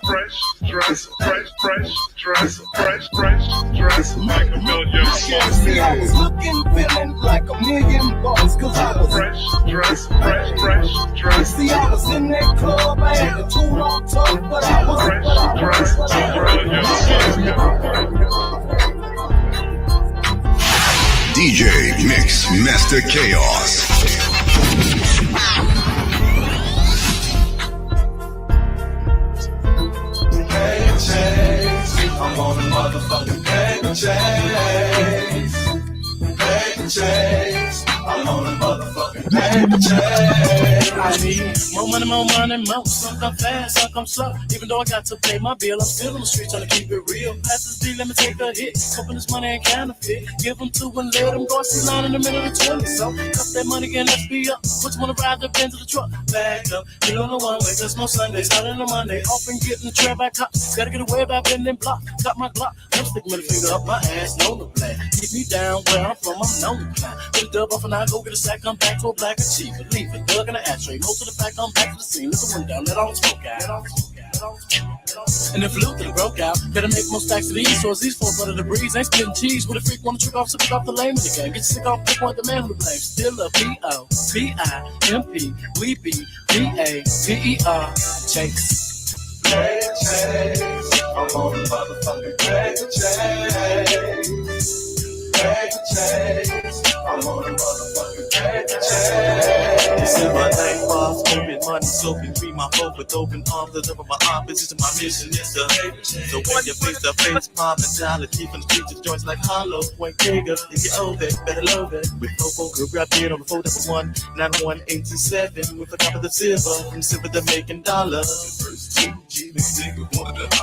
Fresh dress like a million bucks. See, I was looking, feeling like $1,000,000, cause I was fresh dress. See, I was in that club, I had the tool on top, but I was DJ Mix Master Chaos. I'm on a motherfucking paper chase. Paper chase. I'm on a motherfucking paper chase. I need more money, more. Some come fast, some come slow. Even though I got to pay my bill, I'm still on the street trying to keep it real. Pass this D, let me take a hit. Hoping this money ain't counterfeit. Give them two and let them go. I see 9 in the middle of 20. So, cut that money again, let's be up. Which wanna ride the Benz or the truck? Back up, you on the one way. There's no Sundays, out on a Monday. Often getting the trap back up. Gotta get away by bending block. Got my Glock. I'm sticking middle finger up my ass, no the black. Keep me down where I'm from, I'm known to climb. Put a dub off and I go get a sack, come back to a black achiever. Leave it, dug in the ashtray. Most of the fact, I'm back to the scene. Let the wind down, let all the smoke out. And if Luther broke out, better make more stacks of these. So as these folks under the breeze, ain't splitting cheese. With a freak wanna trick off, sip it off the lame of the game. Get sick off, pick point the man who to blame. Still a P-O-P-I-M-P. We be P-A-P-E-R. Chase. Paper chase. I'm on a motherfucking paper chase. Paper chase. I'm on a motherfucking paper chase. This is my name, boss. Open money, soaking, free my hope with open arms. Deliver my opposition. My mission is to hate. So when you face to face, my mentality from the streets of joints like hollow. Point Kager, if you owe that, better load that. With no focus, grab it on the 411-9187. With a copy of the silver, from silver to making dollars.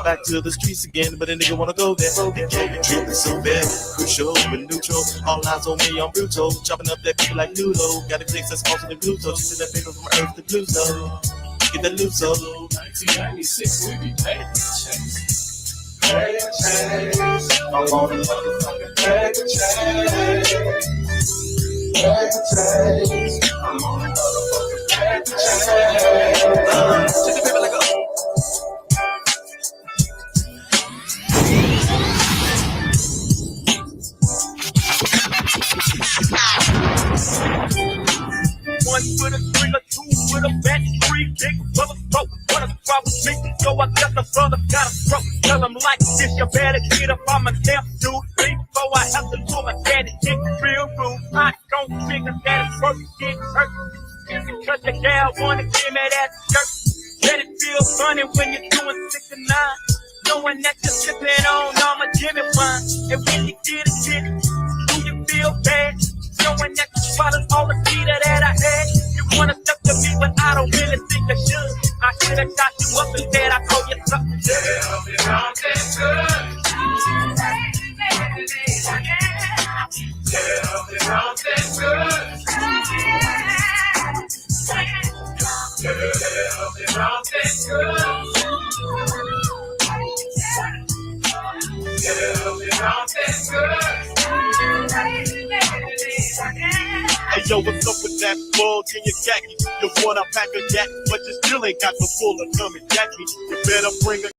Back to the streets again, but a nigga wanna go there. They can't treat me so bad. Crucial and neutral. All eyes on me on Bruto. Chopping up that people like noodle. Got a place that's also the Pluto. She that paper from Earth to Pluto. Get that Luso. 1996, we be paid to chase. Paper chase. I'm on a motherfucking paper chase. Paper chase. I'm on a motherfucking paper chase. Check the paper like a One with a trigger, two with a bat, three big brother throat. What a problem with me? So I got the brother got a stroke. Tell him like this, you better get up on my damn dude. Before I have to do my daddy get real rude. I don't figure that it's worth getting hurt. Just because the gal wanna give me that skirt. Let it feel funny when you're doing 6 and 9. Knowing that you're sipping on all my Jimmy wine. And when you get it, do you feel bad? Knowing that you swallowed all the Peter that I had. You wanna step to me, but I don't really think I should. I should have got you up and said I told you something. Tell me something good. Tell me something good. Tell me something good. Tell me something good. Hey yo, what's up with that bulge in your khaki? You wanna pack a yak, but you still ain't got the full to come and jack me. You better bring a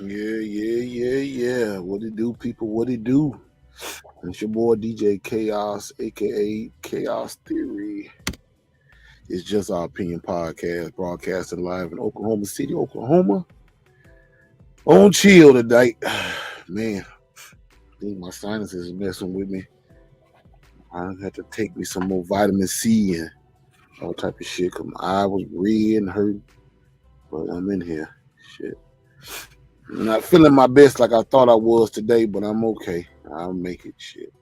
Yeah. What it do, people? What it do? It's your boy DJ Chaos, aka Chaos Theory. It's Just Our Opinion podcast, broadcasting live in Oklahoma City, Oklahoma. On chill tonight. Man, I think my sinuses is messing with me. I had to take me some more vitamin C and all type of shit because my eye was red and hurt. But I'm in here. Shit. I'm not feeling my best like I thought I was today, but I'm okay. I'll make it. Shit.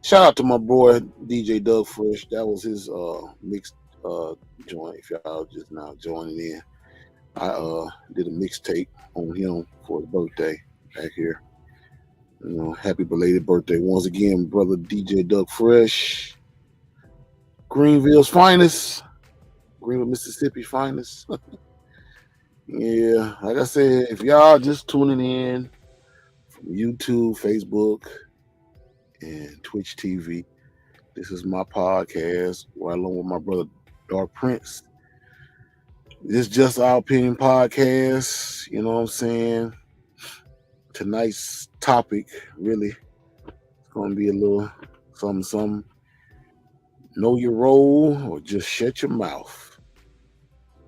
Shout out to my boy DJ Doug Fresh. That was his mixed joint. If y'all just now joining in, I did a mixtape on him for his birthday back here. You know, happy belated birthday once again, brother DJ Doug Fresh. Greenville's finest, Greenville, Mississippi finest. Yeah, like I said, if y'all just tuning in from YouTube, Facebook, and Twitch TV, this is my podcast where along with my brother Dark Prince. This is Just Our Opinion podcast. You know what I'm saying? Tonight's topic really is going to be a little something. Know your role or just shut your mouth.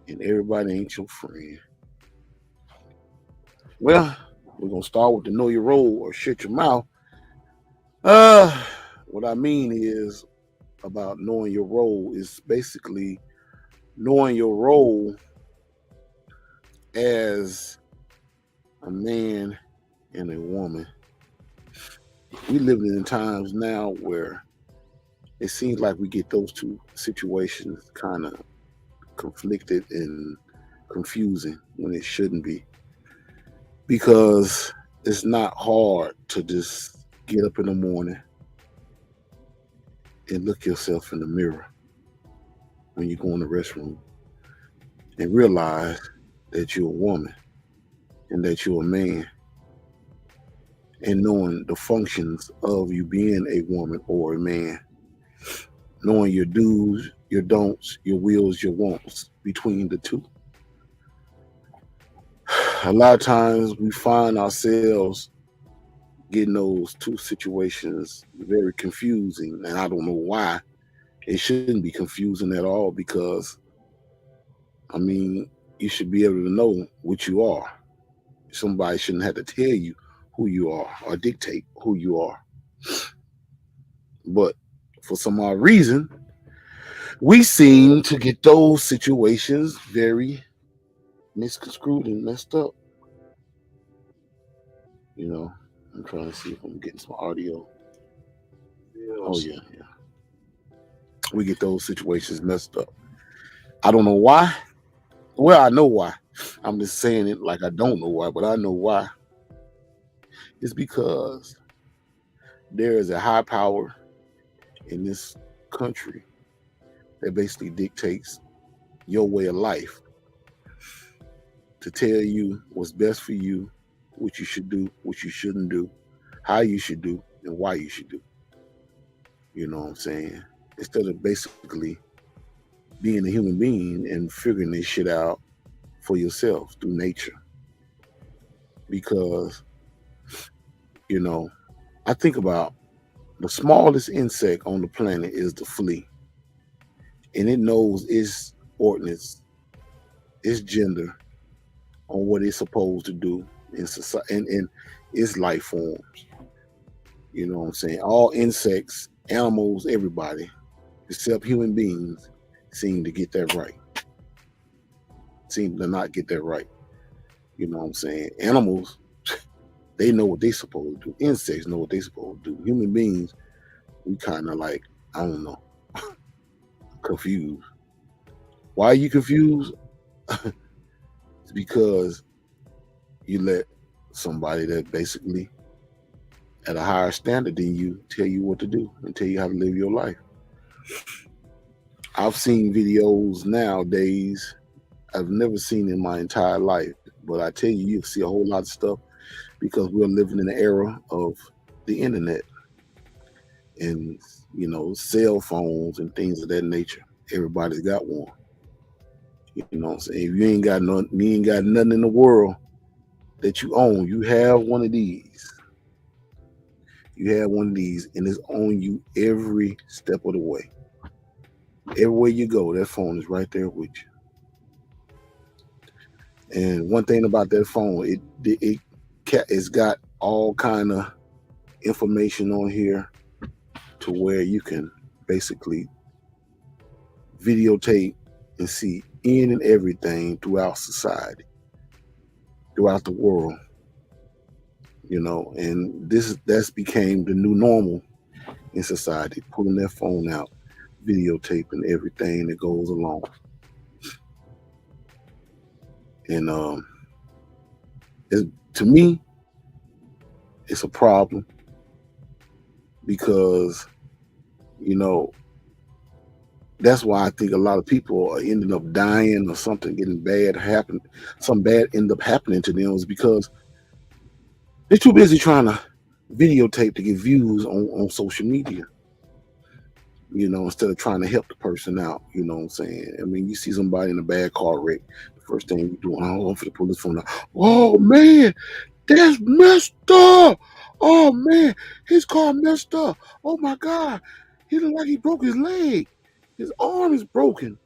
And everybody ain't your friend. Well, we're going to start with the know your role or shut your mouth. What I mean is about knowing your role is basically knowing your role as a man and a woman. We live in times now where it seems like we get those two situations kind of conflicted and confusing when it shouldn't be. Because it's not hard to just get up in the morning and look yourself in the mirror when you go in the restroom and realize that you're a woman and that you're a man, and knowing the functions of you being a woman or a man, knowing your do's, your don'ts, your wills, your wants between the two. A lot of times we find ourselves getting those two situations very confusing, and I don't know why. It shouldn't be confusing at all because, I mean, you should be able to know what you are. Somebody shouldn't have to tell you who you are or dictate who you are. But for some odd reason, we seem to get those situations very misconstrued and messed up. You know, I'm trying to see if I'm getting some audio. Oh, yeah. We get those situations messed up. I don't know why. Well, I know why. I'm just saying it like I don't know why, but I know why. It's because there is a high power in this country that basically dictates your way of life to tell you what's best for you, what you should do, what you shouldn't do, how you should do, and why you should do. You know what I'm saying? Instead of basically being a human being and figuring this shit out for yourself through nature. Because, you know, I think about the smallest insect on the planet is the flea. And it knows its ordinance, its gender, on what it's supposed to do in society and in its life forms. You know what I'm saying? All insects, animals, everybody, except human beings, seem to get that right. Seem to not get that right. You know what I'm saying? Animals, they know what they're supposed to do. Insects know what they're supposed to do. Human beings, we kind of like, I don't know, confused. Why are you confused? It's because you let somebody that basically at a higher standard than you tell you what to do and tell you how to live your life. I've seen videos nowadays I've never seen in my entire life, but I tell you, you'll see a whole lot of stuff because we're living in the era of the internet and, you know, cell phones and things of that nature. Everybody's got one. You know what I'm saying? If you ain't got nothing in the world that you own, you have one of these. you have one of these, and it's on you every step of the way. Everywhere you go, that phone is right there with you. And one thing about that phone, it's got all kind of information on here to where you can basically videotape and see in and everything throughout society, throughout the world. And that's became the new normal in society, pulling their phone out, videotaping everything that goes along. And to me, it's a problem because, that's why I think a lot of people are ending up dying or something getting bad happen. Some bad end up happening to them is because they're too busy trying to videotape to get views on social media, instead of trying to help the person out. You know what I'm saying? I mean, you see somebody in a bad car wreck, the first thing you do, I'm going for the police phone. Oh man, that's messed up. Oh man, his car messed up. Oh my God, he looked like he broke his leg. His arm is broken.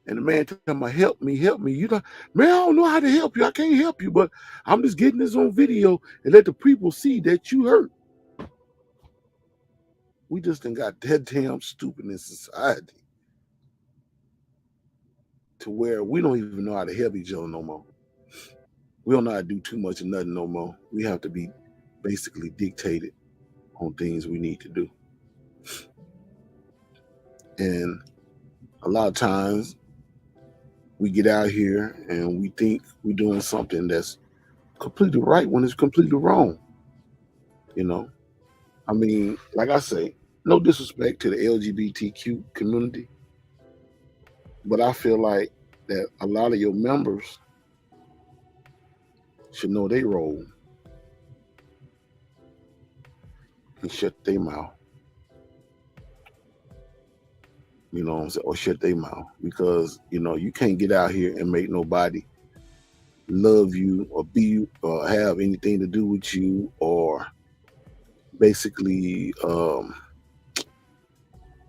And the man telling me, help me. You know, man, I don't know how to help you. I can't help you, but I'm just getting this on video and let the people see that you hurt. We just done got that damn stupid in society to where we don't even know how to help each other no more. We don't know how to do too much of nothing no more. We have to be basically dictated on things we need to do. And a lot of times we get out here and we think we're doing something that's completely right when it's completely wrong. I mean, like I say, no disrespect to the LGBTQ community, but I feel like that a lot of your members should know their role and shut their mouth. You know what I'm saying? Or shut their mouth. Because, you can't get out here and make nobody love you or be or have anything to do with you or basically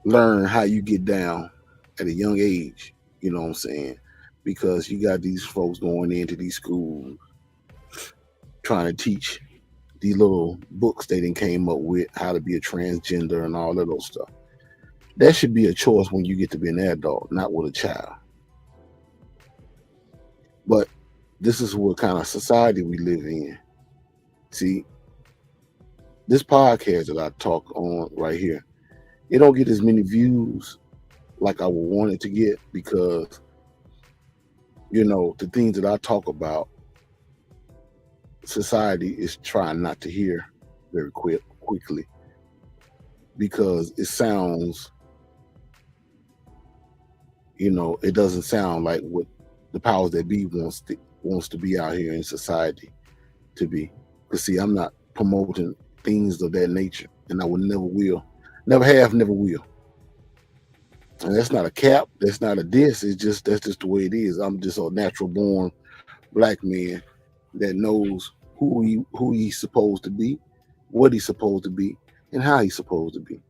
learn how you get down at a young age. You know what I'm saying? Because you got these folks going into these schools trying to teach these little books they done came up with, how to be a transgender and all of those stuff. That should be a choice when you get to be an adult, not with a child. But this is what kind of society we live in. See, this podcast that I talk on right here, it don't get as many views like I would want it to get because, the things that I talk about, society is trying not to hear very quickly because it sounds, it doesn't sound like what the powers that be wants to be out here in society to be. Because see, I'm not promoting things of that nature, and I never will, never have, never will. And that's not a cap, that's not a diss. That's just the way it is. I'm just a natural born black man that knows who he's supposed to be, what he's supposed to be, and how he's supposed to be.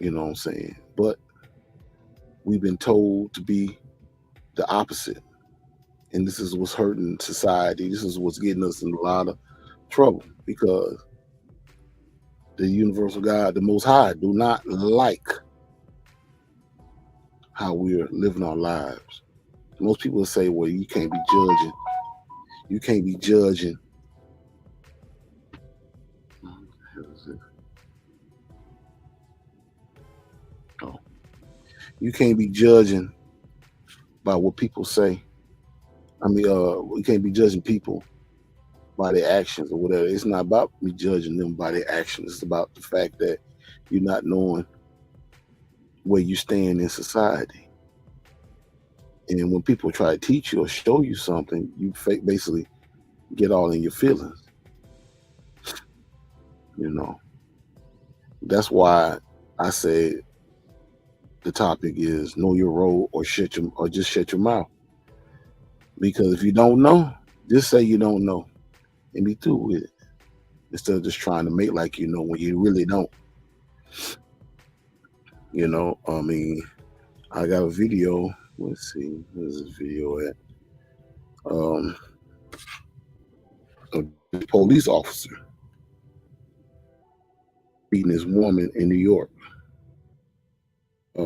You know what I'm saying? But we've been told to be the opposite. And this is what's hurting society. This is what's getting us in a lot of trouble because the universal God, the Most High, do not like how we're living our lives. Most people say, well, you can't be judging. You can't be judging. Oh. You can't be judging by what people say. I mean, you can't be judging people by their actions or whatever. It's not about me judging them by their actions. It's about the fact that you're not knowing where you stand in society. And when people try to teach you or show you something, you basically get all in your feelings. That's why I say the topic is know your role or just shut your mouth. Because if you don't know, just say you don't know and be through with it. instead of just trying to make like you know when you really don't. You know, I mean, I got a video. Let's see, where's this video at? A police officer beating this woman in New York. I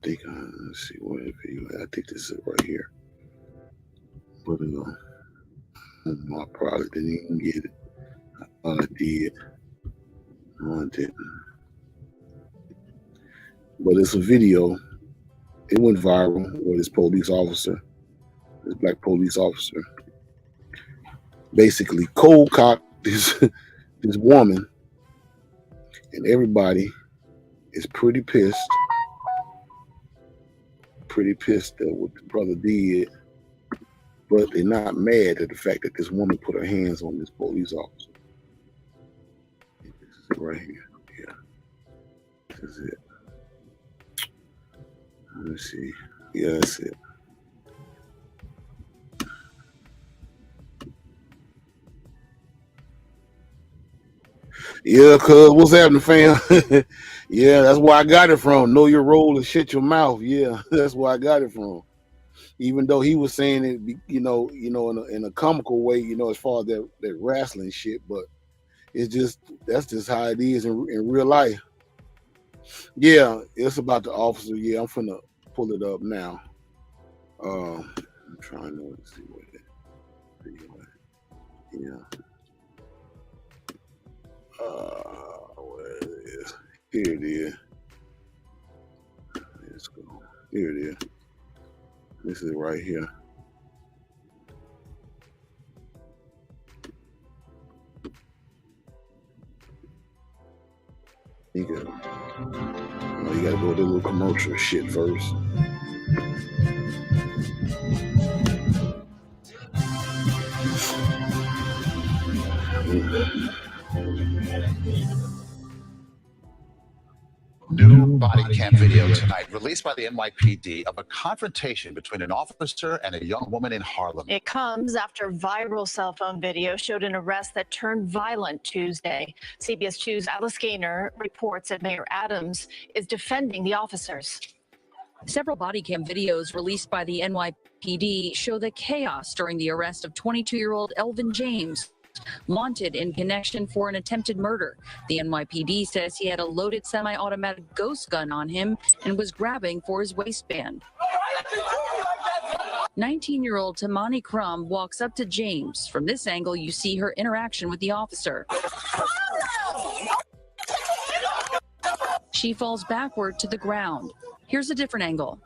think let's see what video. I think this is right here. But I probably didn't even get it. I thought I did. No, I didn't. But it's a video. It went viral where this police officer, this black police officer, basically cold cocked this woman, and everybody is pretty pissed at what the brother did, but they're not mad at the fact that this woman put her hands on this police officer. This is it right here. Yeah, this is it. Let me see. Yeah, that's it. Yeah, cuz what's happening, fam? Yeah, that's where I got it from. Know your role and shut your mouth. Yeah, that's where I got it from. Even though he was saying it, you know, in a comical way, you know, as far as that wrestling shit, but it's just that's just how it is in real life. Yeah, it's about the officer. Yeah, I'm finna pull it up now. I'm trying to see what it is. Yeah. Where it is? Here it is. Let's go. Here it is. This is right here. You gotta go to the little commercial shit first. New body cam video tonight released by the NYPD of a confrontation between an officer and a young woman in Harlem. It comes after viral cell phone video showed an arrest that turned violent Tuesday. CBS 2's Alice Gaynor reports that Mayor Adams is defending the officers. Several body cam videos released by the NYPD show the chaos during the arrest of 22-year-old Elvin James, wanted in connection for an attempted murder. The NYPD says he had a loaded semi-automatic ghost gun on him and was grabbing for his waistband. 19-year-old Tamani Crum walks up to James. From this angle, you see her interaction with the officer. She falls backward to the ground. Here's a different angle.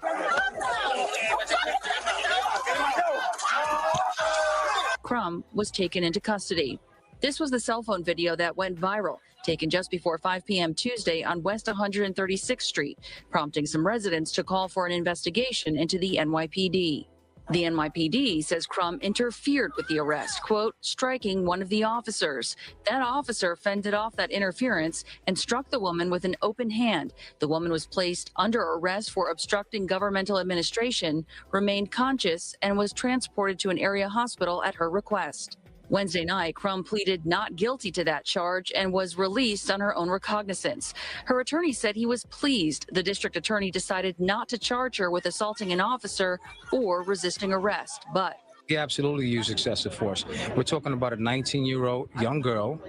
Crum was taken into custody. This was the cell phone video that went viral, taken just before 5 p.m. Tuesday on West 136th Street, prompting some residents to call for an investigation into the NYPD. The NYPD says Crum interfered with the arrest, quote, striking one of the officers. That officer fended off that interference and struck the woman with an open hand. The woman was placed under arrest for obstructing governmental administration, remained conscious, and was transported to an area hospital at her request. Wednesday night, Crum pleaded not guilty to that charge and was released on her own recognizance. Her attorney said he was pleased the district attorney decided not to charge her with assaulting an officer or resisting arrest, but he absolutely used excessive force. We're talking about a 19-year-old young girl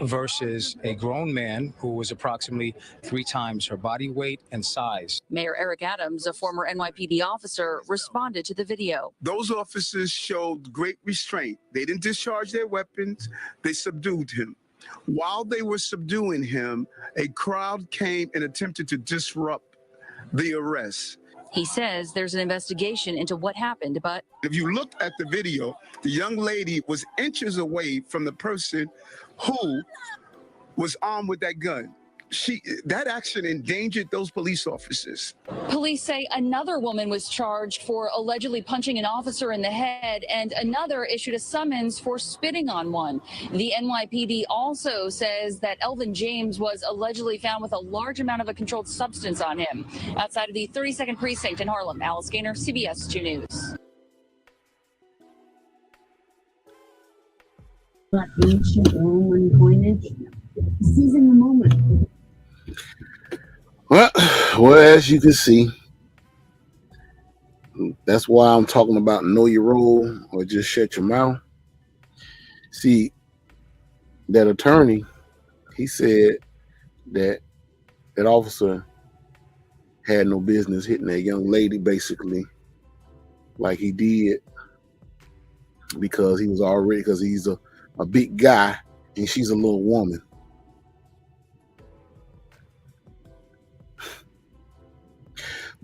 versus a grown man who was approximately 3 times her body weight and size. Mayor Eric Adams, a former NYPD officer, responded to the video. Those officers showed great restraint. They didn't discharge their weapons. They subdued him. While they were subduing him, a crowd came and attempted to disrupt the arrest. He says there's an investigation into what happened, but if you look at the video, the young lady was inches away from the person who was armed with that gun. That action endangered those police officers. Police say another woman was charged for allegedly punching an officer in the head, and another issued a summons for spitting on one. The NYPD also says that Elvin James was allegedly found with a large amount of a controlled substance on him. Outside of the 32nd Precinct in Harlem, Alice Gaynor, CBS 2 News. But ancient Roman coinage, seizing the moment. Well, as you can see, that's why I'm talking about know your role or just shut your mouth. See, that attorney, he said that that officer had no business hitting that young lady, basically, like he did, because he's a big guy and she's a little woman.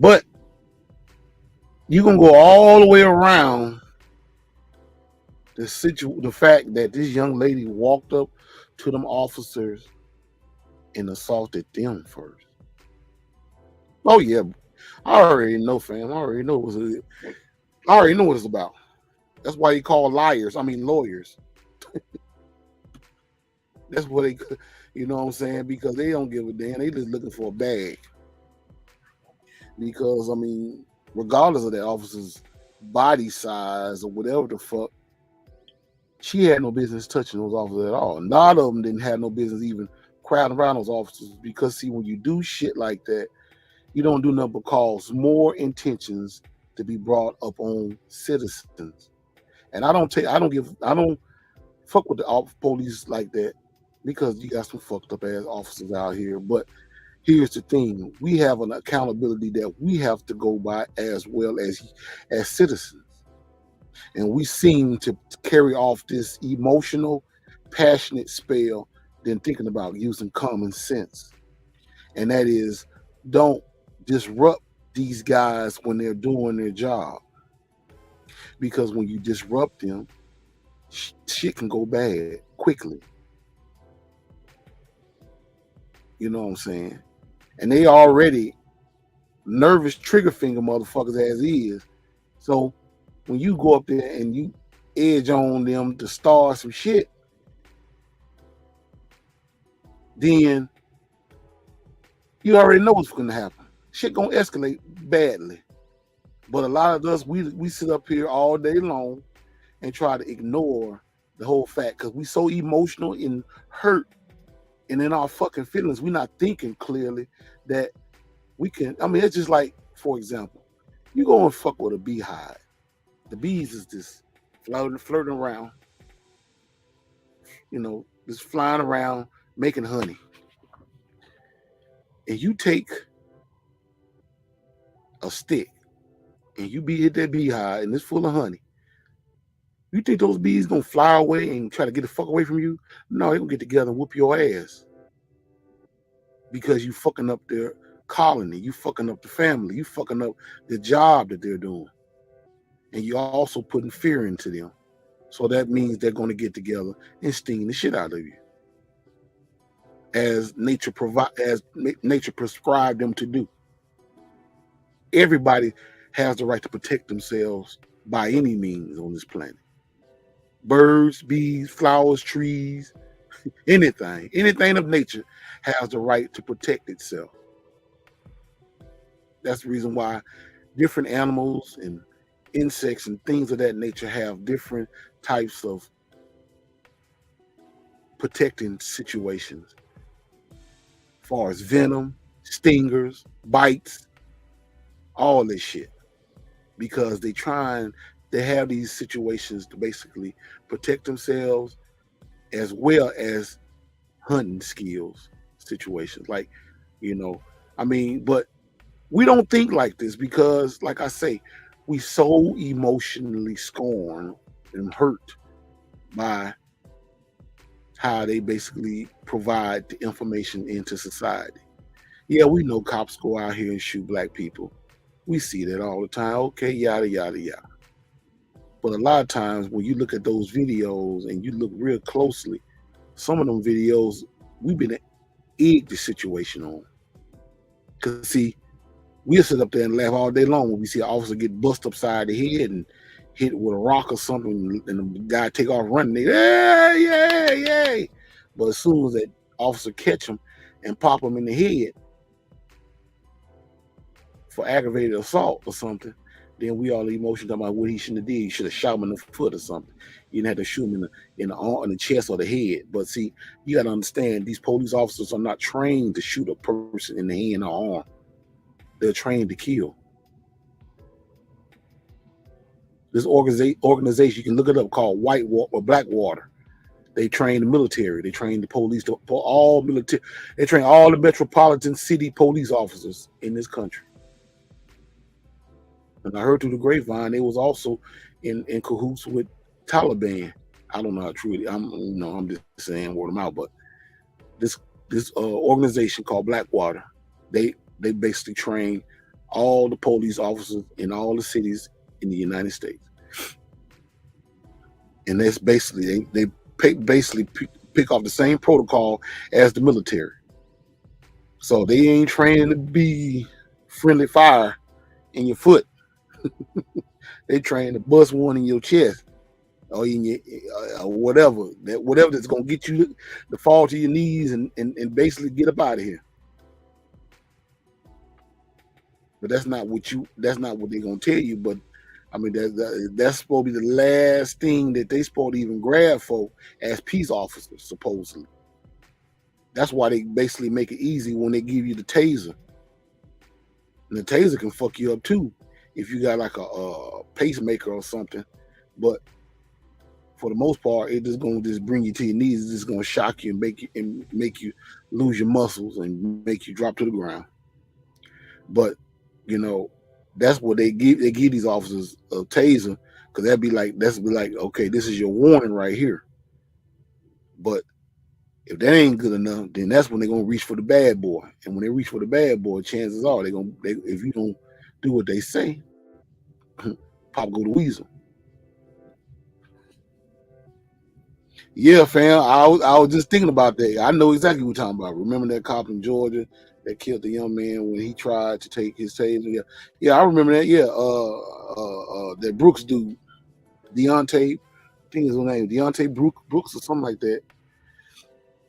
But you're gonna go all the way around the fact that this young lady walked up to them officers and assaulted them first. Oh yeah, I already know, fam. I already know what it's about. That's why you call lawyers. That's what they, you know what I'm saying? Because they don't give a damn. They just looking for a bag. Because regardless of that officer's body size or whatever the fuck, she had no business touching those officers at all. None of them didn't have no business even crowding around those officers. Because see, when you do shit like that, you don't do nothing but cause more intentions to be brought up on citizens. And I don't fuck with the police like that, because you got some fucked up ass officers out here. But here's the thing: we have an accountability that we have to go by as well as citizens, and we seem to carry off this emotional, passionate spell than thinking about using common sense, and that is, don't disrupt these guys when they're doing their job, because when you disrupt them, shit can go bad quickly. You know what I'm saying? And they already nervous trigger finger motherfuckers as is. So when you go up there and you edge on them to start some shit, then you already know what's going to happen. Shit gonna escalate badly. But a lot of us, we sit up here all day long and try to ignore the whole fact, because we so emotional and hurt and in our fucking feelings, we're not thinking clearly that we can. It's just like, for example, you go and fuck with a beehive. The bees is just flirting around, just flying around making honey. And you take a stick and you hit that beehive and it's full of honey. You think those bees gonna fly away and try to get the fuck away from you? No, they're gonna get together and whoop your ass, because you fucking up their colony, you fucking up the family, you fucking up the job that they're doing, and you're also putting fear into them. So that means they're gonna get together and sting the shit out of you, as nature prescribed them to do. Everybody has the right to protect themselves by any means on this planet. Birds, bees, flowers, trees, anything of nature has the right to protect itself. That's the reason why different animals and insects and things of that nature have different types of protecting situations, as far as venom, stingers, bites, all this shit, because they have these situations to basically protect themselves, as well as hunting skills situations. But we don't think like this, because, like I say, we so emotionally scorned and hurt by how they basically provide the information into society. Yeah, we know cops go out here and shoot black people. We see that all the time. Okay, yada, yada, yada. But a lot of times when you look at those videos and you look real closely, some of them videos, we've been egged the situation on. Because, see, we'll sit up there and laugh all day long when we see an officer get bust upside the head and hit with a rock or something, and the guy take off running. They, yay. But as soon as that officer catch him and pop him in the head for aggravated assault or something, Then we all emotional talking about what he shouldn't have did. You should have shot him in the foot or something. You didn't have to shoot him in the arm, in the chest or the head. But see, you got to understand, these police officers are not trained to shoot a person in the hand or arm. They're trained to kill. This organization, you can look it up, called Blackwater. They train the military. They train the police, all military. They train all the metropolitan city police officers in this country. And I heard through the grapevine they was also in cahoots with Taliban. I don't know how true it is. I'm just saying word of mouth. But this organization called Blackwater, they basically train all the police officers in all the cities in the United States. And that's basically they pick off the same protocol as the military. So they ain't trained to be friendly fire in your foot. They train to bust one in your chest or in your whatever that's gonna get you to fall to your knees and basically get up out of here. But that's not what they're gonna tell you. But I mean, that's supposed to be the last thing that they supposed to even grab for as peace officers, supposedly. That's why they basically make it easy when they give you the taser. And the taser can fuck you up too if you got like a pacemaker or something. But for the most part, it's just gonna bring you to your knees. It's just gonna shock you and make you lose your muscles and make you drop to the ground. But that's what they give. They give these officers a taser because that's be like, okay, this is your warning right here. But if that ain't good enough, then that's when they're gonna reach for the bad boy. And when they reach for the bad boy, chances are if you don't do what they say, pop go the weasel. Yeah, fam. I was just thinking about that. I know exactly what you're talking about. Remember that cop in Georgia that killed the young man when he tried to take his taser? Yeah, I remember that. Yeah, that Brooks dude, Deontay, I think his name, Deontay Brooks or something like that.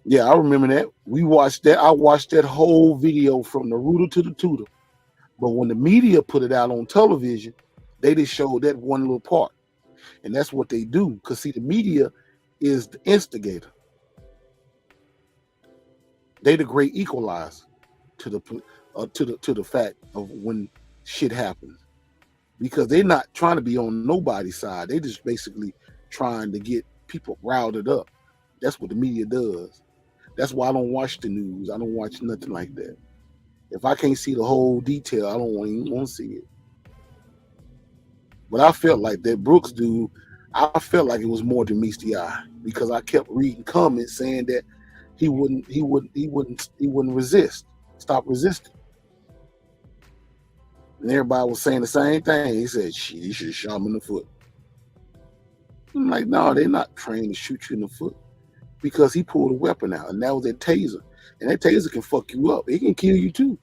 Yeah, I remember that. We watched that. I watched that whole video from the rooter to the tutor. But when the media put it out on television, they just showed that one little part. And that's what they do. Because see, the media is the instigator. They the great equalizer to the fact of when shit happens. Because they're not trying to be on nobody's side. They just basically trying to get people riled up. That's what the media does. That's why I don't watch the news. I don't watch nothing like that. If I can't see the whole detail, I don't even want to see it. But I felt like that Brooks dude, I felt like it was more than meets the eye because I kept reading comments saying that he wouldn't resist, stop resisting. And everybody was saying the same thing. He said, shit, he should have shot him in the foot. I'm like, no, they're not trained to shoot you in the foot because he pulled a weapon out, and that was that taser. And that taser can fuck you up. It can kill you too.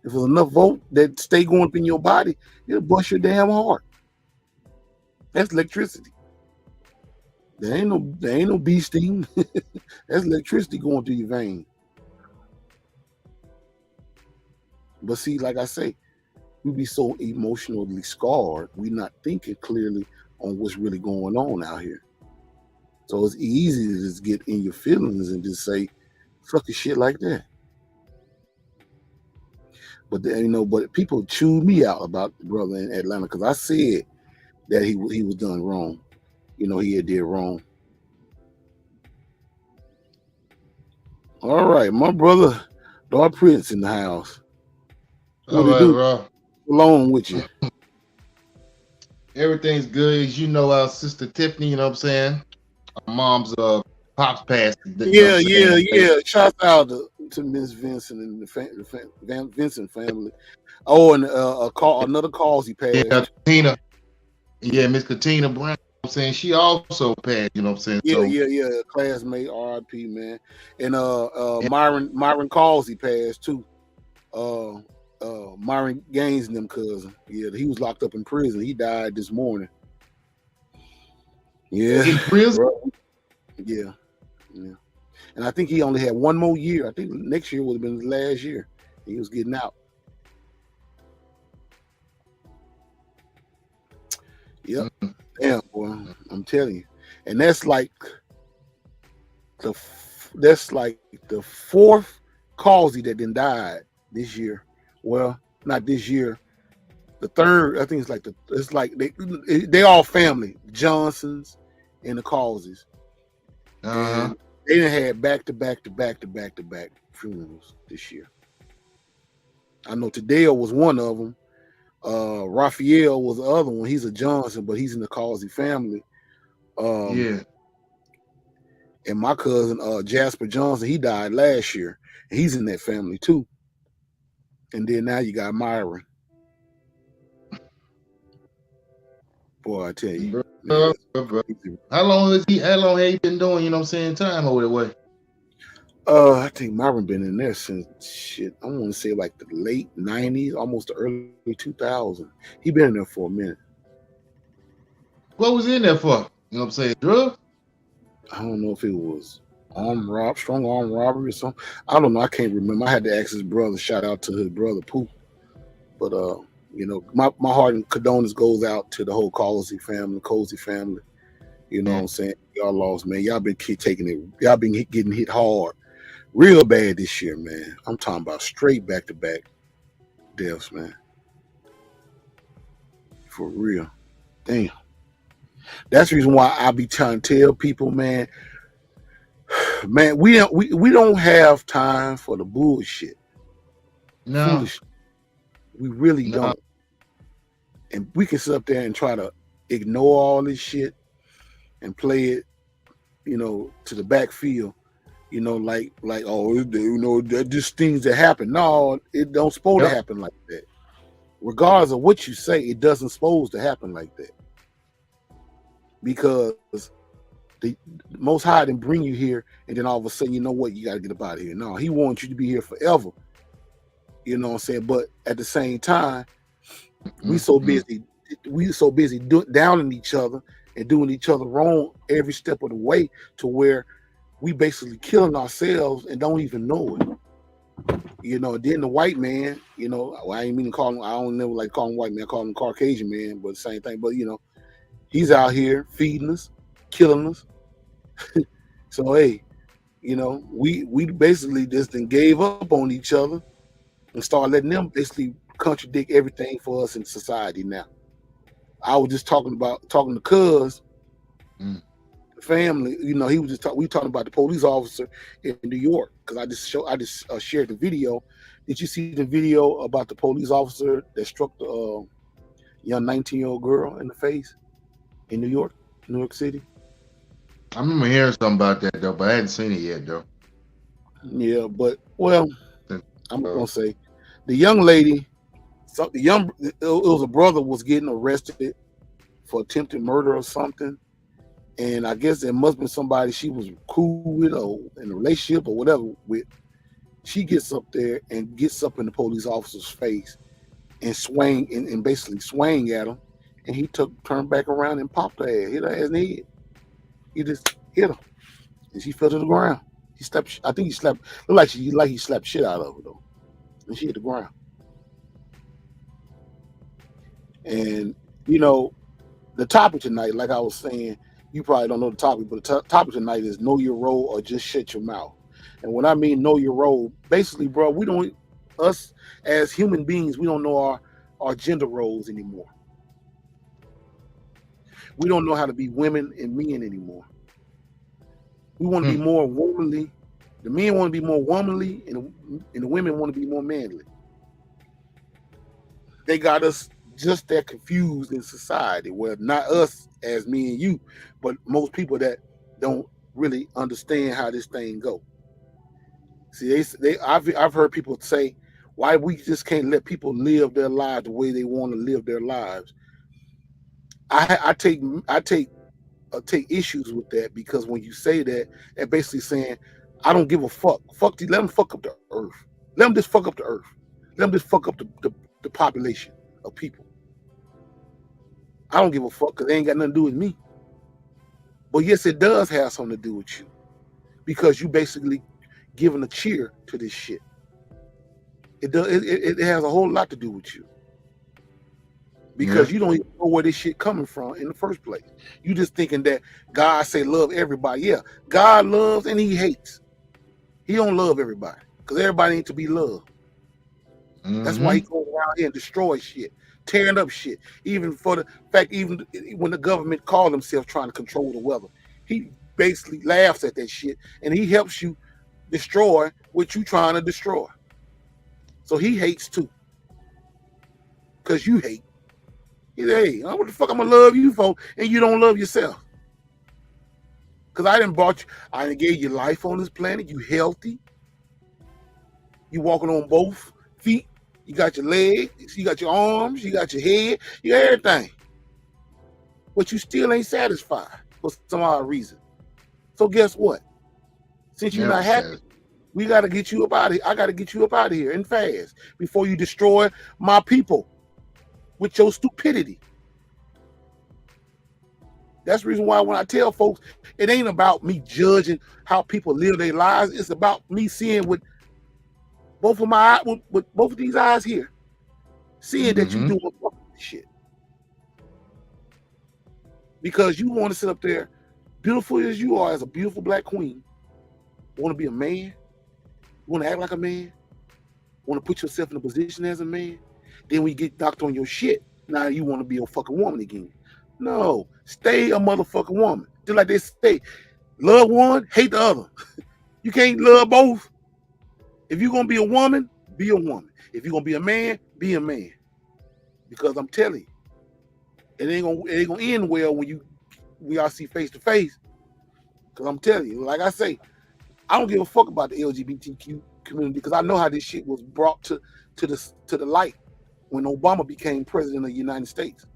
If there's enough volt that stay going up in your body, it'll bust your damn heart. That's electricity. There ain't no bee sting. That's electricity going through your vein. But see, like I say, we be so emotionally scarred, we not thinking clearly on what's really going on out here. So it's easy to just get in your feelings and just say fucking shit like that. But but people chewed me out about the brother in Atlanta because I said that he was done wrong. He had did wrong. All right, my brother, Dark Prince in the house. All right, bro. Along with you. Everything's good. As you know, Sister Tiffany, you know what I'm saying? Our mom's pops passed. Yeah. Shout out to Miss Vincent and the Vincent family. Oh, and another cause he passed. Yeah, Katina. Yeah, Miss Katina Brown. You know what I'm saying, she also passed. You know what I'm saying? Yeah. Classmate, R.I.P. man. And Myron Causey passed too. Myron Gaines and them cousin. Yeah, he was locked up in prison. He died this morning. Yeah. In prison? Yeah. And I think he only had one more year. I think next year would have been his last year. He was getting out. Yep. Damn, boy. I'm telling you. And that's like the fourth Causey that then died this year. Well, not this year. The third, I think it's like they all family, Johnsons and the Causeys. And they done had back to back funerals this year. I know Tadeo was one of them. Raphael was the other one. He's a Johnson, but he's in the Causey family. Yeah. And my cousin Jasper Johnson, he died last year, and he's in that family too. And then now you got Myron. Boy, I tell you. How long has he been doing, you know what I'm saying, time over the way? I think Myron been in there since I want to say like the late 90s, almost the early 2000s. He been in there for a minute. What was he in there for? You know what I'm saying? Drugs? I don't know if it was strong arm robbery or something. I don't know. I can't remember. I had to ask his brother. Shout out to his brother Pooh. But you know, my heart and condolences goes out to the whole Causey family. You know what I'm saying? Y'all lost, man. Y'all been y'all been getting hit hard, real bad this year, man. I'm talking about straight back-to-back deaths, man. For real. Damn. That's the reason why I be trying to tell people, man, we don't have time for the bullshit. No. Foolish. We really don't. And we can sit up there and try to ignore all this shit and play it, you know, to the backfield, you know, like oh, you know, just things that happen. No, it don't supposed to happen like that. Regardless of what you say, it doesn't supposed to happen like that. Because the Most High didn't bring you here, and then all of a sudden, you know what, you got to get up out of here. No, he wants you to be here forever. You know what I'm saying? But at the same time, we so busy downing each other and doing each other wrong every step of the way, to where we basically killing ourselves and don't even know it. You know, then the white man, you know, I ain't mean to call him, I don't never like call him white man, I call him Caucasian man, but the same thing. But you know, he's out here feeding us, killing us. So hey, you know, we basically just then gave up on each other and started letting them basically contradict everything for us in society now. I was just talking to Cuz, the family. You know, he was just we talking about the police officer in New York, because I just shared the video. Did you see the video about the police officer that struck the young 19-year-old girl in the face in New York City? I remember hearing something about that though, but I hadn't seen it yet though. Yeah, but well, I'm gonna say the young lady. So it was a brother was getting arrested for attempted murder or something, and I guess there must have been somebody she was cool with or in a relationship or whatever with. She gets up there and gets up in the police officer's face and basically swang at him, and he turned back around and popped her ass, hit her ass in the head. He just hit her, and she fell to the ground. He slapped. I think he slapped. Looked like he slapped shit out of her though, and she hit the ground. And, you know, the topic tonight, like I was saying, you probably don't know the topic, but the topic tonight is know your role or just shut your mouth. And when I mean know your role, basically, bro, us as human beings, we don't know our gender roles anymore. We don't know how to be women and men anymore. We want to be more womanly. The men want to be more womanly, and the women want to be more manly. They got us just that confused in society. Well, not us as me and you, but most people that don't really understand how this thing go. See, I've heard people say, why we just can't let people live their lives the way they want to live their lives. I take issues with that, because when you say that, they're basically saying, I don't give a fuck. Let them fuck up the earth. Let them just fuck up the earth. Let them just fuck up the population of people. I don't give a fuck, because they ain't got nothing to do with me. But yes, it does have something to do with you, because you basically giving a cheer to this shit. It has a whole lot to do with you. because you don't even know where this shit coming from in the first place. You just thinking that God say love everybody. Yeah, God loves and he hates. He don't love everybody because everybody needs to be loved. That's why he goes around here and destroys shit, tearing up shit. Even for the fact, even when the government call themselves trying to control the weather, he basically laughs at that shit and he helps you destroy what you trying to destroy. So he hates too, because you hate. He's, hey, what the fuck I'm gonna love you for, and you don't love yourself? Because I didn't brought you, I didn't gave you life on this planet. You healthy. You walking on both feet. You got your legs, you got your arms, you got your head, you got everything. But you still ain't satisfied for some odd reason. So guess what? Since you're not happy, we got to get you up out of here. I got to get you up out of here and fast before you destroy my people with your stupidity. That's the reason why when I tell folks, it ain't about me judging how people live their lives. It's about me seeing with both of my with both of these eyes here, seeing that you doing shit. Because you want to sit up there, beautiful as you are, as a beautiful black queen, want to be a man, want to act like a man, want to put yourself in a position as a man. Then when you get knocked on your shit, now you want to be a fucking woman again. No, stay a motherfucking woman. Just like they say, love one, hate the other. You can't love both. If you're gonna be a woman, be a woman. If you're gonna be a man, be a man. Because I'm telling you, it ain't gonna end well when we all see face to face. Because I'm telling you, like I say, I don't give a fuck about the LGBTQ community because I know how this shit was brought to the light when Obama became president of the United States.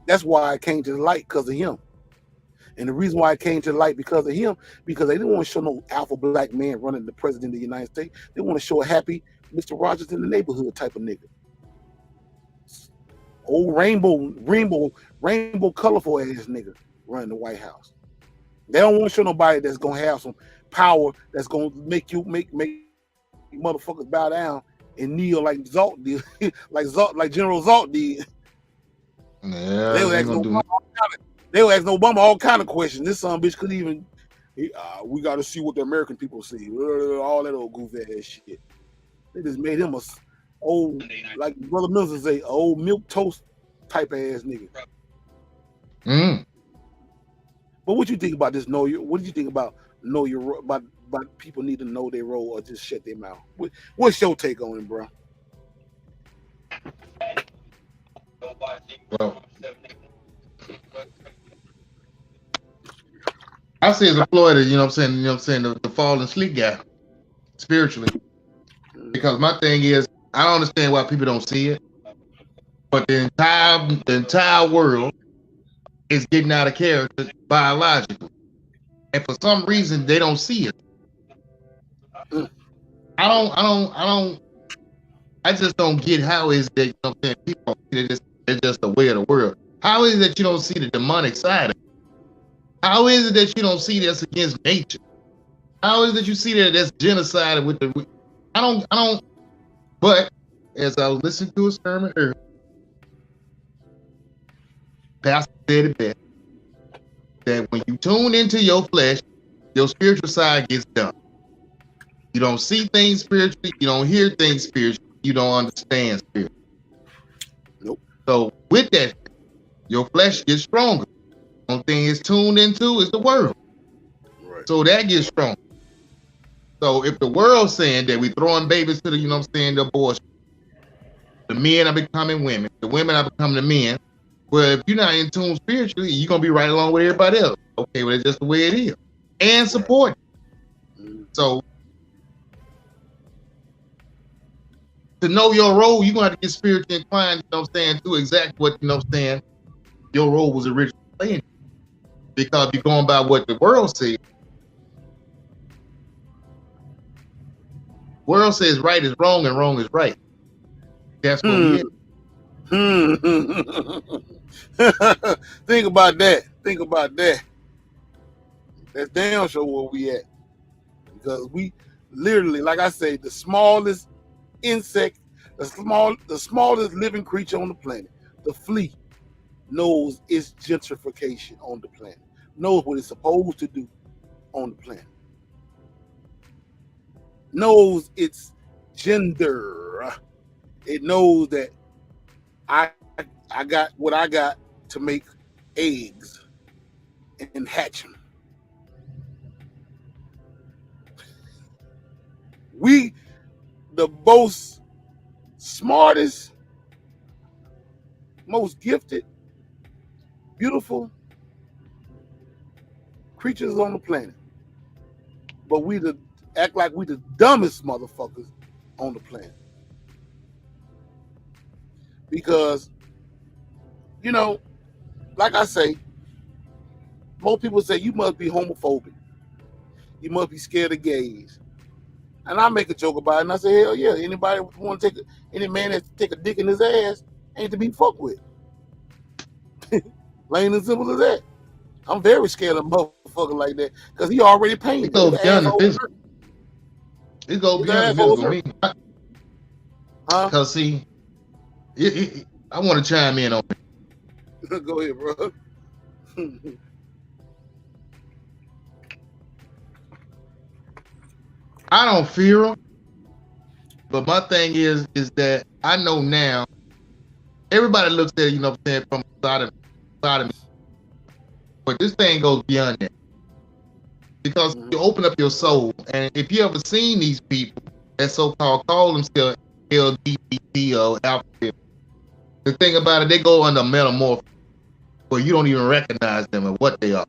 That's why it came to the light, because of him. And the reason why it came to the light because of him, because they didn't want to show no alpha black man running the president of the United States. They want to show a happy Mr. Rogers in the neighborhood type of nigga. Old rainbow colorful ass nigga running the White House. They don't want to show nobody that's gonna have some power that's gonna make motherfuckers bow down and kneel like Zalt did, like General Zalt did. Yeah, they would ask Obama all kind of questions. This son bitch couldn't even. We got to see what the American people see. All that old goofy ass shit. They just made him a old, like Brother Mills say, old milk toast type ass nigga. But what you think about this? What do you think about about people need to know their role or just shut their mouth? What's your take on it, bro? Well, I say as a Florida, the falling asleep guy, spiritually. Because my thing is, I don't understand why people don't see it, but the entire world is getting out of character biologically, and for some reason they don't see it. I just don't get how is that people it's just the way of the world. How is it that you don't see the demonic side of it? How is it that you don't see that's against nature? How is it that you see that's genocide with the? I don't. But as I was listening to a sermon earlier, Pastor said it best, that when you tune into your flesh, your spiritual side gets done. You don't see things spiritually. You don't hear things spiritually. You don't understand spiritually. Nope. So with that, your flesh gets stronger. The only thing it's tuned into is the world. Right. So that gets stronger. So if the world's saying that we're throwing babies to the abortion, the men are becoming women, the women are becoming the men. Well, if you're not in tune spiritually, you're gonna be right along with everybody else. Okay, well, it's just the way it is. And support. So to know your role, you're gonna have to get spiritually inclined, to exactly what your role was originally playing. Because you're going by what the world says. World says right is wrong and wrong is right. That's what we Think about that. That's damn sure where we at. Because we literally, like I say, the smallest insect, the smallest living creature on the planet, the flea knows its gentrification on the planet, knows what it's supposed to do on the planet, knows its gender. It knows that I got what I got to make eggs and hatch them. We, the most smartest, most gifted, beautiful creatures on the planet, but we act like we the dumbest motherfuckers on the planet. Because, you know, like I say, most people say you must be homophobic. You must be scared of gays. And I make a joke about it, and I say, hell yeah, anybody want to any man that take a dick in his ass ain't to be fucked with. Plain and simple as that. I'm very scared of a motherfucker like that because he already painted. It goes beyond the physical. It goes beyond the physical. Because see, I want to chime in on it. Go ahead, bro. I don't fear them, but my thing is that I know now. Everybody looks at it, you know what I'm saying, from the side of me. But this thing goes beyond that. Because you open up your soul, and if you ever seen these people that so-called call themselves LGBT or alpha, the thing about it, they go under metamorphosis, where you don't even recognize them and what they are.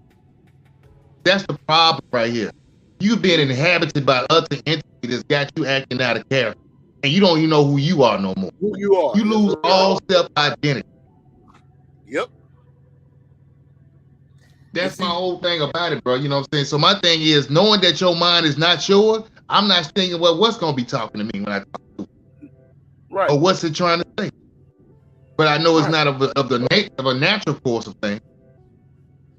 That's the problem right here. You being inhabited by other entities that's got you acting out of character, and you don't even know who you are no more. Who you are. You lose all self-identity. Yep. That's my whole thing about it, bro. You know what I'm saying? So my thing is, knowing that your mind is not yours, I'm not thinking, well, what's going to be talking to me when I talk to it? Right. Or what's it trying to say? But I know it's not of a natural course of things.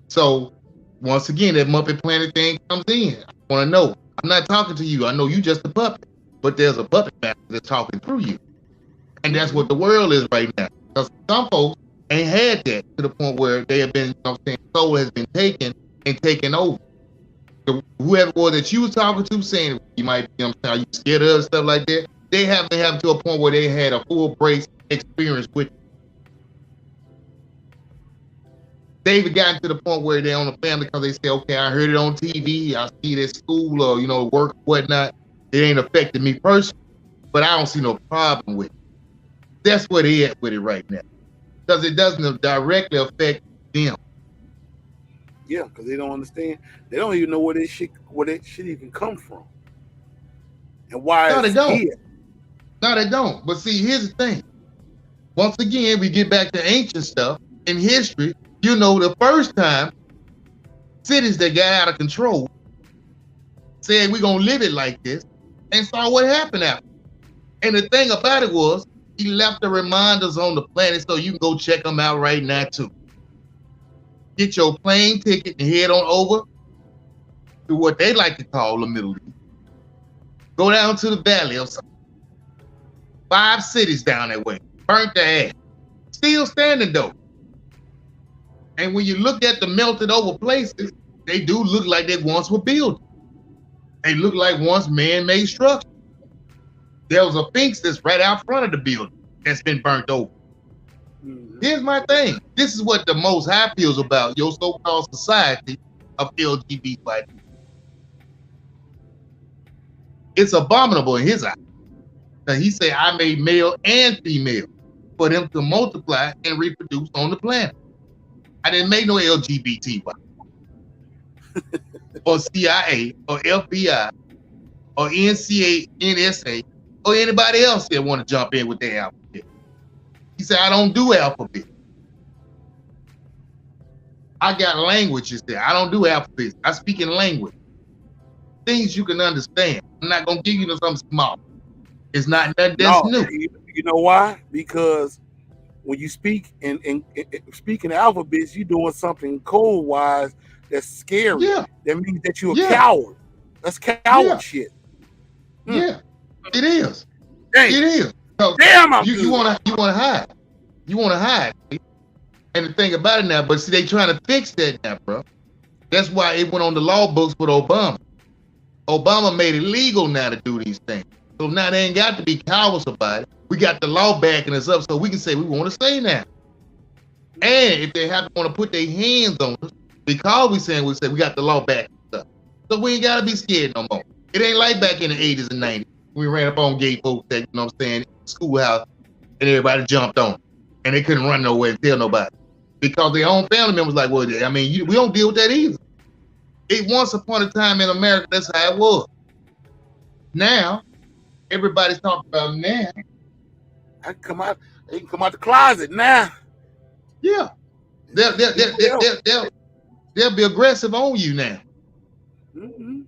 So once again, that Muppet Planet thing comes in. I want to know. I'm not talking to you. I know you just a puppet, but there's a puppet master that's talking through you. And that's what the world is right now. Because some folks ain't had that to the point where they have been, you know what I'm saying, soul has been taken and taken over. So whoever it was that you was talking to saying you might be, you know what I'm saying, are you scared of stuff like that? They haven't had to a point where they had a full brace experience with it. They've gotten to the point where they're on the family because they say, okay, I heard it on TV, I see it at school or, you know, work, whatnot. It ain't affecting me personally, but I don't see no problem with it. That's where they at with it right now. Because it doesn't directly affect them. Yeah, because they don't understand. They don't even know where that shit even come from. And why No, they it's don't. here. No, they don't. But see, here's the thing. Once again, we get back to ancient stuff in history. You know, the first time cities that got out of control said we're gonna live it like this, and saw what happened after. And the thing about it was, he left the reminders on the planet so you can go check them out right now too. Get your plane ticket and head on over to what they like to call the Middle East. Go down to the valley or something. 5 cities down that way, burnt their ass, still standing though. And when you look at the melted over places, they do look like they once were built. They look like once man-made structures. There was a Sphinx that's right out front of the building that's been burnt over. Here's my thing. This is what the Most High feels about your so-called society of LGBT. It's abominable in his eyes. Now, he said, I made male and female for them to multiply and reproduce on the planet. I didn't make no LGBT or CIA or FBI or NSA or anybody else that want to jump in with their alphabet. He said, I don't do alphabet. I got languages there. I don't do alphabets. I speak in language. Things you can understand. I'm not going to give you something small. It's not nothing that's new. You know why? Because when you speak in speaking alphabets, you're doing something code-wise that's scary. Yeah. That means that you're a coward. That's coward shit. Yeah, it is. Dang. It is. So damn, you want to hide. You want to hide. And the thing about it now, but see, they trying to fix that now, bro. That's why it went on the law books with Obama. Obama made it legal now to do these things. So now they ain't got to be cowards about it. We got the law backing us up, so we can say we want to say now. And if they have to want to put their hands on us, because we say we got the law backing us up. So we ain't got to be scared no more. It ain't like back in the 80s and 90s. We ran up on gay folks that, you know what I'm saying, schoolhouse, and everybody jumped on them. And they couldn't run nowhere and tell nobody. Because their own family members like, well, I mean, we don't deal with that either. Once upon a time in America, that's how it was. Now, everybody's talking about now. They can come out the closet now. Yeah. They'll be aggressive on you now. Mm-hmm.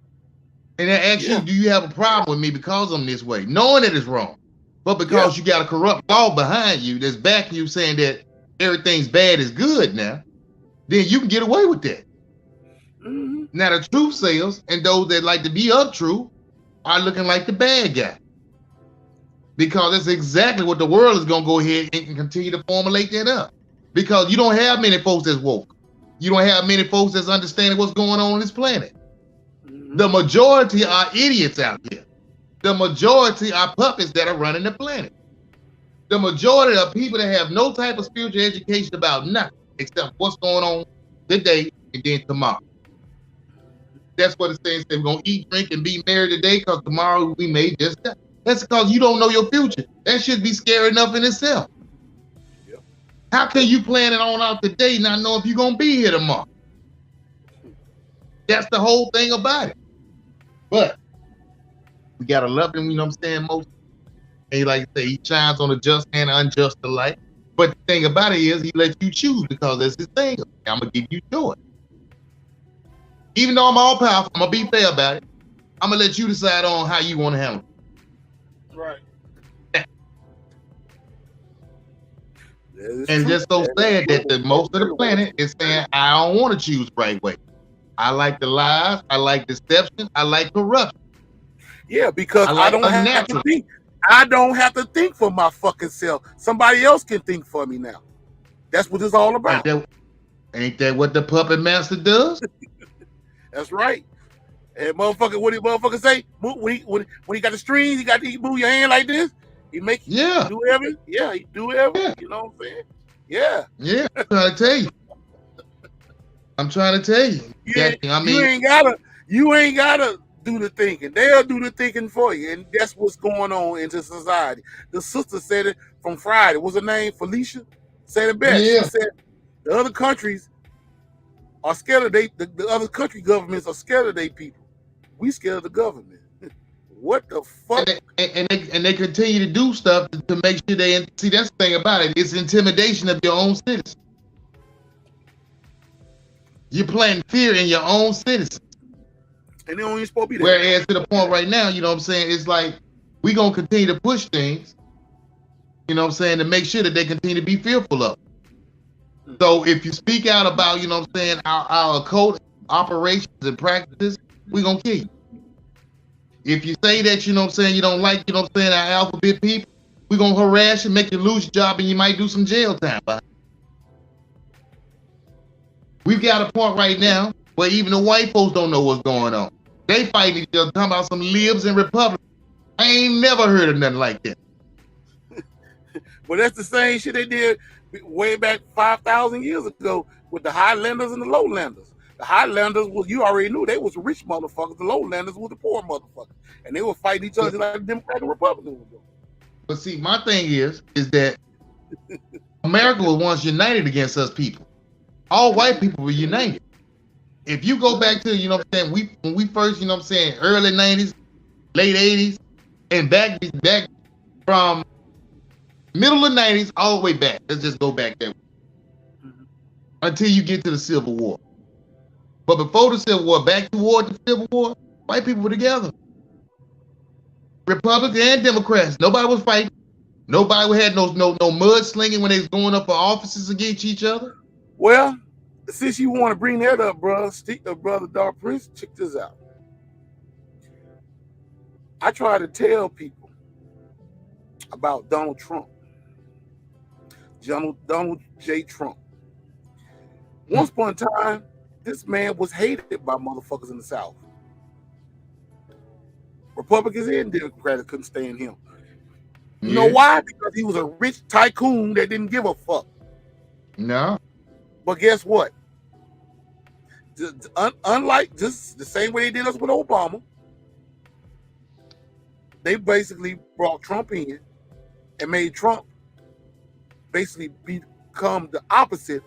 And they ask you, do you have a problem with me because I'm this way? Knowing that it's wrong. But because you got a corrupt law behind you that's backing you saying that everything's bad is good now, then you can get away with that. Mm-hmm. Now the truth sayers and those that like to be up true are looking like the bad guy. Because that's exactly what the world is going to go ahead and continue to formulate that up. Because you don't have many folks that's woke. You don't have many folks that's understanding what's going on this planet. Mm-hmm. The majority are idiots out here. The majority are puppets that are running the planet. The majority are people that have no type of spiritual education about nothing except what's going on today and then tomorrow. That's what it says. We're going to eat, drink, and be merry today because tomorrow we may just die. That's because you don't know your future. That should be scary enough in itself. Yep. How can you plan it on out today not know if you're going to be here tomorrow? That's the whole thing about it. But we got to love him, you know what I'm saying, most. And like I say, he shines on the just and unjust alike. But the thing about it is he lets you choose because that's his thing. I'm going to give you choice. Even though I'm all powerful, I'm going to be fair about it. I'm going to let you decide on how you want to handle it. Right. And just so sad that the most of the planet is saying, I don't want to choose the right way. I like the lies. I like deception. I like corruption. Yeah, because I don't have to think. I don't have to think for my fucking self. Somebody else can think for me now. That's what it's all about. Ain't that what the puppet master does? That's right. And motherfucker, what did motherfucker say? When he got the strings, he got to move your hand like this. He make you do whatever. Yeah, he do whatever. Yeah. You know what I'm saying? Yeah. Yeah, I'm trying to tell you. You ain't gotta do the thinking. They'll do the thinking for you, and that's what's going on into society. The sister said it from Friday. What's her name? Felicia said it best. Yeah. She said the other countries are scared of the other country governments are scared of their people. We scared of the government. What the fuck? And they continue to do stuff to make sure they see. That's the thing about it. It's intimidation of your own citizens. You're planting fear in your own citizens. And they don't even supposed to be there. Whereas to the point right now, you know what I'm saying, it's like we're going to continue to push things, you know what I'm saying, to make sure that they continue to be fearful of. So if you speak out about, you know what I'm saying, our occult operations and practices, we're going to kill you. If you say that, you know what I'm saying, you don't like, you know what I'm saying, our alphabet people, we're going to harass you, make you lose your job, and you might do some jail time. We've got a point right now where even the white folks don't know what's going on. They fighting each other, talking about some libs and Republicans. I ain't never heard of nothing like that. Well, that's the same shit they did way back 5,000 years ago with the Highlanders and the Lowlanders. The Highlanders, you already knew they was rich motherfuckers. The Lowlanders were the poor motherfuckers. And they were fighting each other like the Democratic and Republicans were doing. But see, my thing is that America was once united against us people. All white people were united. If you go back to, you know what I'm saying, when we first, you know what I'm saying, early 90s, late 80s, and back from middle of the 90s all the way back. Let's just go back there. Until you get to the Civil War. But before the Civil War, back toward the Civil War, white people were together. Republicans and Democrats. Nobody was fighting. Nobody had no mudslinging when they was going up for offices against each other. Well, since you want to bring that up, brother Dark Prince, check this out. I try to tell people about Donald Trump. Donald J. Trump. Once upon a time, this man was hated by motherfuckers in the South. Republicans and Democrats couldn't stand him. You know why? Because he was a rich tycoon that didn't give a fuck. No. But guess what? Unlike just the same way they did us with Obama, they basically brought Trump in and made Trump basically become the opposite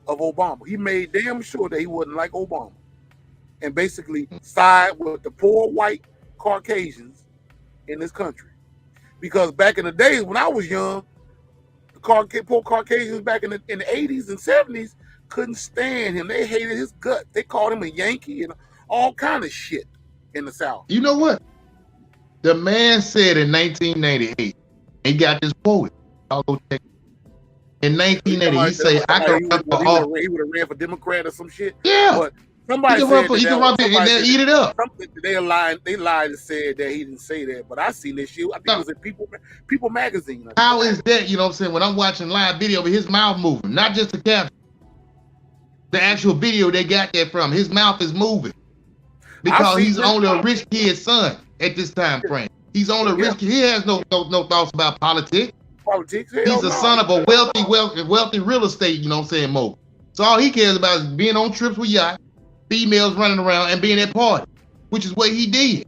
of Obama. He made damn sure that he wasn't like Obama and basically side with the poor white Caucasians in this country. Because back in the days when I was young, the poor Caucasians back in the 80s and 70s couldn't stand him. They hated his guts. They called him a Yankee and all kind of shit in the South. You know what? The man said in 1998, he got this quote. I'll go check. In 1980, he said, "I can run for office." He would have ran for Democrat or some shit. Yeah. But somebody he said can run and they'll eat it up. They lied and said that he didn't say that. But I seen this shit. I think it was in People magazine. How is that? You know what I'm saying? When I'm watching live video of his mouth moving, not just the caption. The actual video they got that from, his mouth is moving. Because he's only a rich kid's son at this time frame. He's only a rich kid. He has no thoughts about politics. He's a son of a wealthy real estate, you know what I'm saying, mogul. So all he cares about is being on trips with yachts, females running around, and being at parties, which is what he did.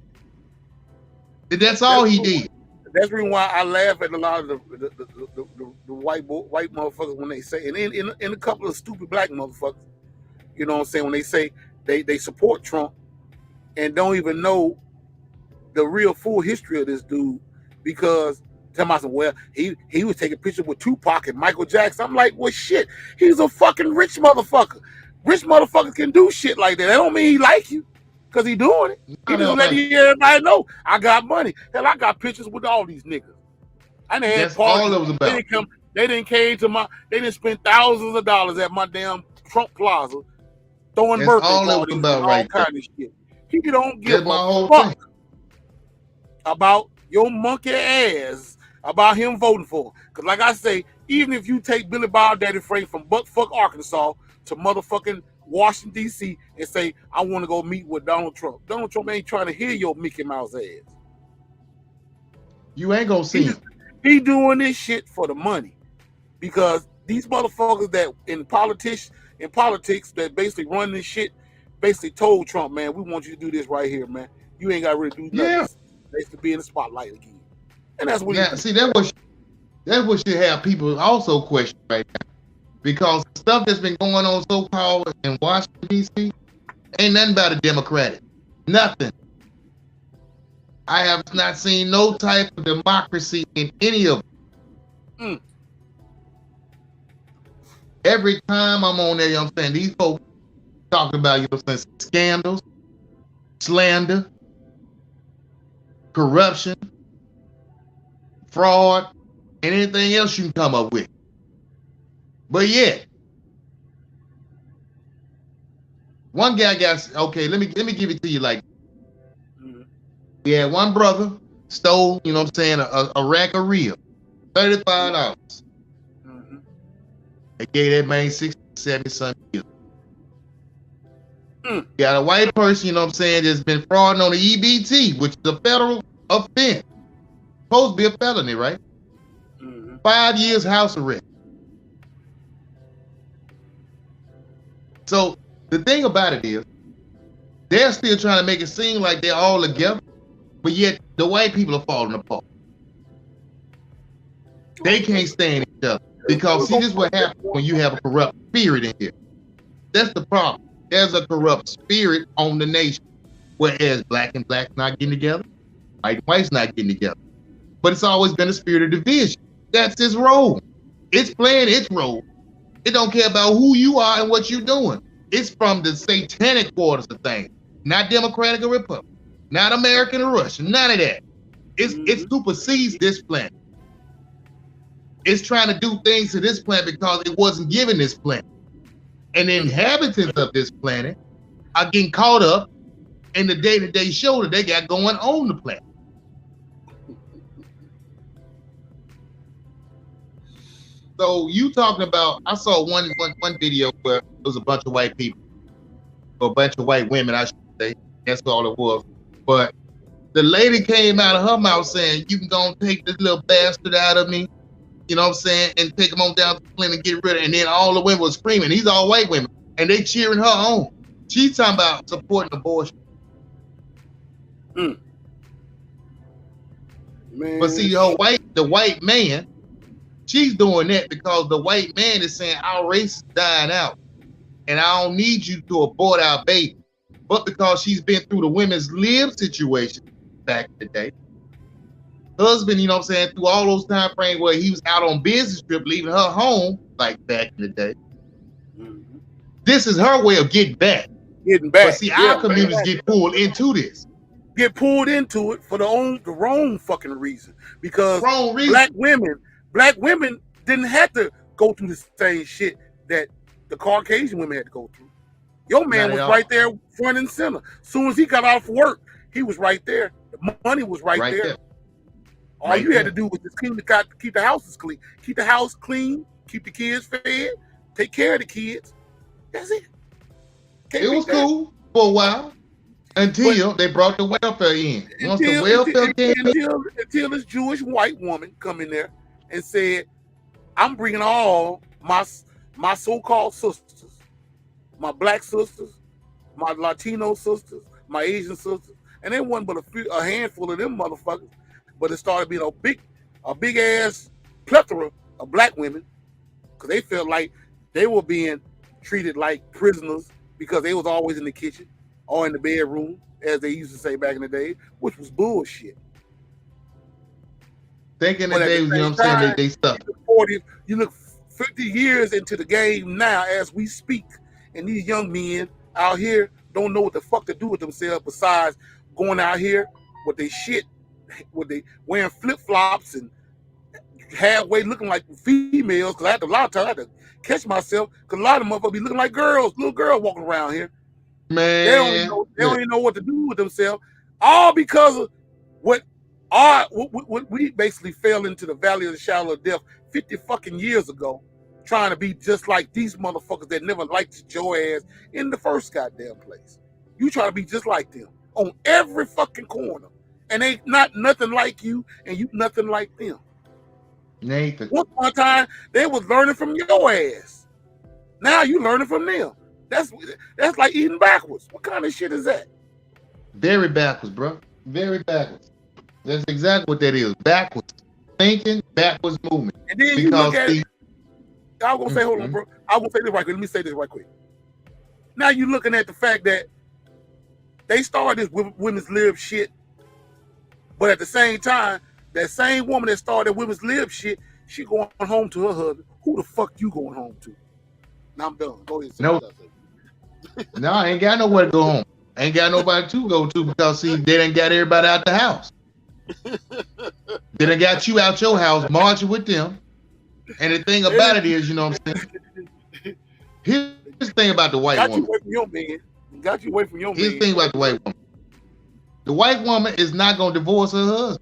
That's all he did. That's the reason why I laugh at a lot of the white motherfuckers when they say, and in a couple of stupid black motherfuckers, you know what I'm saying, when they say they support Trump and don't even know the real full history of this dude, because tell myself, well, he was taking pictures with Tupac and Michael Jackson. I'm like, well, shit, he's a fucking rich motherfucker. Rich motherfuckers can do shit like that. That don't mean he like you, because he doing it. He just letting everybody know, I got money. Hell, I got pictures with all these niggas. I didn't have all it was about. They didn't spend thousands of dollars at my damn Trump Plaza throwing birthday parties and all kind of shit. He don't give a fuck about your monkey ass about him voting for. Because like I say, even if you take Billy Bob Daddy Frank from buttfuck Arkansas to motherfucking Washington, D.C. and say, I want to go meet with Donald Trump. Donald Trump ain't trying to hear your Mickey Mouse ass. You ain't gonna see him. He doing this shit for the money. Because these motherfuckers that in politics that basically run this shit basically told Trump, man, we want you to do this right here, man. You ain't got to really do nothing. Yeah. Basically be in the spotlight again. And that's what see, that's what should have people also question right now. Because the stuff that's been going on so-called in Washington, D.C. ain't nothing about a Democratic. Nothing. I have not seen no type of democracy in any of them. Every time I'm on there, you know what I'm saying, these folks talking about, you know what I'm saying, scandals, slander, corruption, fraud, and anything else you can come up with. But yet, one guy got, okay, let me give it to you like, we had one brother stole, you know what I'm saying, a rack of real, $35. They gave that man 60, 70 something years. You got a white person, you know what I'm saying, that's been frauding on the EBT, which is a federal offense. Supposed to be a felony, right? 5 years house arrest. So the thing about it is, they're still trying to make it seem like they're all together, but yet the white people are falling apart. They can't stand each other. Because see, this is what happens when you have a corrupt spirit in here. That's the problem. There's a corrupt spirit on the nation. Whereas black and black's not getting together, white and white's not getting together. But it's always been a spirit of division. That's its role. It's playing its role. It don't care about who you are and what you're doing. It's from the satanic quarters of things. Not Democratic or Republican. Not American or Russian. None of that. It supersedes this planet. It's trying to do things to this planet because it wasn't given this planet. And the inhabitants of this planet are getting caught up in the day-to-day show that they got going on the planet. So you talking about? I saw one video where it was a bunch of white people, or a bunch of white women, I should say. That's all it was. But the lady came out of her mouth saying, "You can go and take this little bastard out of me," you know what I'm saying, and take him on down to the clinic and get rid of it. And then all the women was screaming. These all white women, and they cheering her on. She's talking about supporting abortion. Man. But see, the white man, she's doing that because the white man is saying our race is dying out, and I don't need you to abort our baby. But because she's been through the women's lib situation back in the day, husband, you know what I'm saying, through all those time frames where he was out on business trip, leaving her home, like back in the day. This is her way of getting back. But see, our communities get pulled into this. Get pulled into it for the wrong fucking reason. Because black women didn't have to go through the same shit that the Caucasian women had to go through. Your man was right there front and center. As soon as he got off work, he was right there. The money was right there. All you had to do was just keep the houses clean. Keep the house clean, keep the kids fed, take care of the kids. That's it. It was cool for a while until they brought the welfare in. Once the welfare came until this Jewish white woman come in there and said, "I'm bringing all my so-called sisters, my black sisters, my Latino sisters, my Asian sisters," and there wasn't but a handful of them motherfuckers. But it started being a big ass plethora of black women because they felt like they were being treated like prisoners because they was always in the kitchen or in the bedroom, as they used to say back in the day, which was bullshit. Thinking that they, you know what I'm saying, they stuck. You look 50 years into the game now as we speak, and these young men out here don't know what the fuck to do with themselves besides going out here with their shit, with they wearing flip-flops and halfway looking like females, because I had to, a lot of times I had to catch myself because a lot of them motherfuckers be looking like girls, little girls walking around here. Man, they don't even know what to do with themselves, all because of what we basically fell into the valley of the shadow of death 50 fucking years ago, trying to be just like these motherfuckers that never liked your ass in the first goddamn place. You try to be just like them on every fucking corner, and they not nothing like you, and you nothing like them. Nathan. One time they was learning from your ass. Now you learning from them. That's like eating backwards. What kind of shit is that? Very backwards, bro. Very backwards. That's exactly what that is. Backwards thinking, backwards movement. And then you look at it. I was gonna say, hold on, bro. I will say this right quick. Let me say this right quick. Now you looking at the fact that they started this women's lib shit, but at the same time, that same woman that started women's lib shit, she going home to her husband. Who the fuck you going home to? Now I'm done. Go ahead. No, no, I ain't got nowhere to go home. Ain't got nobody to go to because see, they done got everybody out the house. They done got you out your house marching with them. And the thing about it is, you know what I'm saying? Here's the thing about the white woman. Got you away from your man. Got you away from your man. Here's the thing about the white woman. The white woman is not going to divorce her husband.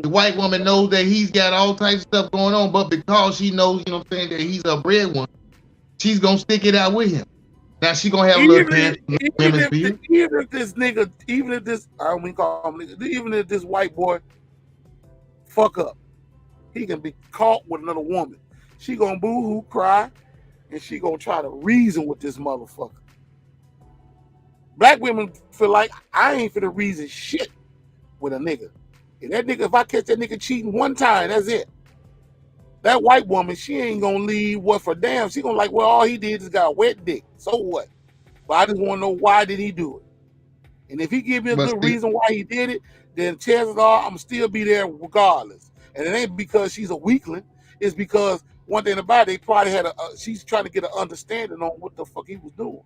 The white woman knows that he's got all types of stuff going on, but because she knows, you know what I'm saying, that he's a breadwinner, she's going to stick it out with him. Now she going to have a little dance. Even if this nigga, even if this, I don't mean call him nigga, even if this white boy fuck up, he can be caught with another woman. She going to boo-hoo, cry, and she going to try to reason with this motherfucker. Black women feel like I ain't finna reason shit with a nigga. And that nigga, if I catch that nigga cheating one time, that's it. That white woman, she ain't gonna leave what for damn. She gonna like, well, all he did is got a wet dick. So what? But I just want to know why did he do it. And if he give me a good reason why he did it, then chances are I'm still be there regardless. And it ain't because she's a weakling. It's because one thing about it, they probably had she's trying to get an understanding on what the fuck he was doing.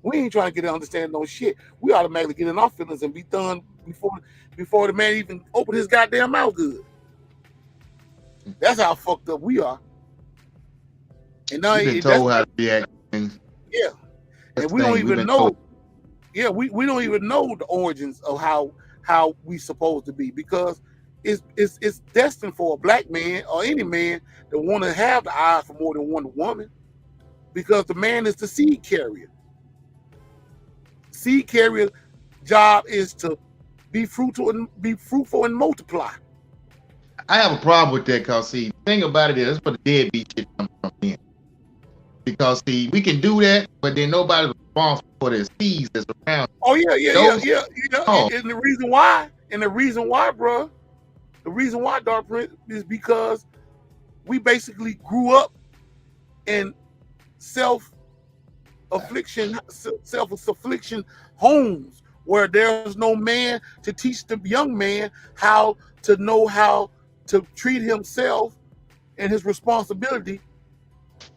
We ain't trying to get an understanding on shit. We automatically get in our feelings and be done before the man even open his goddamn mouth good. That's how fucked up we are. And now you've been told how to react to things. Yeah. And we don't even know. Yeah, we don't even know the origins of how we supposed to be, because it's destined for a black man or any man that want to have the eye for more than one woman, because the man is the seed carrier. Seed carrier job is to be fruitful and multiply. I have a problem with that because, see, the thing about it is that's where the deadbeat shit comes from in. Because, see, we can do that, but then nobody's responsible for the seeds that's around. Oh, yeah. You know, and the reason why, bro, the reason why, Dark Prince, is because we basically grew up in self-affliction homes where there's no man to teach the young man how to know how to treat himself and his responsibility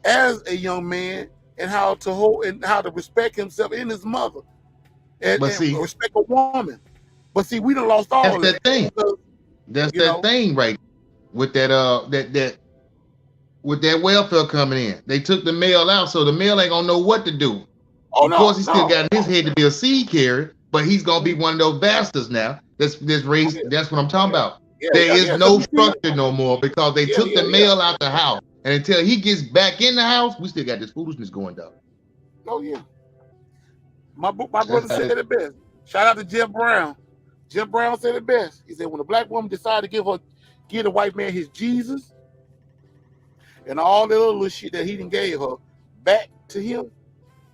as a young man, and how to hold and how to respect himself and his mother, and respect a woman. But see, we done lost all that's that thing. That's that thing right with that with that welfare coming in. They took the male out, so the male ain't gonna know what to do. Of course, he still got in his head to be a seed carrier, but he's gonna be one of those bastards now. That's raised. That's what I'm talking about. There is no structure no more because they took the male out the house, and until he gets back in the house, we still got this foolishness going down. Oh yeah, my brother said it best. Shout out to Jim Brown. Jim Brown said it best. He said when a black woman decided to give the white man his Jesus and all the little shit that he done gave her back to him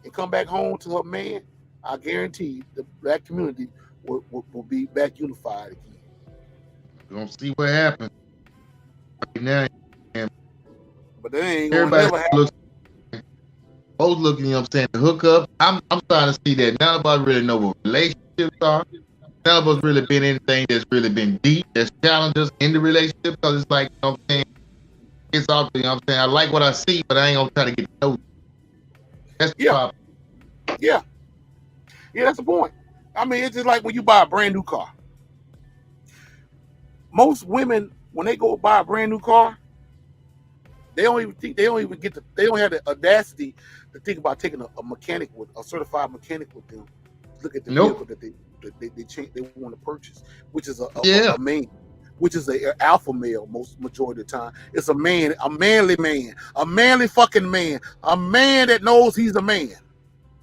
and come back home to her man, I guarantee the black community will be back unified again. We're gonna see what happens. Right now, but they ain't everybody gonna never happen. Both looking, you know what I'm saying, the hookup. I'm starting to see that none of us really know what relationships are. None of us really been anything that's really been deep, that's challenged us in the relationship, because it's like, you know what I'm saying, it's all, you know what I'm saying, I like what I see, but I ain't gonna try to get to know you. That's the problem. Yeah, that's the point. I mean, it's just like when you buy a brand new car. Most women, when they go buy a brand new car, they don't have the audacity to think about taking a certified mechanic with them. Look at the vehicle that they want to purchase, which is a man, which is an alpha male majority of the time. It's a man, a manly man, a manly fucking man, a man that knows he's a man.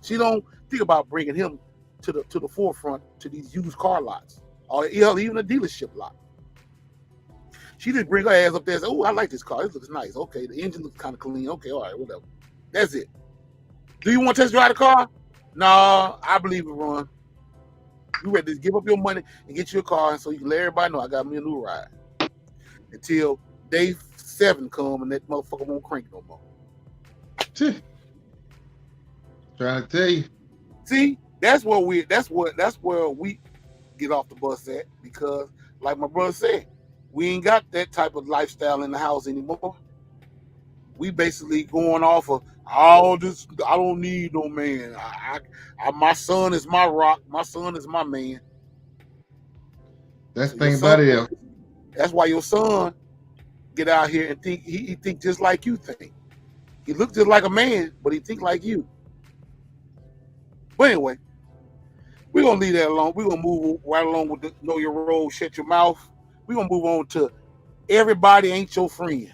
She don't think about bringing him to the forefront to these used car lots or even a dealership lot. She just bring her ass up there and say, "Oh, I like this car. This looks nice. Okay, the engine looks kind of clean. Okay, all right, whatever." That's it. Do you want to test drive the car? No, I believe it, Ron. You ready to give up your money and get you a car so you can let everybody know I got me a new ride. Until day 7 come and that motherfucker won't crank no more. Trying to tell you. See, that's where we get off the bus at, because like my brother said, we ain't got that type of lifestyle in the house anymore. We basically going off of all this. I don't need no man. My son is my rock. My son is my man. That's the thing about it. That's why your son get out here and think he think just like you think. He looks just like a man, but he think like you. But anyway, we're gonna leave that alone. We're gonna move right along with the Know Your Role, Shut Your Mouth. We're gonna move on to Everybody Ain't Your Friend.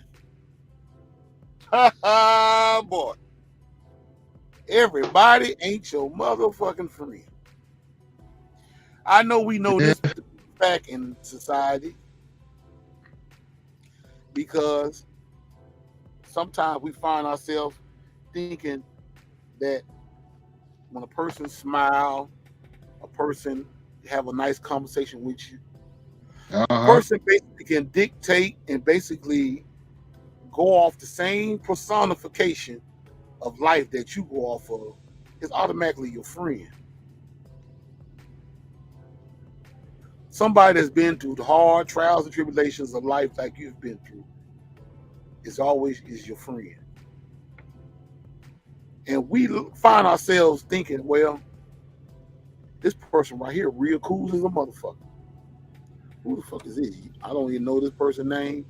Boy. Everybody ain't your motherfucking friend. I know we know this back in society, because sometimes we find ourselves thinking that when a person smile, a person have a nice conversation with you, a person basically can dictate and basically go off the same personification of life that you go off of, is automatically your friend. Somebody that's been through the hard trials and tribulations of life like you've been through is your friend. And we find ourselves thinking, well, this person right here real cool as a motherfucker. Who the fuck is this? I don't even know this person's name.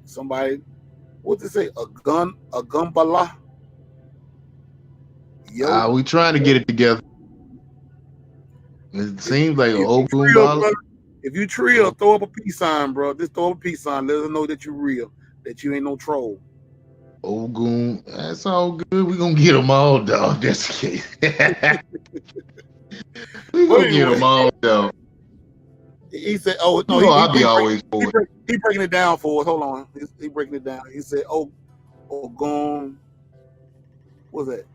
Somebody, what's it say? A gumbala? Yo. We trying to get it together. It seems like an old gumbala. If you real, throw up a peace sign, bro. Just throw up a peace sign. Let us know that you real, that you ain't no troll. Ogun, that's all good. We gonna get them all, dog. That's the case. We gonna get them all, dog. He said, "Oh no, I'll be always for it." He breaking it down for us. Hold on, he breaking it down. He said, Ogun, what's that?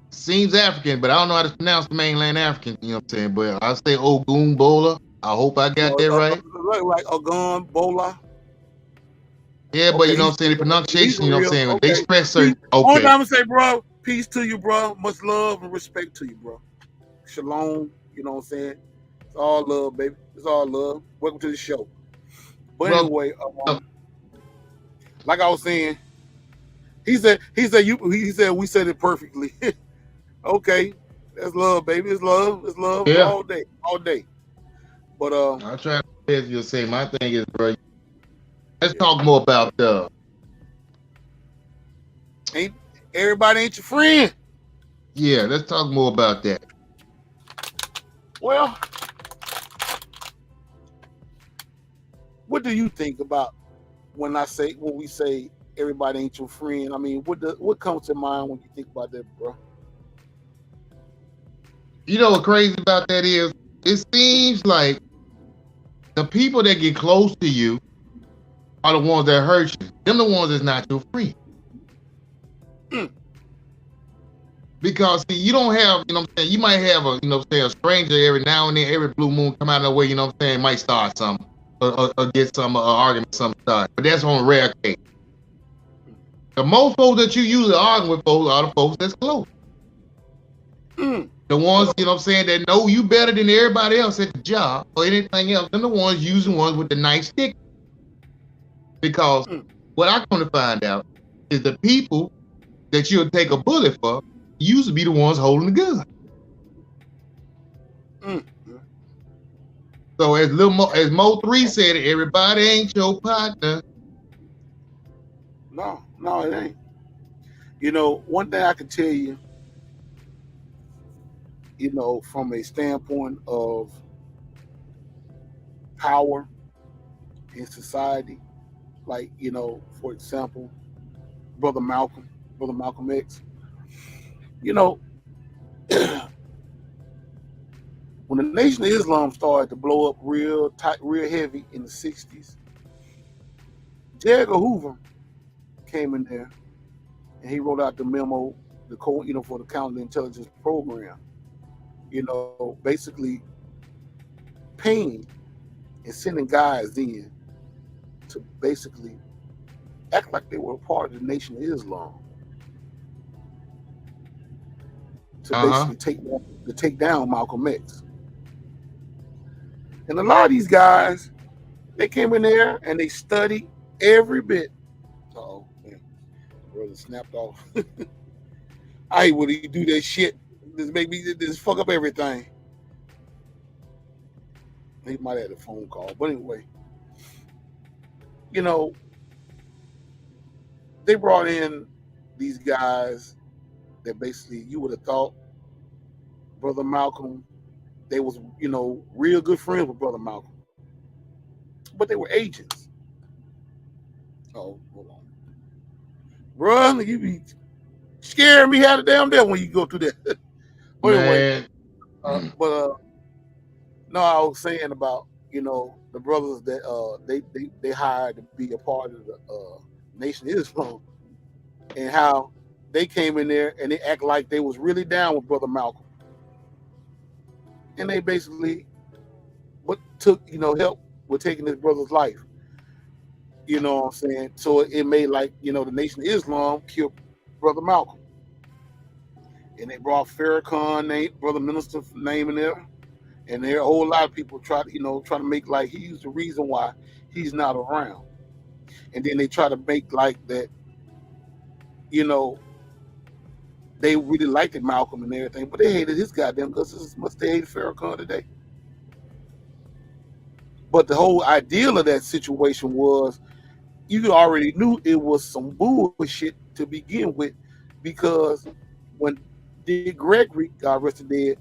Seems African, but I don't know how to pronounce the mainland African. You know what I'm saying? But I say Ogun Bola. I hope I got that right. Like Ogun Bola. Yeah, but you know what I'm saying? The pronunciation, you know what I'm saying? They express certain. All Okay. I'm gonna say, bro, peace to you, bro. Much love and respect to you, bro. Shalom. You know what I'm saying? It's all love, baby. It's all love. Welcome to the show. But anyway, like I was saying, he said we said it perfectly. Okay, that's love, baby. It's love. It's love all day. But I'll try to as you say. My thing is, bro. Let's talk more about ain't everybody ain't your friend. Yeah, let's talk more about that. Well, what do you think about when we say everybody ain't your friend? I mean, what comes to mind when you think about that, bro? You know what crazy about that is? It seems like the people that get close to you are the ones that hurt you. Them the ones that's not your friend. Because see, you don't have, you know what I'm saying, you might have a, you know what I'm saying, a stranger every now and then, every blue moon come out of the way, you know what I'm saying, might start something or get some argument, some start. But that's on a rare case. The most folks that you usually argue with folks are the folks that's close. The ones, you know what I'm saying, that know you better than everybody else at the job or anything else. They're the ones using ones with the nice stick. Because what I come to find out is the people that you'll take a bullet for used to be the ones holding the gun. So as Mo 3 said, everybody ain't your partner. No, it ain't. You know, one thing I can tell you, you know, from a standpoint of power in society, like, you know, for example, Brother Malcolm X, you know, when the Nation of Islam started to blow up real heavy in the 60s, J. Edgar Hoover came in there and he wrote out the memo, the code, you know, for the counterintelligence program, you know, basically paying and sending guys in to basically act like they were a part of the Nation of Islam to basically take down Malcolm X. And a lot of these guys, they came in there and they studied every bit. Oh man, brother snapped off. I hate when he do that shit. Just make me just fuck up everything. He might have had a phone call, but anyway, you know, they brought in these guys that basically you would have thought Brother Malcolm, they was, you know, real good friends with Brother Malcolm, but they were agents. Oh, hold on, bro, you be scaring me half the damn day when you go through that. But anyway, no, I was saying about, you know, the brothers that they hired to be a part of the Nation of Islam, and how they came in there and they act like they was really down with Brother Malcolm, and they basically took, you know, help with taking his brother's life. You know what I'm saying? So it made like, you know, the Nation of Islam killed Brother Malcolm. And they brought Farrakhan, Brother Minister name in there. And there are a whole lot of people try to make like he's the reason why he's not around. And then they try to make like that, you know, they really liked Malcolm and everything, but they hated his goddamn guts as much as they hated Farrakhan today. But the whole ideal of that situation was you already knew it was some bullshit to begin with, because when Dick Gregory, God rest his dead,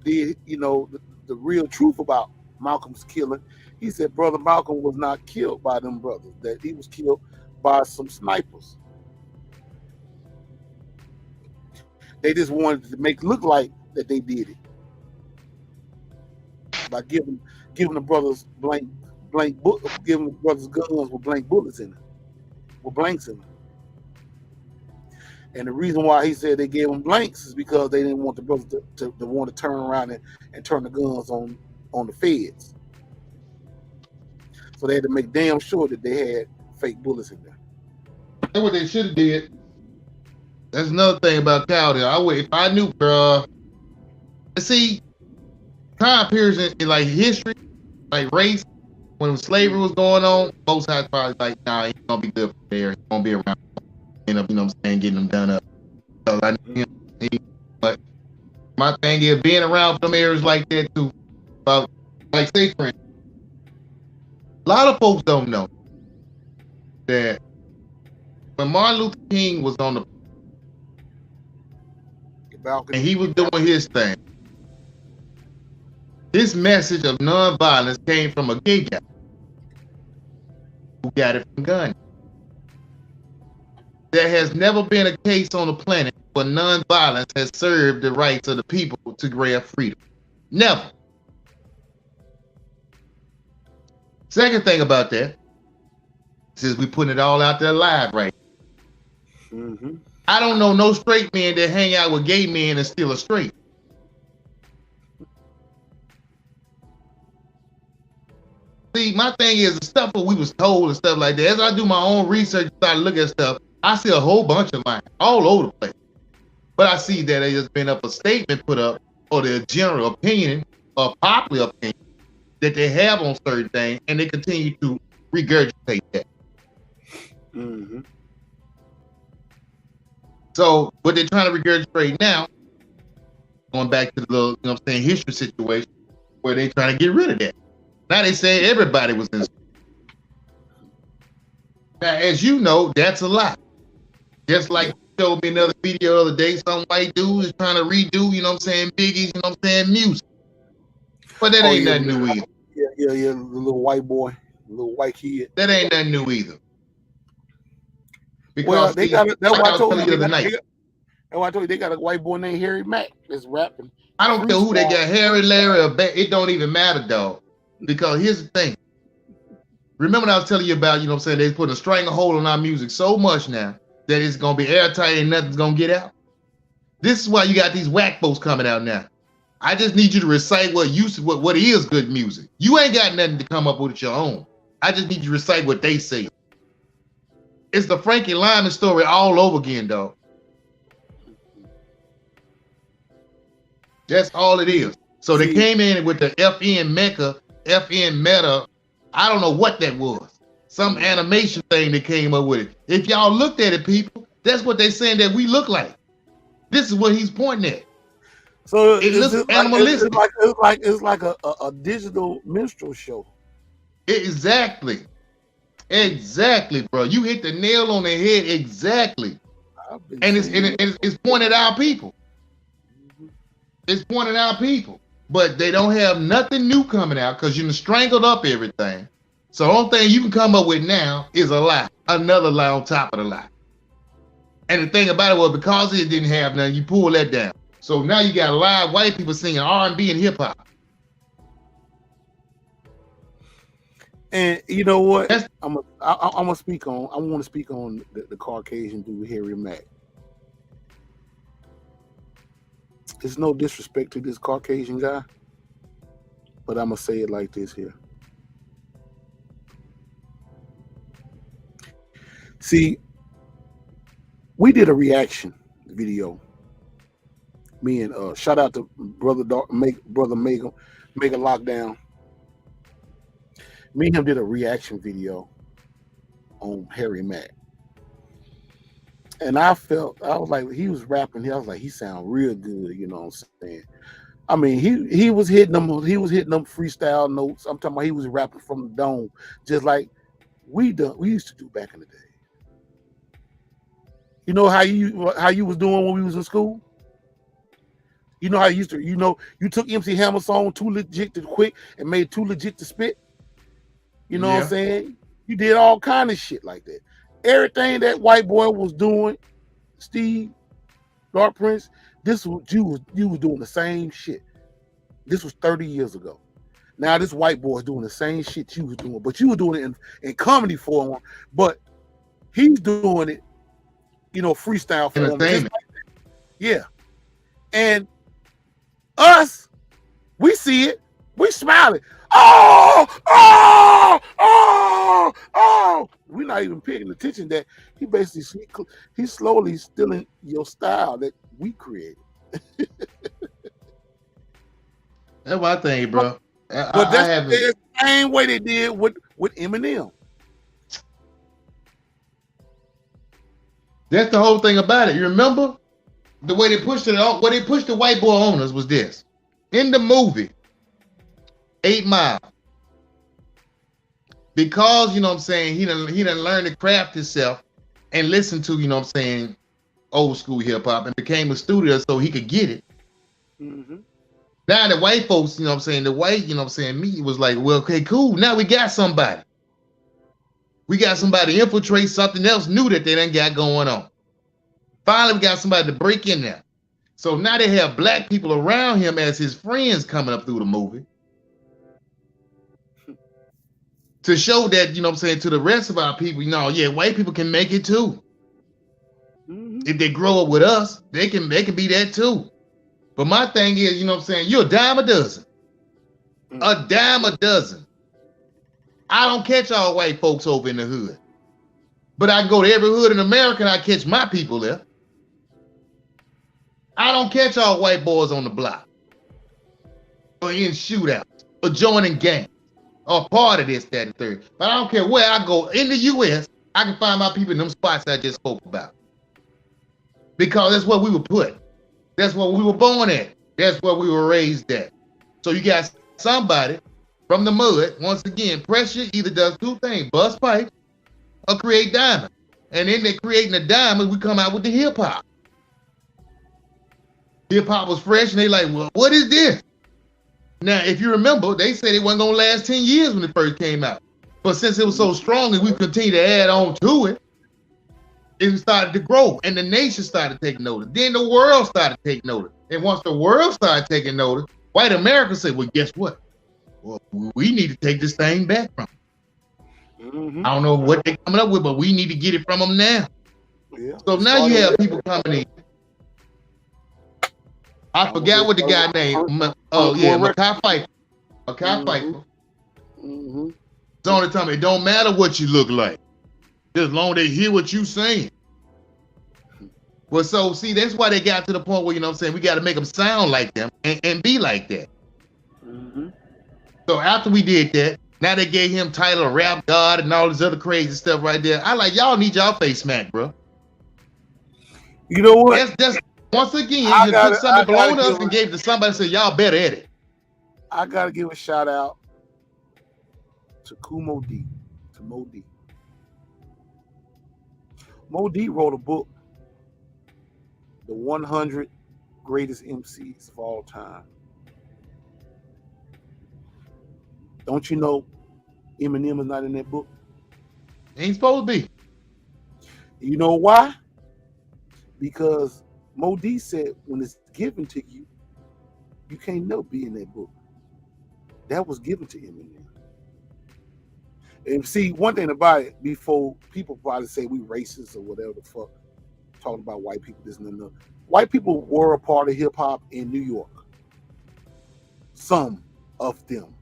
did you know the real truth about Malcolm's killing. He said Brother Malcolm was not killed by them brothers, that he was killed by some snipers. They just wanted to make it look like that they did it by giving the brothers giving the brothers guns with blank bullets in it, with blanks in them. And the reason why he said they gave them blanks is because they didn't want the brothers to want to turn around and turn the guns on the feds. So they had to make damn sure that they had fake bullets in there. That's what they should have did. That's another thing about Cowdell. If I knew, see, time periods in like history, like race, when slavery was going on, most times probably like, nah, he's gonna be good there. He's gonna be around. End up, you know what I'm saying, getting them done up. So I knew him. But my thing is being around some areas like that too. About like say for instance, a lot of folks don't know that when Martin Luther King was on the balcony and he was doing his thing, his message of nonviolence came from a gay guy who got it from Gandhi. There has never been a case on the planet where nonviolence has served the rights of the people to grab freedom. Never. Second thing about that, since we putting it all out there live right now, I don't know no straight men that hang out with gay men and still are straight. See, my thing is the stuff that we was told and stuff like that. As I do my own research, start to look at stuff, I see a whole bunch of lines all over the place. But I see that there's been up a statement put up, or the general opinion, or popular opinion, that they have on certain things, and they continue to regurgitate that. So what they're trying to regurgitate now, going back to the little, you know what I'm saying, history situation, where they're trying to get rid of that. Now they say everybody was in. Now, as you know, that's a lie. Just like you showed me another video the other day, some white dude is trying to redo, you know what I'm saying, Biggie's, you know what I'm saying, music. But that ain't nothing new either. Yeah, the little white boy, the little white kid. That ain't nothing new either. Because Well, they got that's why I told you the other night. that's why I told you they got a white boy named Harry Mack that's rapping. I don't care who they got, Harry, Larry, or it don't even matter, dog. Because here's the thing. Remember what I was telling you about, you know what I'm saying, they put a stranglehold on our music so much now that it's gonna be airtight and nothing's gonna get out. This is why you got these whack folks coming out now. I just need you to recite what is good music. You ain't got nothing to come up with your own. I just need you to recite what they say. It's the Frankie Lyman story all over again, dog. That's all it is. So they came in with the FN Meta. I don't know what that was. Some animation thing that came up with it. If y'all looked at it, people, that's what they're saying that we look like. This is what he's pointing at. So it looks animalistic. It's like a digital minstrel show. Exactly, bro. You hit the nail on the head. Exactly, and it's pointed out people. It's pointed out people, but they don't have nothing new coming out because you strangled up everything. So the only thing you can come up with now is a lie, another lie on top of the lie. And the thing about it was because it didn't have nothing, you pull that down. So now you got live white people singing R&B and hip hop. And you know what? I'm gonna speak on. I want to speak on the Caucasian dude, Harry Mack. There's no disrespect to this Caucasian guy, but I'm gonna say it like this here. See, we did a reaction video. Me and shout out to brother Mega Lockdown. Me and him did a reaction video on Harry Mack. And I was like, he was rapping. I was like, he sound real good, you know what I'm saying? I mean, he was hitting them freestyle notes. I'm talking about he was rapping from the dome, just like we used to do back in the day. You know how you was doing when we was in school? You know how you used to, you took MC Hammer's song Too Legit to Quit and made Too Legit to Spit. You know what I'm saying? You did all kind of shit like that. Everything that white boy was doing, Steve, Dark Prince, this was you was doing the same shit. This was 30 years ago. Now this white boy is doing the same shit you was doing, but you were doing it in comedy form, but he's doing it, freestyle form. Yeah. And us, we see it, we smiling. Oh! We're not even paying attention that he basically he's slowly stealing your style that we created. That's my thing, bro. But that's the same way they did with Eminem. That's the whole thing about it. You remember the way they pushed it on? What they pushed the white boy on us was this. In the movie 8 Mile, because he done learned to craft himself and listen to old school hip hop and became a student so he could get it. Mm-hmm. Now the white folks, the white, me was like, well, okay, cool. Now we got somebody. We got somebody to infiltrate something else new that they done got going on. Finally, we got somebody to break in there. So now they have black people around him as his friends coming up through the movie to show that, to the rest of our people, white people can make it too. Mm-hmm. If they grow up with us, they can be that too. But my thing is, you're a dime a dozen. A dime a dozen. I don't catch all white folks over in the hood. But I go to every hood in America and I catch my people there. I don't catch all white boys on the block. Or in shootouts. Or joining gangs. Or part of this, that, and third. But I don't care where I go. In the U.S., I can find my people in them spots I just spoke about. Because that's where we were put. That's where we were born at. That's where we were raised at. So you got somebody from the mud, once again, pressure either does two things, bust pipe or create diamond. And then they're creating a diamond, we come out with the hip hop. Hip hop was fresh and they like, well, what is this? Now, if you remember, they said it wasn't gonna last 10 years when it first came out. But since it was so strong and we continue to add on to it, it started to grow and the nation started taking notice. Then the world started taking notice. And once the world started taking notice, white America said, well, guess what? Well, we need to take this thing back from them. Mm-hmm. I don't know what they're coming up with, but we need to get it from them now. Yeah. So now you have people coming in. I forgot what the guy named. Makai Pfeiffer. Makai Pfeiffer. Mm-hmm. So on the time, it don't matter what you look like, just as long as they hear what you saying. Well, so see, that's why they got to the point where we got to make them sound like them and be like that. Mm-hmm. So after we did that, now they gave him title of Rap God and all this other crazy stuff right there. I like y'all need y'all face smacked, bro. You know what? That's once again, you took something below us and gave it to somebody and said, y'all better at it. I gotta give a shout out to Mo D. Mo D wrote a book, The 100 Greatest MCs of All Time. Don't you know Eminem is not in that book? Ain't supposed to be. You know why? Because Mo D said when it's given to you, you can't never be in that book. That was given to Eminem. And see, one thing about it, before people probably say we racist or whatever the fuck, talking about white people, this and that. White people were a part of hip hop in New York. Some of them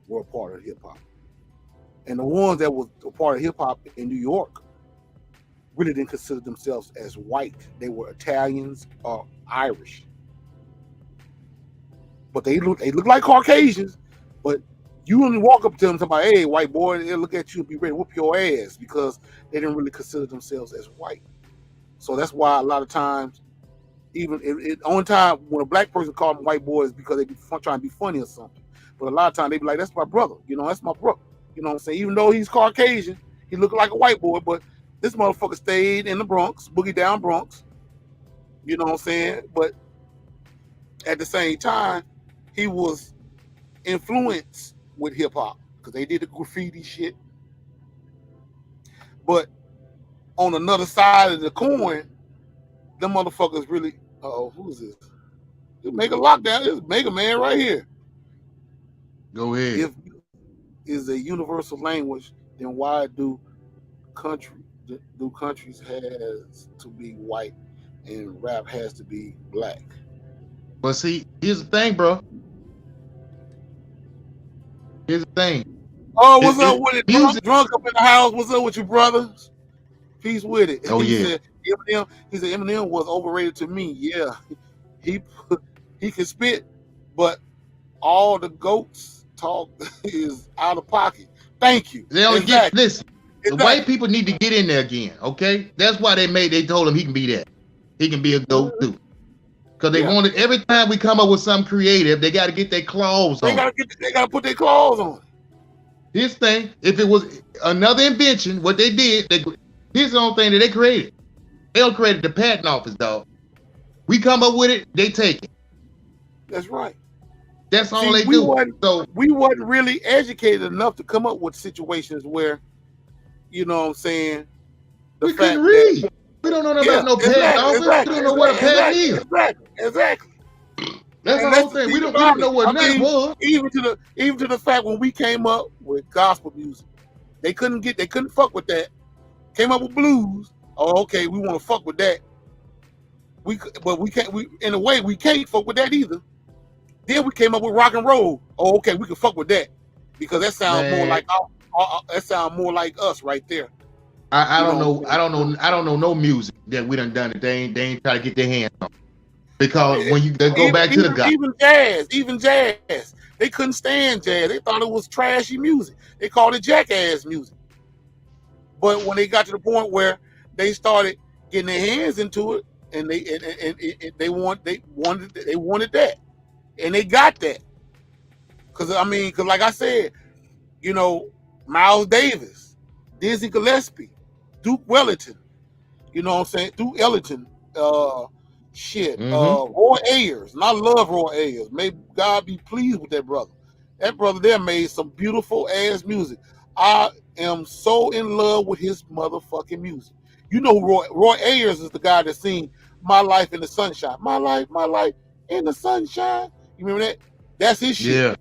were a part of hip hop. And the ones that were a part of hip hop in New York really didn't consider themselves as white. They were Italians or Irish. But they look like Caucasians, but you only walk up to them and talk about, hey, white boy, they'll look at you and be ready to whoop your ass because they didn't really consider themselves as white. So that's why a lot of times, even on time when a black person called them white boys because they be trying to be funny or something. But a lot of times they be like, that's my brother. That's my brother. You know what I'm saying? Even though he's Caucasian, he looked like a white boy, but this motherfucker stayed in the Bronx, boogie down Bronx. You know what I'm saying? But at the same time, he was influenced with hip hop because they did the graffiti shit. But on another side of the coin, them motherfuckers really. Who is this? This Mega Lockdown. This is Mega Man right here. Go ahead. If is a universal language, then why do countries has to be white and rap has to be black? But see, here's the thing, bro. Here's the thing. Oh, what's up with it? Drunk up in the house. What's up with you, brothers? Peace with it. Oh, he yeah. Said Eminem was overrated to me. Yeah, he can spit, but all the goats talk is out of pocket. Thank you. They only Exactly. listen. The white people need to get in there again, okay? That's why they told him he can be that. He can be a goat too. Because they wanted every time we come up with something creative, they got to get their claws on. They got to put their claws on. His thing, if it was another invention, what they did, here's the only thing that they created. They created the patent office, dog. We come up with it, they take it. That's right. That's all they do. We wasn't really educated enough to come up with situations where, you know what I'm saying? We couldn't read. We don't know about no patent office. We don't know what a patent is. Exactly. That's the whole thing. We don't know what that was. Even to the fact when we came up with gospel music, they couldn't fuck with that. Came up with blues. Oh, okay, we want to fuck with that. But we can't. In a way, we can't fuck with that either. Then we came up with rock and roll. Oh, okay, we can fuck with that because that sounds more like us right there. I don't know no music that we done it. They ain't try to get their hands on. Because when you go back to the gospel, even jazz, they couldn't stand jazz. They thought it was trashy music. They called it jackass music. But when they got to the point where they started getting their hands into it, and they wanted that, and they got that. Because like I said, you know, Miles Davis, Dizzy Gillespie, Duke Wellington, you know what I'm saying, Duke Ellington, Roy Ayers, and I love Roy Ayers. May God be pleased with that brother. That brother there made some beautiful ass music. I am so in love with his motherfucking music. You know, Roy Ayers is the guy that sing "My Life in the Sunshine." My life in the sunshine. You remember that? That's his shit. Yeah.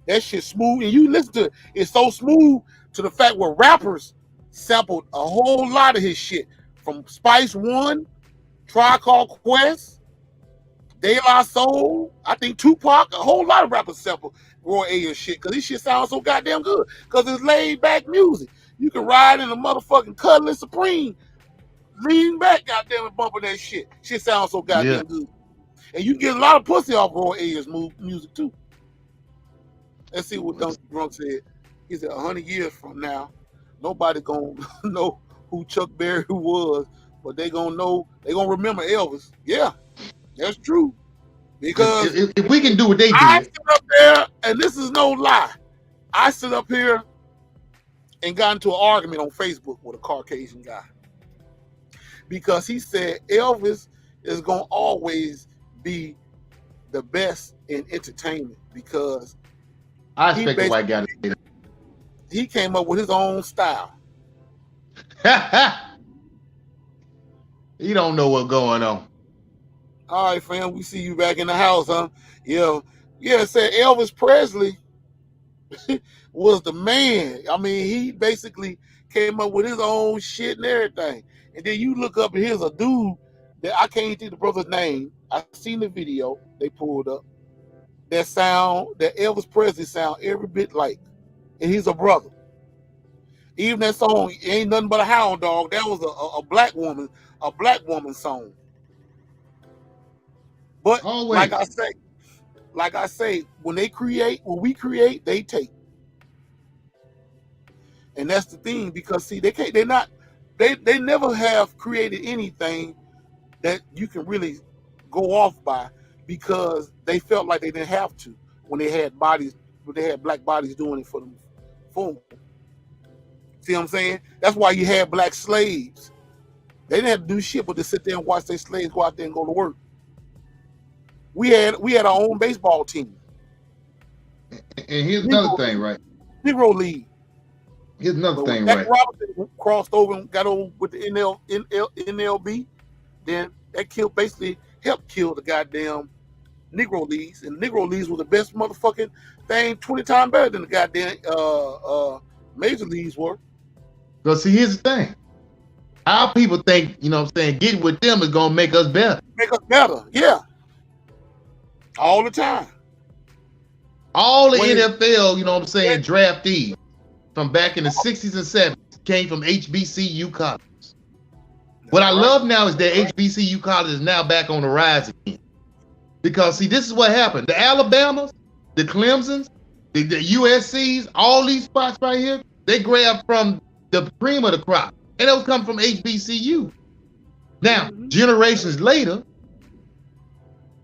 That shit smooth, and you listen to it. It's so smooth to the fact where rappers sampled a whole lot of his shit from Spice One, Tribe Called Quest, De La Soul. I think Tupac. A whole lot of rappers sampled Roy Ayers shit because this shit sounds so goddamn good. Because it's laid back music. You can ride in a motherfucking Cutlass Supreme, lean back, goddamn it, bumping that shit. Shit sounds so goddamn good. And you can get a lot of pussy off Roy Ayers music too. Let's see what Drunk said. He said 100 years from now, nobody gonna know who Chuck Berry was, but they gonna remember Elvis. Yeah, that's true. Because if we can do what they I did, sit up there, and this is no lie. I sit up here and got into an argument on Facebook with a Caucasian guy because he said Elvis is gonna always be the best in entertainment because I expect the white guy to say that. He came up with his own style. You don't know what's going on. All right, fam, we see you back in the house, huh? Yeah, said Elvis Presley was the man. I mean, he basically came up with his own shit and everything. And then you look up and here's a dude that I can't think the brother's name. I seen the video they pulled up. That Elvis Presley sound every bit like. And he's a brother. Even that song, Ain't Nothing But a Hound Dog, that was a black woman song. But like I say, when we create, they take. And that's the thing, because see, they never have created anything that you can really go off by because they felt like they didn't have to when they had black bodies doing it for them. See what I'm saying? That's why you had black slaves. They didn't have to do shit but to sit there and watch their slaves go out there and go to work. We had our own baseball team. And here's another thing, right? Negro League. Here's another thing, Jack right? Robinson crossed over and got over with the NLB. Then that basically helped kill the goddamn Negro Leagues. And Negro Leagues were the best motherfucking thing, 20 times better than the goddamn Major Leagues were. Because see, here's the thing. Our people think, you know what I'm saying, getting with them is gonna make us better. Make us better, yeah. All the time. All the NFL, you know what I'm saying, draftees from back in the 60s and 70s came from HBCU colleges. What I love now is that HBCU college is now back on the rise again. Because see, this is what happened. The Alabamas, the Clemsons, the USCs, all these spots right here, they grabbed from the cream of the crop. And those come from HBCU. Now, generations later,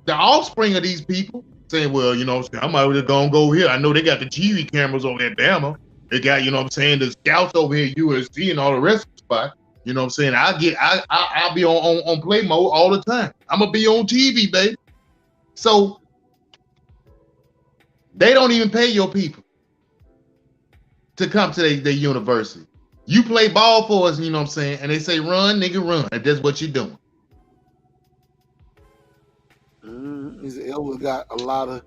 the offspring of these people saying, well, you know, I might just go here. I know they got the TV cameras over at Bama. They got, you know what I'm saying, the scouts over here at USC and all the rest of the spot. You know what I'm saying? I'll be on play mode all the time. I'm gonna be on TV, baby. So they don't even pay your people to come to their university. You play ball for us, you know what I'm saying? And they say, run, nigga, run. And that's what you're doing. Elvis got a lot of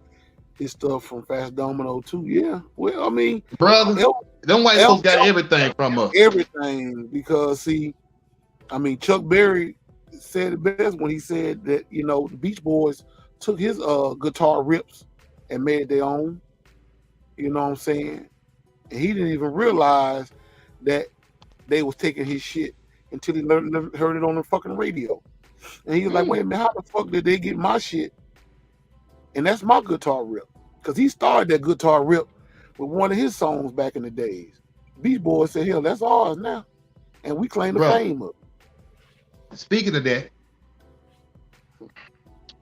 his stuff from Fast Domino too. Yeah. Well, I mean, brother, them white folks got everything from us. Everything, because see, I mean, Chuck Berry said it best when he said that, you know, the Beach Boys took his guitar rips and made it their own. You know what I'm saying? And he didn't even realize that they was taking his shit until he heard it on the fucking radio. And he was like, wait a minute, how the fuck did they get my shit? And that's my guitar rip. Because he started that guitar rip with one of his songs back in the days. Beach Boys said, hell, that's ours now. And we claim the fame of it. Speaking of that,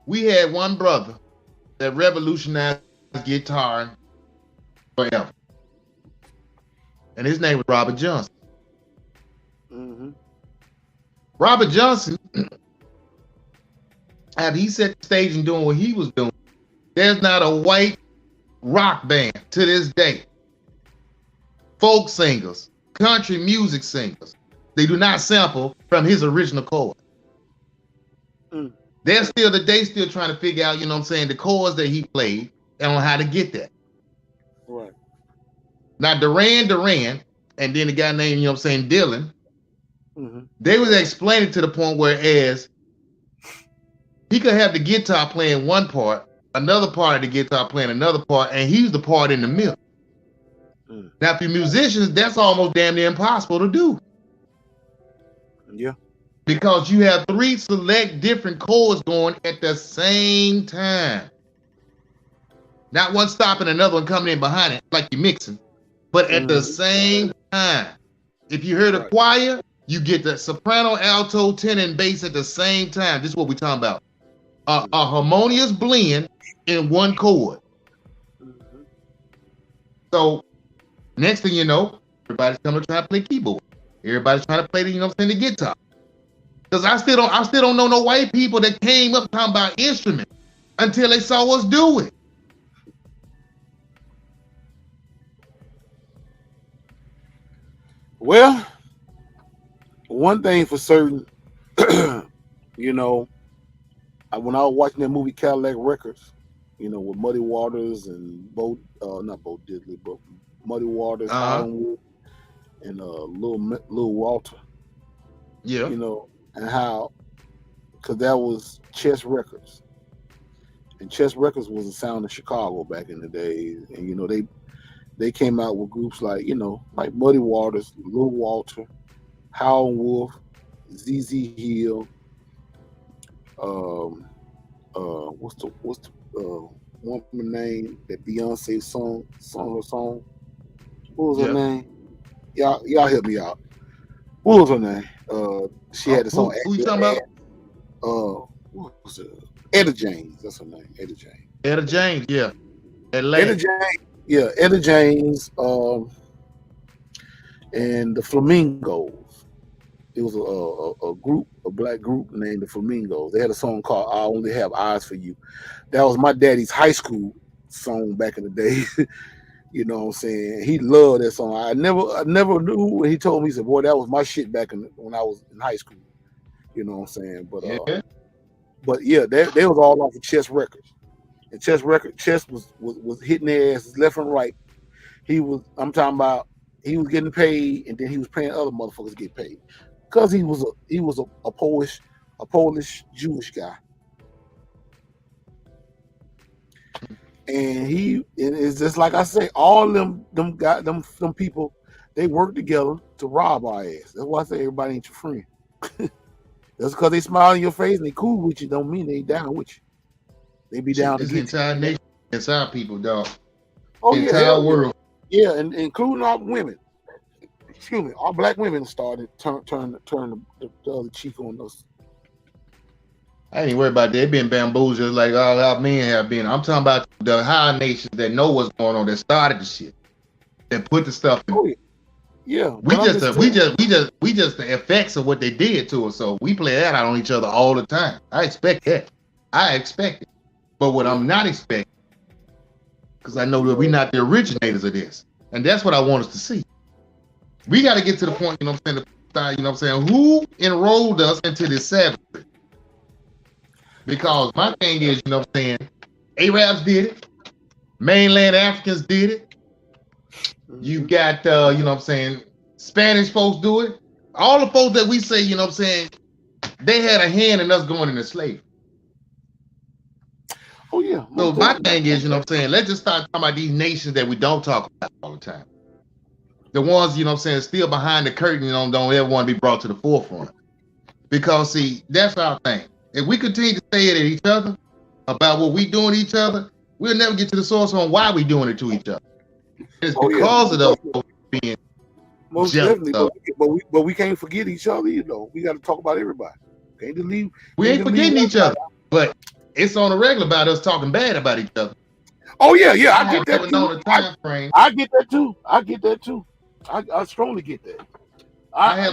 we had one brother that revolutionized guitar forever. And his name was Robert Johnson. Robert Johnson, after he set the stage and doing what he was doing, there's not a white rock band to this day, folk singers, country music singers, they do not sample from his original chord. They still trying to figure out, you know what I'm saying, the chords that he played and on how to get that. Right. Now Duran, and then the guy named, you know what I'm saying, Dylan, they was explaining to the point where as he could have the guitar playing one part, another part of the guitar playing another part, and he's the part in the middle. Now, for musicians, that's almost damn near impossible to do. Yeah. Because you have three select different chords going at the same time. Not one stopping, another one coming in behind it, like you're mixing, but at the same time. If you hear the choir, you get the soprano, alto, tenor, and bass at the same time. This is what we're talking about. A harmonious blend in one chord. So next thing you know, everybody's coming to try to play keyboard. Everybody's trying to play the, you know what I'm saying, the guitar. Because I still don't know no white people that came up talking about instruments until they saw us do it. Well, one thing for certain, you know, when I was watching that movie Cadillac Records, you know, with Muddy Waters and not Bo Diddley, but Muddy Waters, Ironwood, and Lil Walter. Yeah. You know, and how, because that was Chess Records. And Chess Records was a sound in Chicago back in the day. And, you know, they came out with groups like, you know, like Muddy Waters, Lil Walter, Howlin' Wolf, ZZ Hill, what's the woman name that Beyonce sung her song? What was her name? Y'all help me out. What was her name? She had the song. Who you talking about? What was it? Etta James. That's her name. Etta James. Etta James, yeah. Atlanta. Etta James. Yeah, Etta James. And the Flamingos. a black group named the Flamingos. They had a song called "I Only Have Eyes for You." That was my daddy's high school song back in the day. You know what I'm saying? He loved that song. I never knew when he told me. He said, "Boy, that was my shit back when I was in high school." You know what I'm saying? But yeah, they was all off of Chess Records. And Chess was hitting their asses left and right. I'm talking about he was getting paid, and then he was paying other motherfuckers to get paid. Because he was a Polish Jewish guy. And it's just like I say, all them people, they work together to rob our ass. That's why I say everybody ain't your friend. That's because they smile in your face and they cool with you, don't mean they down with you. They be down It's to the get you. entire nation, entire people, dog. Oh, The yeah, entire hell yeah. world. Yeah, and including our women. Excuse me, our black women started turn the other cheek on us. I ain't worried about that. They been bamboozled just like all our men have been. I'm talking about the high nations that know what's going on, that started the shit, that put the stuff in. Oh yeah, yeah. We but I'm just the effects of what they did to us. So we play that out on each other all the time. I expect that. I expect it. But what I'm not expecting, because I know that we're not the originators of this, and that's what I want us to see. We got to get to the point, you know what I'm saying? You know what I'm saying? Who enrolled us into this savagery? Because my thing is, you know what I'm saying? Arabs did it. Mainland Africans did it. You got, you know what I'm saying? Spanish folks do it. All the folks that we say, you know what I'm saying? They had a hand in us going into slavery. Oh yeah. So my thing is, you know what I'm saying? Let's just start talking about these nations that we don't talk about all the time. The ones, you know what I'm saying, still behind the curtain, you know, don't ever want to be brought to the forefront. Because see, that's our thing. If we continue to say it at each other about what we doing to each other, we'll never get to the source on why we doing it to each other. It's because of those folks being most jealous definitely, of. but we can't forget each other, you know. We got to talk about everybody. Can't just leave. We ain't forgetting each other, but it's on the regular about us talking bad about each other. Oh yeah, yeah, I get that never known too. the time frame. I get that too. I get that too. I strongly get that. I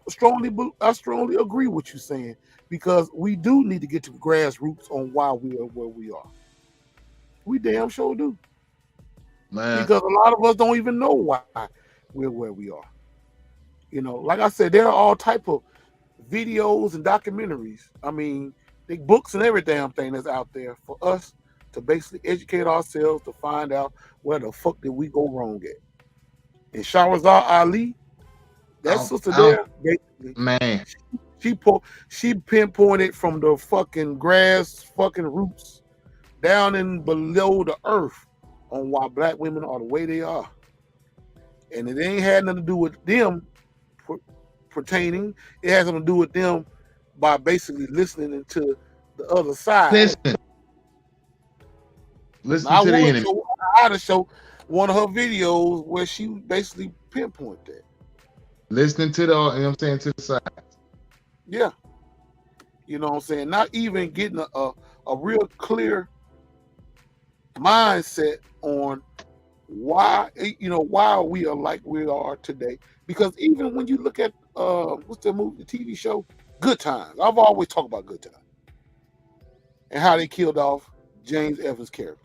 strongly agree with you saying, because we do need to get to grassroots on why we are where we are. We damn sure do. Man. Because a lot of us don't even know why we're where we are. You know, like I said, there are all type of videos and documentaries. I mean, the books and every damn thing that's out there for us to basically educate ourselves to find out where the fuck did we go wrong at. And Shahrazad Ali, that sister there, basically, man, she pinpointed from the fucking grass fucking roots down in below the earth on why black women are the way they are. And it ain't had nothing to do with them pertaining. It has something to do with them by basically listening to the other side. Listen to the enemy. I had to show one of her videos where she basically pinpointed that. Listening to the, you know what I'm saying, to the side. Yeah. You know what I'm saying? Not even getting a real clear mindset on why, you know, why we are like we are today. Because even when you look at what's the movie, the TV show, Good Times. I've always talked about Good Times and how they killed off James Evans' character.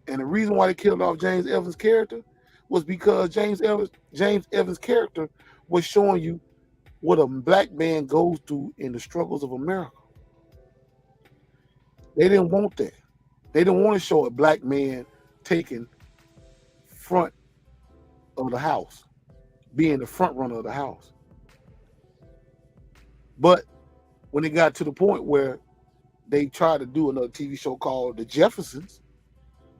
And the reason why they killed off James Evans' character was because James Evans' character was showing you what a black man goes through in the struggles of America. They didn't want that. They didn't want to show a black man taking front of the house, being the front runner of the house. But when it got to the point where they tried to do another TV show called The Jeffersons,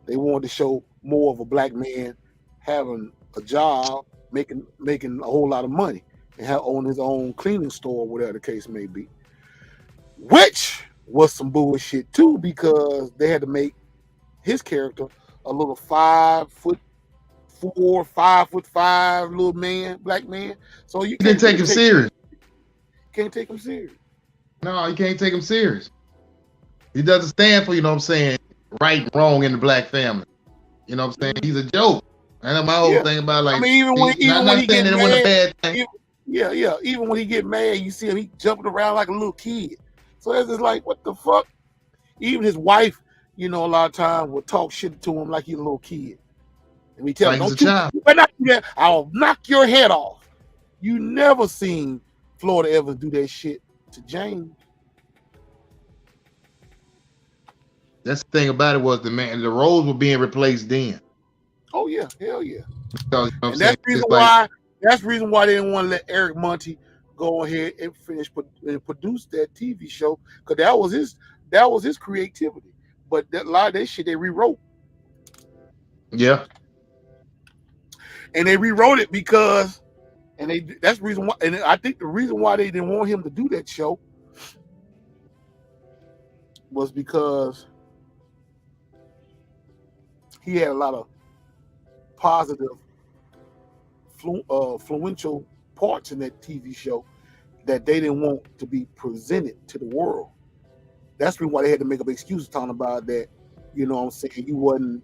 they wanted to show more of a black man having a job, making a whole lot of money, and have own his own cleaning store, whatever the case may be. Which was some bullshit too, because they had to make his character a little 5'4", 5'5" little man, black man. So you didn't take him serious. Can't take him serious. No, you can't take him serious. He doesn't stand for, you know what I'm saying, right and wrong in the black family. You know what I'm saying? He's a joke. I know my whole Yeah. thing about like I mean, even when not he saying get that it wasn't a mad, bad thing. even when he get mad, you see him, he jumping around like a little kid. So it's just like, what the fuck? Even his wife, a lot of times will talk shit to him like he's a little kid. And we tell him, Like he's a don't child. you better not do that. I'll knock your head off. You never seen Florida ever do that shit to James. That's the thing about it was the roles were being replaced then. Oh yeah, hell yeah. Because, And that's the reason why. That's the reason why they didn't want to let Eric Monty go ahead and finish and produce that TV show, because that was his creativity. But that, a lot of that shit they rewrote. Yeah. And they rewrote it because, that's the reason why. And I think the reason why they didn't want him to do that show was because he had a lot of positive, influential parts in that TV show that they didn't want to be presented to the world. That's the reason why they had to make up excuses talking about that, what I'm saying, you wasn't,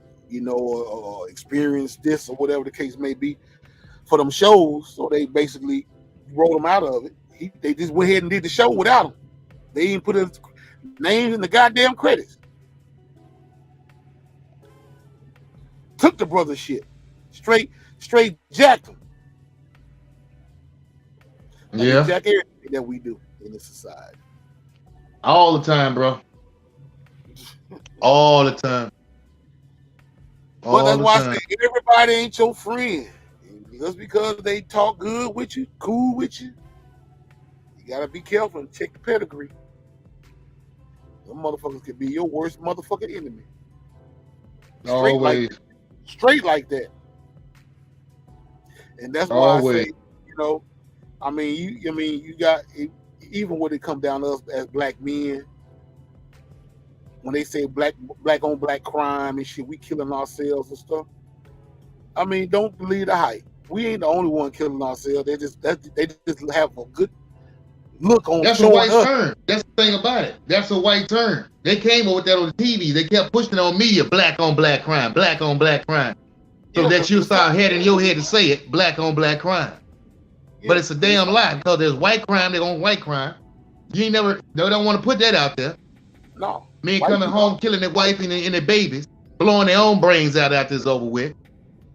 experienced this or whatever the case may be for them shows. So they basically wrote him out of it. They just went ahead and did the show without him. They didn't put his names in the goddamn credits. Took the brother shit. Straight jacked him. Yeah. Jack everything that we do in this society. All the time, bro. All the time. But that's why I say everybody ain't your friend. Just because they talk good with you, cool with you, you gotta be careful and check the pedigree. Them motherfuckers could be your worst motherfucking enemy. Always. Straight like that. And that's why I say, you got, even when it come down to us as black men, when they say black on black crime and shit, we killing ourselves and stuff. I mean, don't believe the hype. We ain't the only one killing ourselves. They just have a good look on. That's a white turn. That's the thing about it. That's a white turn. They came up with that on the TV. They kept pushing it on media, black on black crime, black on black crime. So that you start heading your head to say it, black on black crime. Yeah. But it's a damn lie, because there's white crime, they're on white crime. They don't want to put that out there. No. Men coming home, killing their wife and their babies, blowing their own brains out after it's over with.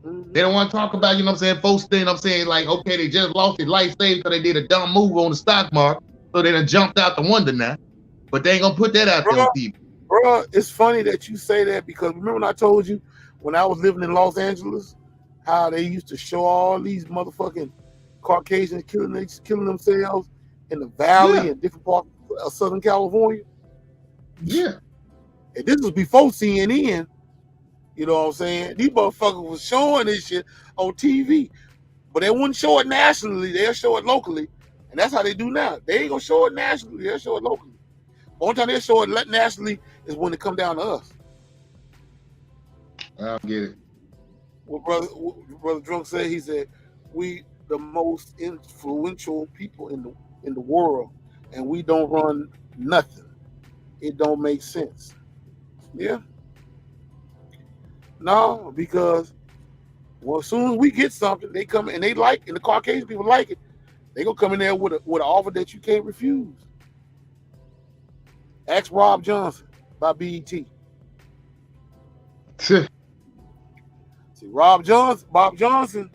Mm-hmm. They don't want to talk about, folks saying, like, okay, they just lost their life savings because they did a dumb move on the stock market, so they done jumped out the window now. But they ain't gonna put that out there on TV. Bro, it's funny that you say that, because remember when I told you when I was living in Los Angeles, how they used to show all these motherfucking Caucasians killing themselves in the valley and different parts of Southern California? Yeah. And this was before CNN. You know what I'm saying? These motherfuckers was showing this shit on TV. But they wouldn't show it nationally. They'll show it locally. And that's how they do now. They ain't gonna show it nationally. They'll show it locally. The only time they show it nationally is when it come down to us. I don't get it. What brother Drunk said, he said, we the most influential people in the world, and we don't run nothing. It don't make sense. Yeah. No, because as soon as we get something, they come and they like, and the Caucasian people like it, they gonna come in there with an offer that you can't refuse. Ask Rob Johnson by BET. See, Bob Johnson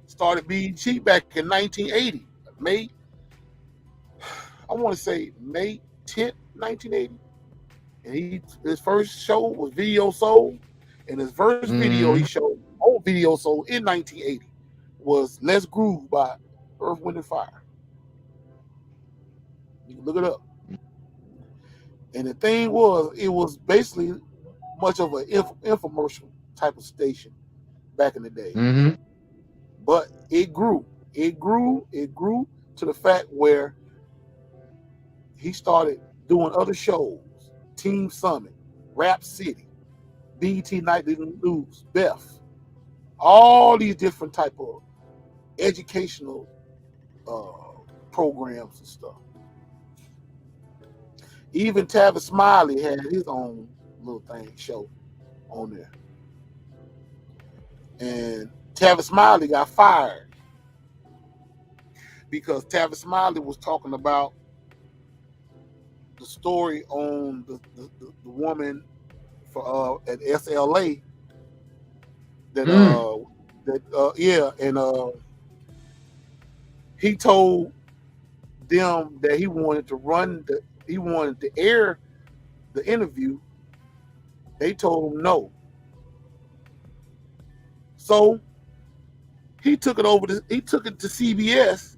started BET back in 1980. May 10th, 1980. And his first show was Video Soul. And his first video he showed on Video Soul in 1980 was Let's Groove by Earth, Wind and Fire. You can look it up. And the thing was, it was basically much of an infomercial type of station back in the day. Mm-hmm. But it grew to the fact where he started doing other shows, Team Summit, Rap City, BET Nightly News, Beth, all these different type of educational programs and stuff. Even Tavis Smiley had his own little show on there. And Tavis Smiley got fired because Tavis Smiley was talking about the story on the woman for at SLA that he told them that he wanted to air the interview. They told him no. So he took it to CBS.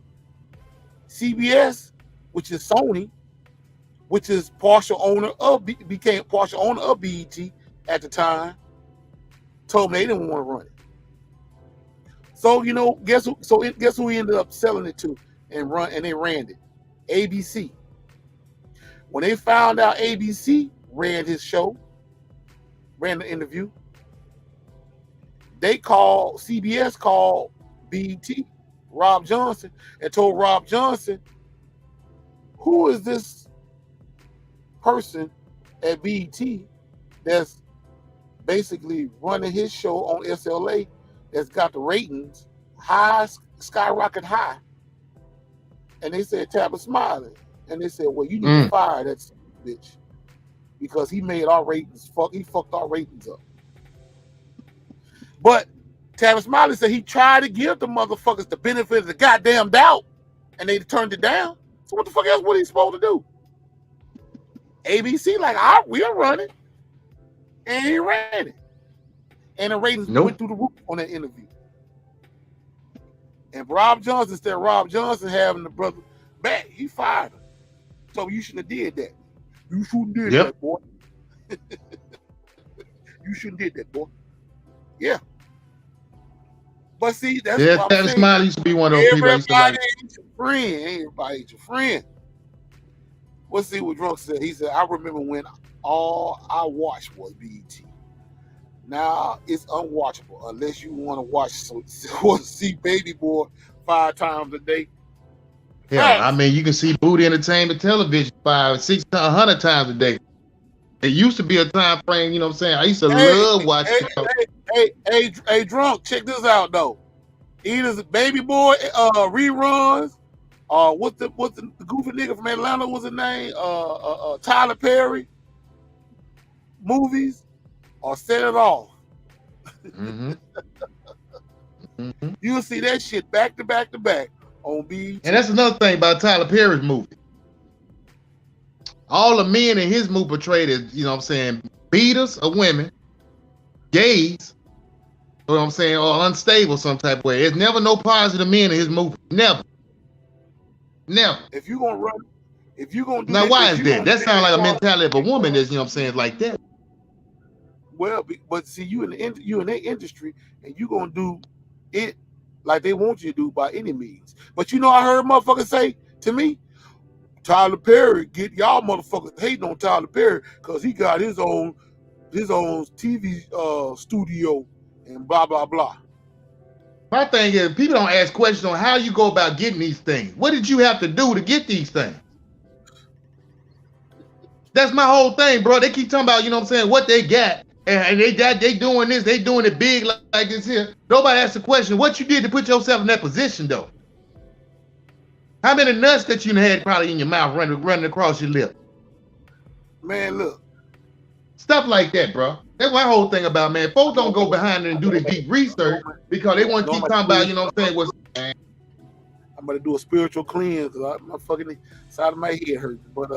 CBS, which is Sony, which is became partial owner of BET at the time, told them they didn't want to run it. So guess who he ended up selling it to and they ran it? ABC. When they found out ABC ran his show, ran the interview, CBS called BET, Rob Johnson, and told Rob Johnson, who is this person at BET that's basically running his show on SLA that's got the ratings skyrocket high? And they said Tavis Smiley. And they said, well, you need to fire that bitch because he made our ratings he fucked our ratings up. But Tavis Smiley said he tried to give the motherfuckers the benefit of the goddamn doubt and they turned it down. So what the fuck else was he supposed to do? ABC we'll run it. And he ran it. And the ratings went through the roof on that interview. And Rob Johnson said Rob Johnson having the brother back, he fired him. So you shouldn't have did that. You shouldn't have did that, boy. You shouldn't have did that, boy. Yeah. But see, that's what I'm saying. Smiley used to be one of those people. Everybody ain't your friend. Everybody ain't your friend. Let's see what Drunk said. He said, I remember when all I watched was BET. Now it's unwatchable unless you want to watch see Baby Boy 5 times a day. Yeah, I mean, you can see Booty Entertainment Television 500, 600, 100 times a day. It used to be a time frame, you know what I'm saying? I used to love watching. Hey, Drunk, check this out though. Either the Baby Boy reruns, or what's the goofy nigga from Atlanta? What's his name? Tyler Perry movies, or Set It Off. You'll see that shit back to back to back on BET. And that's another thing about Tyler Perry's movie. All the men in his movie portrayed as, you know what I'm saying, beaters of women, gays, you know what I'm saying, or unstable some type of way. There's never no positive men in his movie. Never. If you're gonna do now, why is that? That sounds like a mentality of a woman is, you know what I'm saying, like that. Well, but see, you in their industry, and you gonna do it like they want you to do by any means. But I heard motherfuckers say to me, Tyler Perry, get y'all motherfuckers hating on Tyler Perry because he got his own TV studio and blah blah blah. My thing is, people don't ask questions on how you go about getting these things. What did you have to do to get these things? That's my whole thing, bro. They keep talking about, you know what I'm saying, what they got. And they doing this, they doing it big like this here. Nobody asks the question, what you did to put yourself in that position, though? How many nuts that you had probably in your mouth running across your lip? Man, look. Stuff like that, bro. That's my whole thing about, man. Folks don't go behind and do the deep research because they want to keep talking about, you know what I'm saying, what's... I'm going to do a spiritual cleanse because my fucking side of my head hurts. But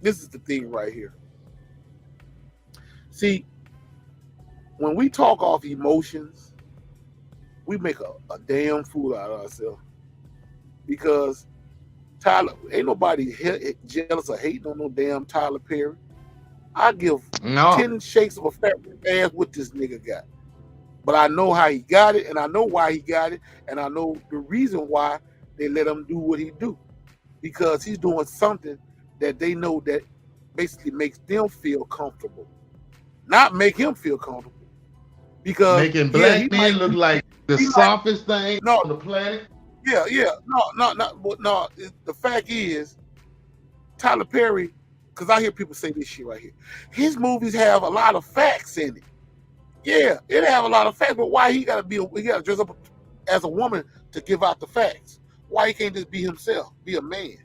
this is the thing right here. See, when we talk off emotions, we make a damn fool out of ourselves. Because Tyler, ain't nobody jealous or hating on no damn Tyler Perry. I give 10 shakes of a fat ass what this nigga got. But I know how he got it, and I know why he got it, and I know the reason why they let him do what he do. Because he's doing something that they know that basically makes them feel comfortable. Not make him feel comfortable. Because making black men look like the softest thing on the planet. Yeah. No. The fact is, Tyler Perry, because I hear people say this shit right here. His movies have a lot of facts in it. Yeah, it have a lot of facts, but why he gotta dress up as a woman to give out the facts? Why he can't just be himself, be a man?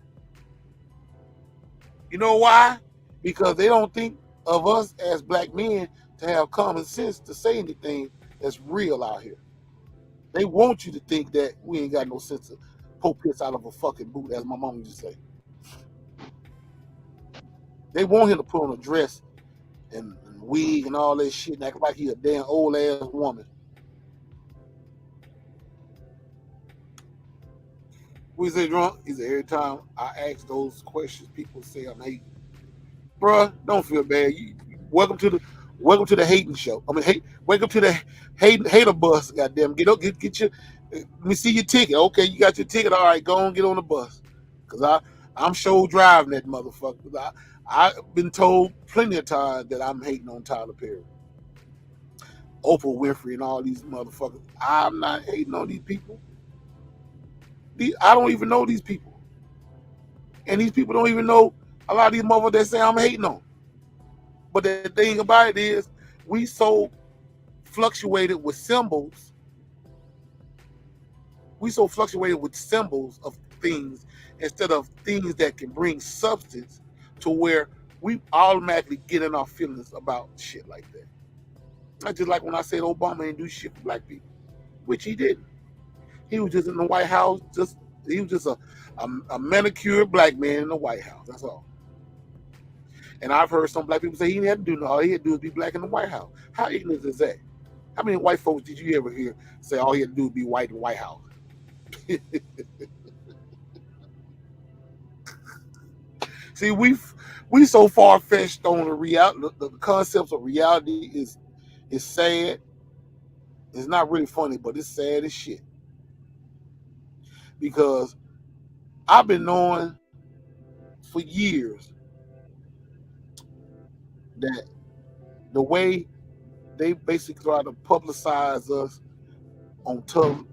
You know why? Because they don't think of us as black men to have common sense to say anything that's real out here. They want you to think that we ain't got no sense to pull piss out of a fucking boot, as my mom used to say. They want him to put on a dress and wig and all that shit and act like he a damn old ass woman. We say drunk. He said every time I ask those questions, people say I'm hating. Bruh, don't feel bad. Welcome to the hating show. I mean, welcome to the hater bus. Goddamn, get your. Let me see your ticket. Okay, you got your ticket. All right, go on, get on the bus. Cause I'm sure driving that motherfucker. I've been told plenty of times that I'm hating on Tyler Perry, Oprah Winfrey, and all these motherfuckers. I'm not hating on these people. I don't even know these people. And these people don't even know a lot of these motherfuckers that say I'm hating on. But the thing about it is, we so fluctuated with symbols. We so fluctuated with symbols of things instead of things that can bring substance to where we automatically get in our feelings about shit like that. Not just like when I said Obama didn't do shit for black people, which he didn't. He was just in the White House. He was just a manicured black man in the White House. That's all. And I've heard some black people say he didn't have to do no. All he had to do was be black in the White House. How ignorant is that? How many white folks did you ever hear say all he had to do was be white in the White House? See, we so far fetched on the reality. The concepts of reality is sad. It's not really funny, but it's sad as shit. Because I've been knowing for years that the way they basically try to publicize us on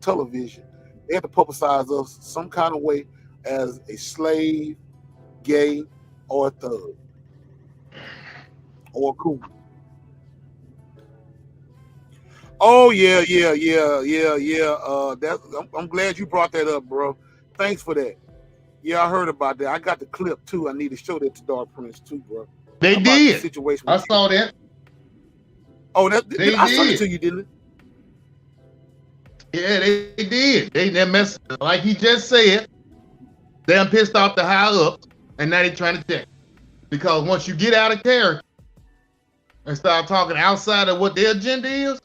television, they have to publicize us some kind of way as a slave, gay, or a thug, or a cool. Oh yeah. I'm glad you brought that up, bro. Thanks for that. Yeah, I heard about that. I got the clip too. I need to show that to Dark Prince too, bro. They did. Situation I saw that. Oh, I sent it to you, didn't it? Yeah, they did. They messed, like he just said. They're pissed off the high up, and now they're trying to check. Because once you get out of character and start talking outside of what their agenda is,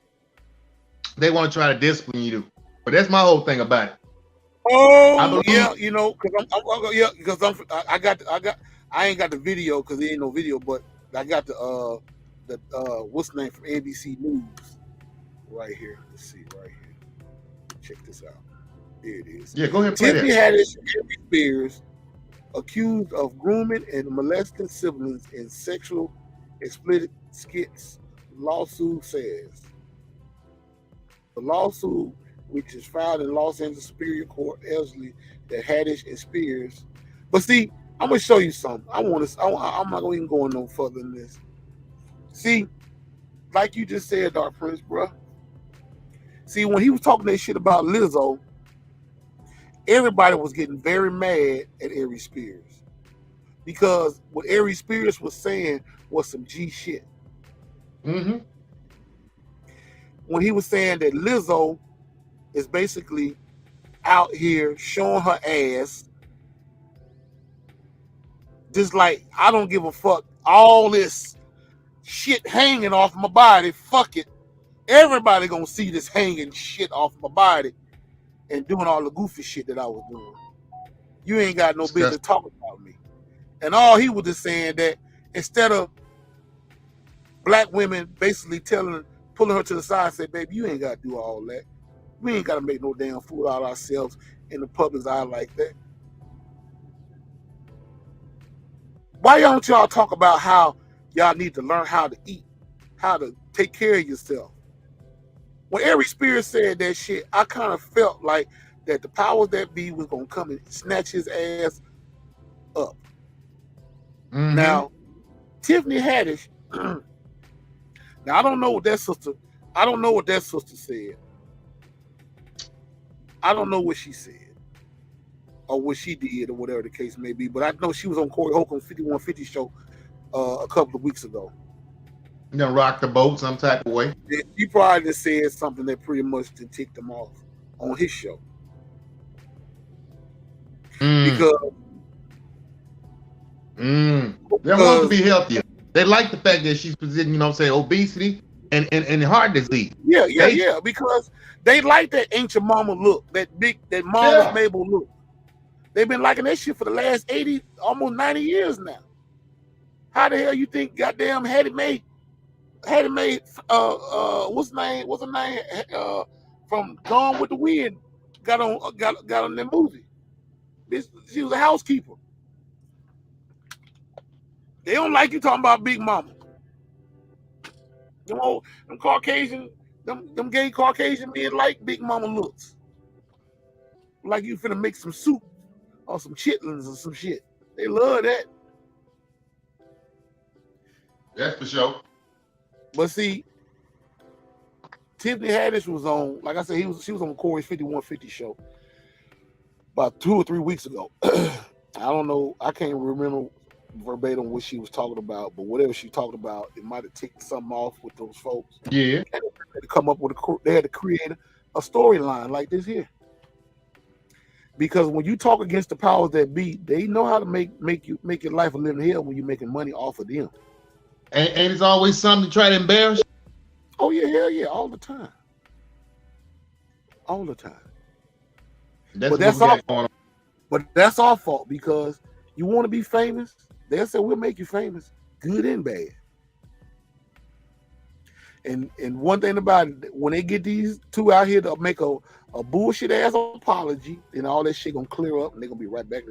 they want to try to discipline you. But that's my whole thing about it. Oh yeah, you know, because I ain't got the video because there ain't no video, but I got the what's the name from ABC News right here. Let's see right here. Check this out. Here it is. Yeah, go ahead. Tiffany Haddish and Britney Spears accused of grooming and molesting siblings in sexual explicit skits. Lawsuit says. The lawsuit, which is filed in Los Angeles Superior Court, Elsley, that Haddish and Spears. But see, I'm gonna show you something. I'm not gonna even go no further than this. See, like you just said, Dark Prince, bro. See, when he was talking that shit about Lizzo, everybody was getting very mad at Ari Spears because what Ari Spears was saying was some G shit. Mm-hmm. When he was saying that Lizzo is basically out here showing her ass, just like, I don't give a fuck, all this shit hanging off my body, fuck it. Everybody gonna see this hanging shit off my body and doing all the goofy shit that I was doing. You ain't got no business talking about me. And all he was just saying that instead of black women basically pulling her to the side and say, baby, you ain't got to do all that. We ain't got to make no damn fool out of ourselves in the public's eye like that. Why don't y'all talk about how y'all need to learn how to eat, how to take care of yourself? When Ari Spears said that shit, I kind of felt like that the powers that be was going to come and snatch his ass up. Now, Tiffany Haddish, now I don't know what that sister I don't know what that sister said. I don't know what she said or what she did or whatever the case may be. But I know she was on Corey Holcomb's 5150 show a couple of weeks ago. You know, rock the boat some type of way. He probably just said something that pretty much ticked him off on his show. Because they want to be healthier. They like the fact that she's presenting, you know what I'm saying, obesity and heart disease. Yeah, because they like that ancient mama look, that Mama Mabel look. They've been liking that shit for the last 80, almost 90 years now. How the hell you think goddamn Hattie Mae, what's her name? From Gone with the Wind got on that movie. She was a housekeeper. They don't like you talking about Big Mama. Them Caucasian, them gay Caucasian men like Big Mama looks. Like you finna make some soup or some chitlins or some shit. They love that. That's for sure. But see, Tiffany Haddish was on, like I said, she was on Corey's 5150 show about 2 or 3 weeks ago. I don't know, I can't remember verbatim what she was talking about, but whatever she talked about, it might have ticked something off with those folks. Yeah. They had to come up with they had to create a storyline like this here. Because when you talk against the powers that be, they know how to make your life a living hell when you're making money off of them. And it's always something to try to embarrass. Oh yeah, hell yeah, all the time. All the time. But that's our fault. But that's our fault because you want to be famous. They'll say we'll make you famous, good and bad. And one thing about it, when they get these two out here to make a bullshit ass apology, then all that shit gonna clear up and they're gonna be right back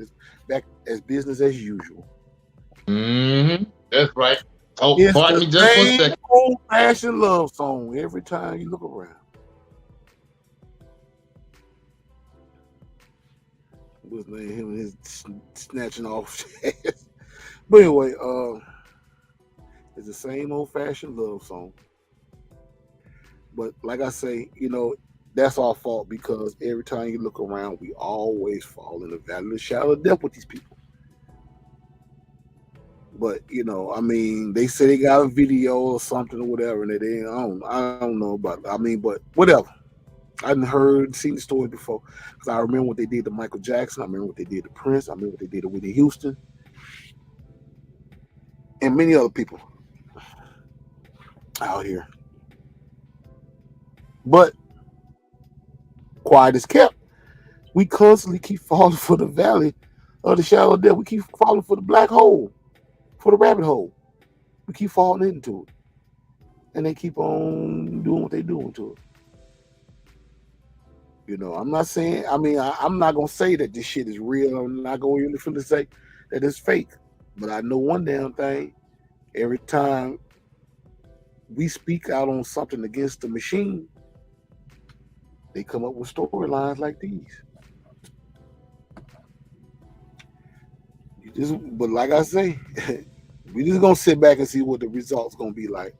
as business as usual. That's right. Oh, it's pardon me just for a second. Old-fashioned love song every time you look around. What's his name? Him and his snatching off. But anyway, it's the same old-fashioned love song. But like I say, you know, that's our fault because every time you look around, we always fall in the valley of the shadow of death with these people. But you know, I mean, they say they got a video or something or whatever, and I don't know about. I mean, but whatever. I hadn't seen the story before because I remember what they did to Michael Jackson. I remember what they did to Prince. I remember what they did to Whitney Houston, and many other people out here. But quiet as kept. We constantly keep falling for the valley of the shadow of death. We keep falling for the black hole. For the rabbit hole. We keep falling into it. And they keep on doing what they're doing to it. You know, I'm not saying, I mean, I'm not going to say that this shit is real. I'm not going to say that it's fake. But I know one damn thing. Every time we speak out on something against the machine, they come up with storylines like these. But like I say, we just gonna sit back and see what the results gonna be like,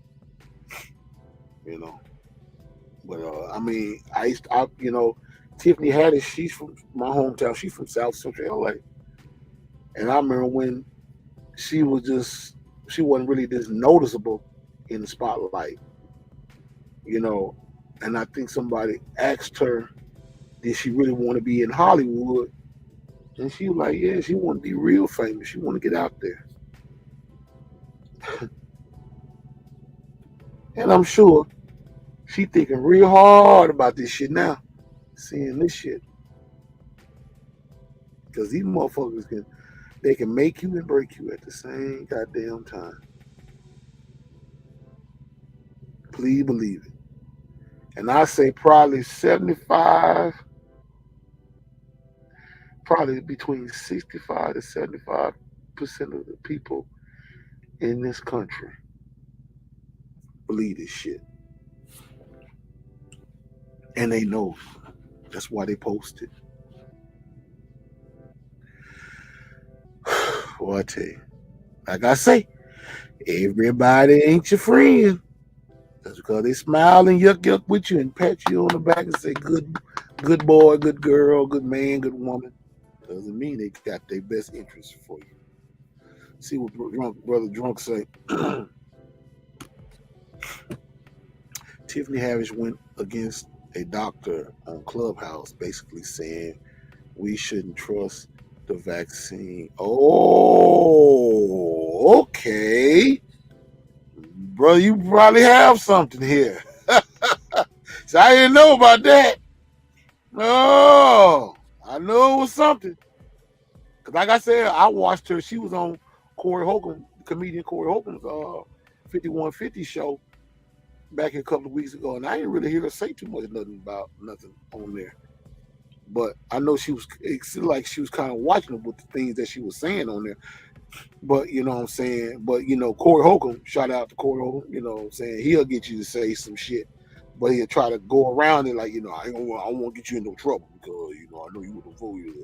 you know. But I mean, you know, Tiffany Haddish, she's from my hometown. She's from South Central LA, and I remember when she wasn't really this noticeable in the spotlight, you know. And I think somebody asked her, did she really want to be in Hollywood? And she was like, yeah, she want to be real famous. She want to get out there. And I'm sure she thinking real hard about this shit now, seeing this shit. Because these motherfuckers can make you and break you at the same goddamn time. Please believe it. And I say probably 75, probably between 65 to 75% of the people in this country believe this shit. And they know. That's why they post it. Well, I tell you, like I say, everybody ain't your friend. That's because they smile and yuck with you and pat you on the back and say good boy, good girl, good man, good woman. Doesn't mean they got their best interest for you. See what brother drunk say. Tiffany Haddish went against a doctor on Clubhouse, basically saying we shouldn't trust the vaccine. Oh, okay. Bro, you probably have something here. So I didn't know about that. No, I know it was something. Because like I said, I watched her. She was on Corey Holcomb, comedian Corey Holcomb's 5150 show back a couple of weeks ago. And I didn't really hear her say too much nothing on there. But I know it seemed like she was kind of watching it with the things that she was saying on there. But you know what I'm saying? But you know, Corey Holcomb, shout out to Corey Holcomb, you know what I'm saying? He'll get you to say some shit, but he'll try to go around it like, you know, I don't want to get you in no trouble because, you know, I know you would avoid it.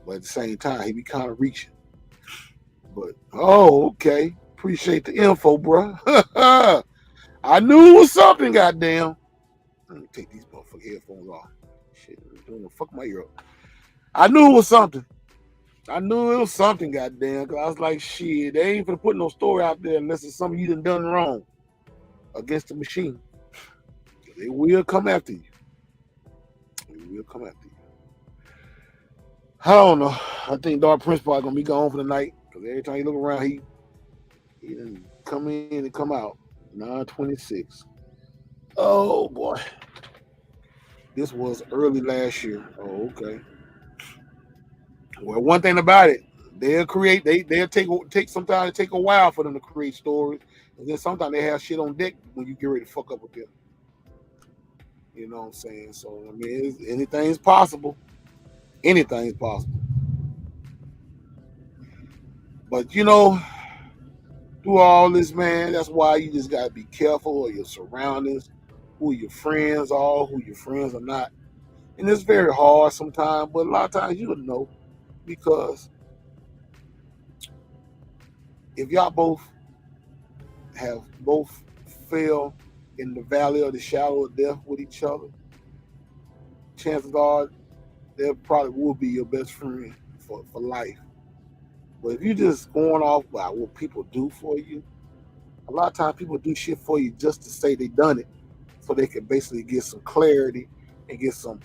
But at the same time, he be kind of reaching. But okay. Appreciate the info, bro. I knew it was something, goddamn. Let me take these motherfucking headphones off. Shit, don't fuck my ear up. I knew it was something. Goddamn. Cause I was like, shit, they ain't gonna put no story out there unless it's something you done wrong against the machine. They will come after you. I don't know. I think Dark Prince probably gonna be gone for the night. Cause every time you look around, he done come in and come out. 9/26. Oh boy. This was early last year. Oh, okay. Well, one thing about it, they'll take sometimes it take a while for them to create stories, and then sometimes they have shit on deck when you get ready to fuck up with them. You know what I'm saying? So I mean, anything's possible. Anything's possible. But you know, through all this, man, that's why you just gotta be careful of your surroundings, who your friends are, who your friends are not. And it's very hard sometimes, but a lot of times you would know. Because if y'all both fell in the valley of the shadow of death with each other, chances are they probably will be your best friend for life. But if you just going off by what people do for you, a lot of times people do shit for you just to say they done it, so they can basically get some clarity and get some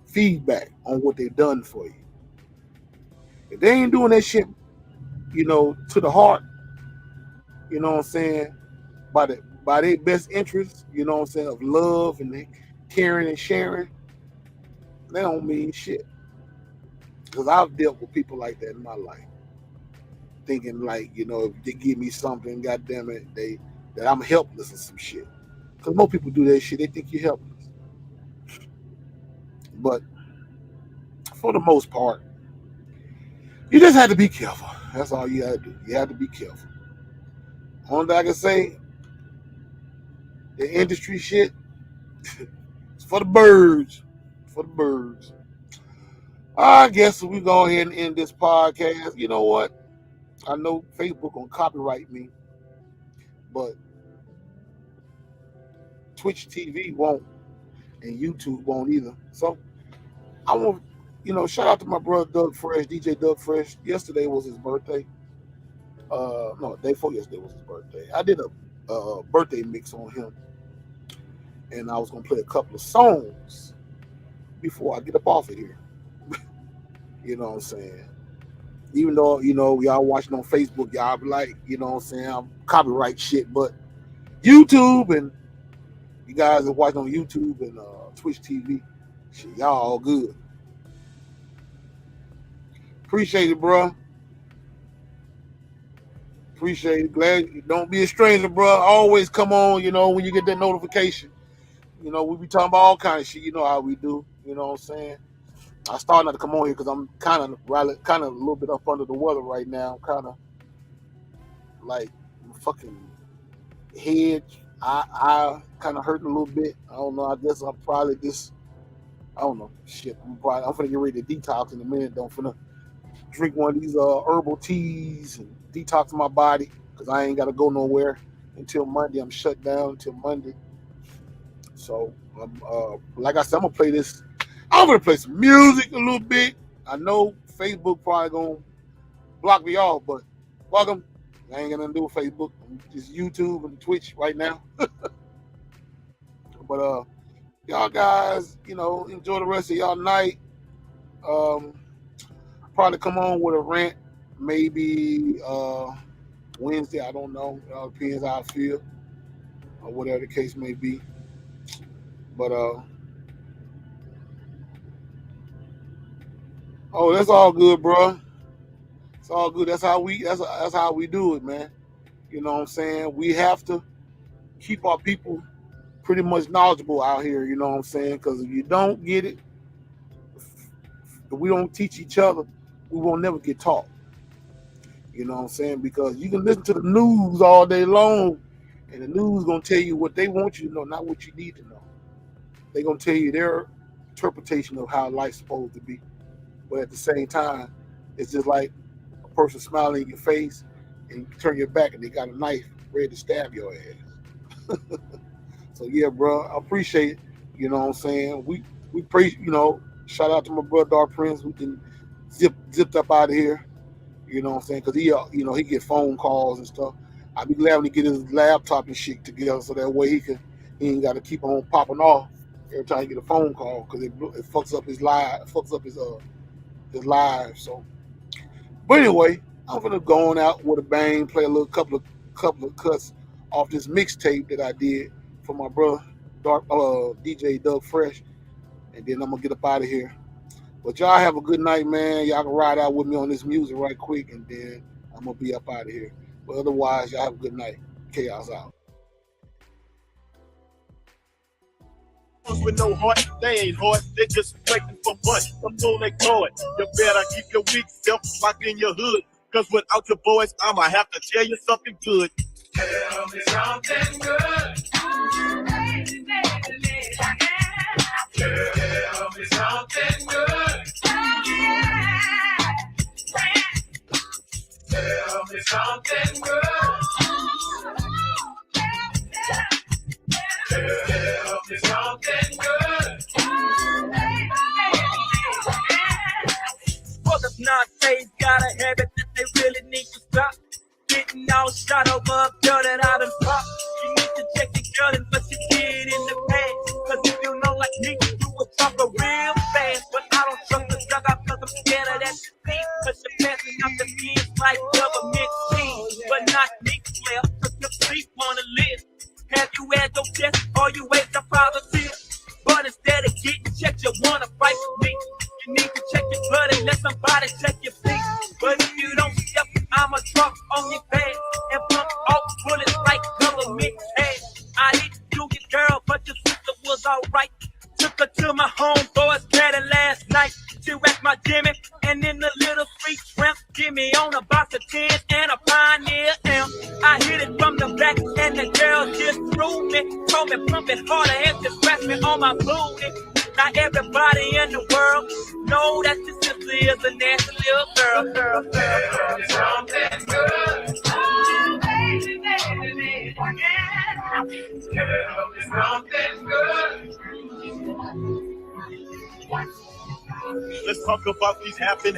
feedback on what they've done for you. If they ain't doing that shit, you know, to the heart, you know what I'm saying, by their best interest, you know what I'm saying, of love and they caring and sharing, they don't mean shit. Because I've dealt with people like that in my life. Thinking like, you know, if they give me something, goddamn it, that I'm helpless or some shit. Because most people do that shit, they think you're helpless. But for the most part, you just have to be careful. That's all you gotta do. You have to be careful. Only thing I can say, the industry shit, it's for the birds. I guess we go ahead and end this podcast. You know what? I know Facebook gonna copyright me, but Twitch TV won't, and YouTube won't either. So I want, you know, shout out to my brother Doug Fresh, DJ Doug Fresh. Yesterday was his birthday. No, day before yesterday was his birthday. I did a birthday mix on him, and I was gonna play a couple of songs before I get up off of here. You know what I'm saying? Even though, you know, y'all watching on Facebook, y'all be like, you know what I'm saying, I'm copyright shit, but YouTube and you guys are watching on YouTube and Twitch TV, shit, y'all all good. Appreciate it, bro. Appreciate it. Glad you don't be a stranger, bro. Always come on, you know, when you get that notification. You know, we be talking about all kind of shit. You know how we do. You know what I'm saying? I started not to come on here because I'm kind of a little bit up under the weather right now. I'm kind of like fucking head, eye kind of hurting a little bit. I don't know. I guess I'm probably just, I don't know. Shit, I'm finna get ready to detox in a minute. I'm finna drink one of these herbal teas and detox my body because I ain't got to go nowhere until Monday. I'm shut down until Monday. So, like I said, I'm gonna play this. I'm gonna play some music a little bit. I know Facebook probably gonna block me off, but fuck them. I ain't gonna do with Facebook. Just YouTube and Twitch right now. But y'all guys, enjoy the rest of y'all night. Probably come on with a rant, maybe Wednesday. I don't know. It all depends how I feel, or whatever the case may be. But that's all good, bro. It's all good. That's how we do it, man. You know what I'm saying? We have to keep our people pretty much knowledgeable out here. You know what I'm saying? Because if you don't get it, if we don't teach each other, we won't never get taught. You know what I'm saying? Because you can listen to the news all day long, and the news gonna tell you what they want you to know, not what you need to know. They're gonna tell you their interpretation of how life's supposed to be. But at the same time, it's just like a person smiling in your face and you turn your back and they got a knife ready to stab your ass. So yeah, bro, I appreciate it. You know what I'm saying? We praise, shout out to my brother Dark Prince who can zipped up out of here. You know what I'm saying? Because he get phone calls and stuff. I'd be glad when he get his laptop and shit together so that way he ain't got to keep on popping off every time he get a phone call because it fucks up his live, his live. So, but anyway, I'm gonna go on out with a bang, play a little couple of cuts off this mixtape that I did for my brother DJ Doug Fresh, and then I'm gonna get up out of here. But y'all have a good night, man. Y'all can ride out with me on this music right quick, and then I'm gonna be up out of here. But otherwise, y'all have a good night. Chaos out. With no heart, they ain't hard, they just begging for butt. I'm so ignore it. You better keep your weak self locked in your hood. Cause without your boys, I'ma have to tell you something good. Tell me something good. Tell me something good. Tell me something good. Tell me something good. Brothers nowadays got a habit that they really need to stop. Getting all shot over a girl that I done popped. You need to check your girl and what you did in the past. Cause if you know like me, you will talk a real fast. But I don't trust the drug out cause I'm scared of that disease. Cause you're passing out the kids like government cheese. But not me, Claire, cause you're sleep on the list. Have you had your test or you wait the positive? But instead of getting checked, you wanna fight with me. You need to check your blood and let somebody check your feet. But if you don't step, I'ma drop on your bed and pump off bullets like government head. I hit you, your girl, but your sister was alright. Took her to my homeboy's caddy last night. She wrecked my Jimmy and in the little street tramp. Give me on a box of 10 and a Pioneer M. I hit it from the back and the girl just threw me. Told me pump it harder and just scratch me on my booty. Now everybody in the world know that your sister is a nasty little girl. Tell me something good. Oh, baby, baby, baby. Tell me something good. Let's talk about these happen.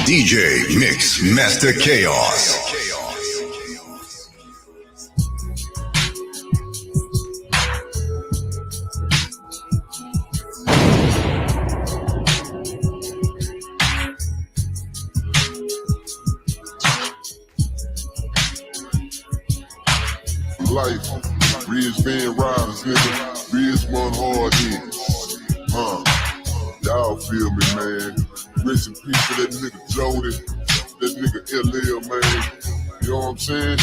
DJ Mix Master Chaos. Life, Ridge Band Riders, nigga. Ridge one hard hit. Y'all feel me, man. Rest in peace to that nigga Jody, that nigga LL, man. You know what I'm saying?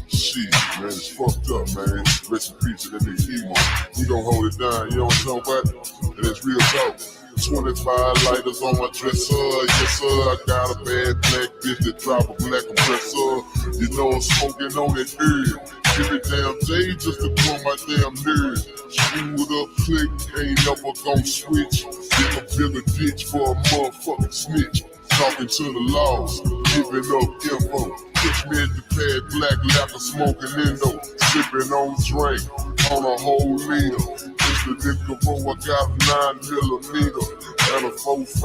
Shit, man, it's fucked up, man. Rest in peace to that nigga Emo. We gon' hold it down, you know what I'm talking about? And it's real talk. 25 lighters on my dresser, yes sir. I got a bad black bitch that drop a black compressor. You know I'm smoking on that herb. Give me damn J just to pull my damn nerve. Screwed up click, ain't never gon' switch. Then I build a ditch for a motherfucking snitch. talking to the laws, giving up info. Catch me at the pad, black lapper, smoking Indo, sipping on drink, on a whole meal. Mr. Nicaro, I got 9mm and a 4.5.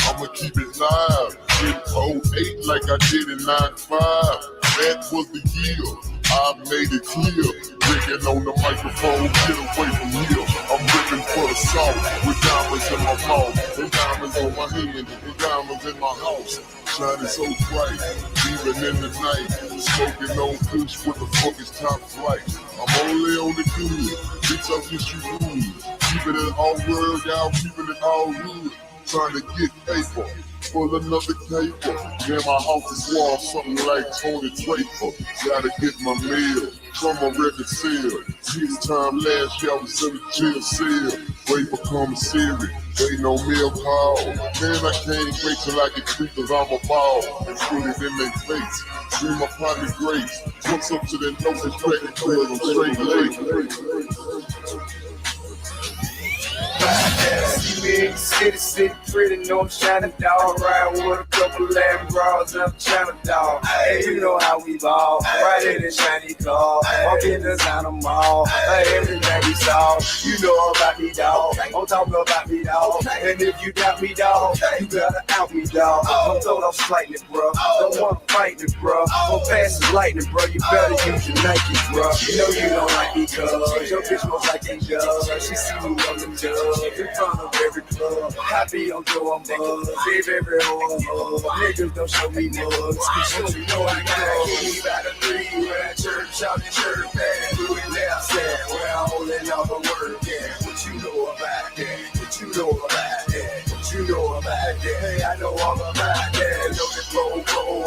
I'ma keep it live. In 08 like I did in 95. That was the year. I made it clear. Drinking on the microphone, get away from here. I'm ripping for the salt with diamonds in my mouth and diamonds on my hand and diamonds in my house. Shining so bright, even in the night. Smoking on fish, what the fuck is top flight? I'm only on the good, bitch, I wish you would. Keeping it all world, y'all keeping it all good. Trying to get paper, full another paper. Man, my house is warm, something like Tony Draper. Gotta get my mail from a record sale. This time last year I was in the jail cell. Wait for commissary, waiting on mail call. Man, I can't wait till I get free cause I'm a ball. And put it in their face, dream upon the grace. What's up to the note and credit cause I'm straight late. Big city, pretty, no China dog. Ride with a couple Latin bras up China dog. Hey, you know how we ball. Right in the shiny car. Walk in the China mall. Everything we saw. You know about me, dog. Don't talk about me, dog. And if you doubt me, dog, you gotta out me, dog. Don't throw no slightly, bro. Don't wanna fight me, bro. Don't pass the lightning, bro. You better use your Nike, bro. You know you don't like me, cuz your bitch most like a judge. She see me on the judge in front of every club. I be on Joe, I'm buzzed. Save every hole. Niggas don't show me mugs. Cause you know I got keys by the three. Where that church out the church bag. Do it now, said. Where I'm holding all the word, yeah. What you know about that? What you know about that? What you know about that? Hey, I know all about that. Look at go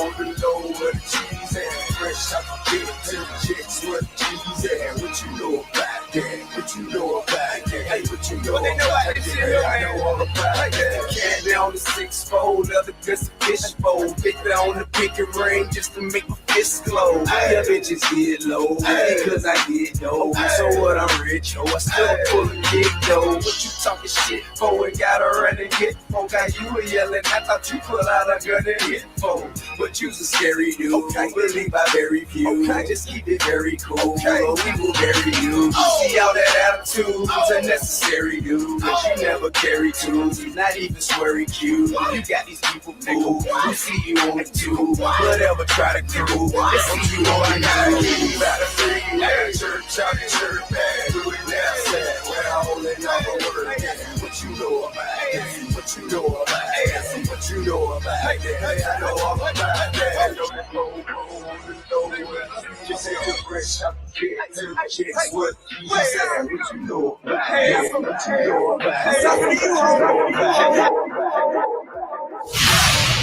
on the low where the cheese at. Fresh out the pit to the chicks where the cheese at. What you know about that? What you know about that? Hey, what you know about that? I know all about that. Candy on the 6-fold, other just a fish bowl. Victor on the picket ring just to make my fist glow. Yeah, bitches get low because I get dough. So what, I'm rich, oh, I still pull a big dough. What you talking shit for? And gotta run and get folk. Got you were yelling, I thought you pull out a gun and hit folk. But you's a scary dude. Okay. Believe I very few. Okay. Just keep it very cool. Okay. Or we will bury you. See all that attitude's unnecessary, dude. But you never carry tools. Not even sweary cute. You got these people fooled. You see you on it too. Whatever try to do. Listen, you know I got you. By the three, like church out the church bag. Do it now, said. When I'm holding all the word. What you know about that? What you know about that? What you know about that? Hey, I know all about that. Just say the fresh out the kid. Chicks, what you said. What you know about that? What you know about that?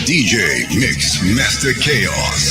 DJ Mix Master Chaos.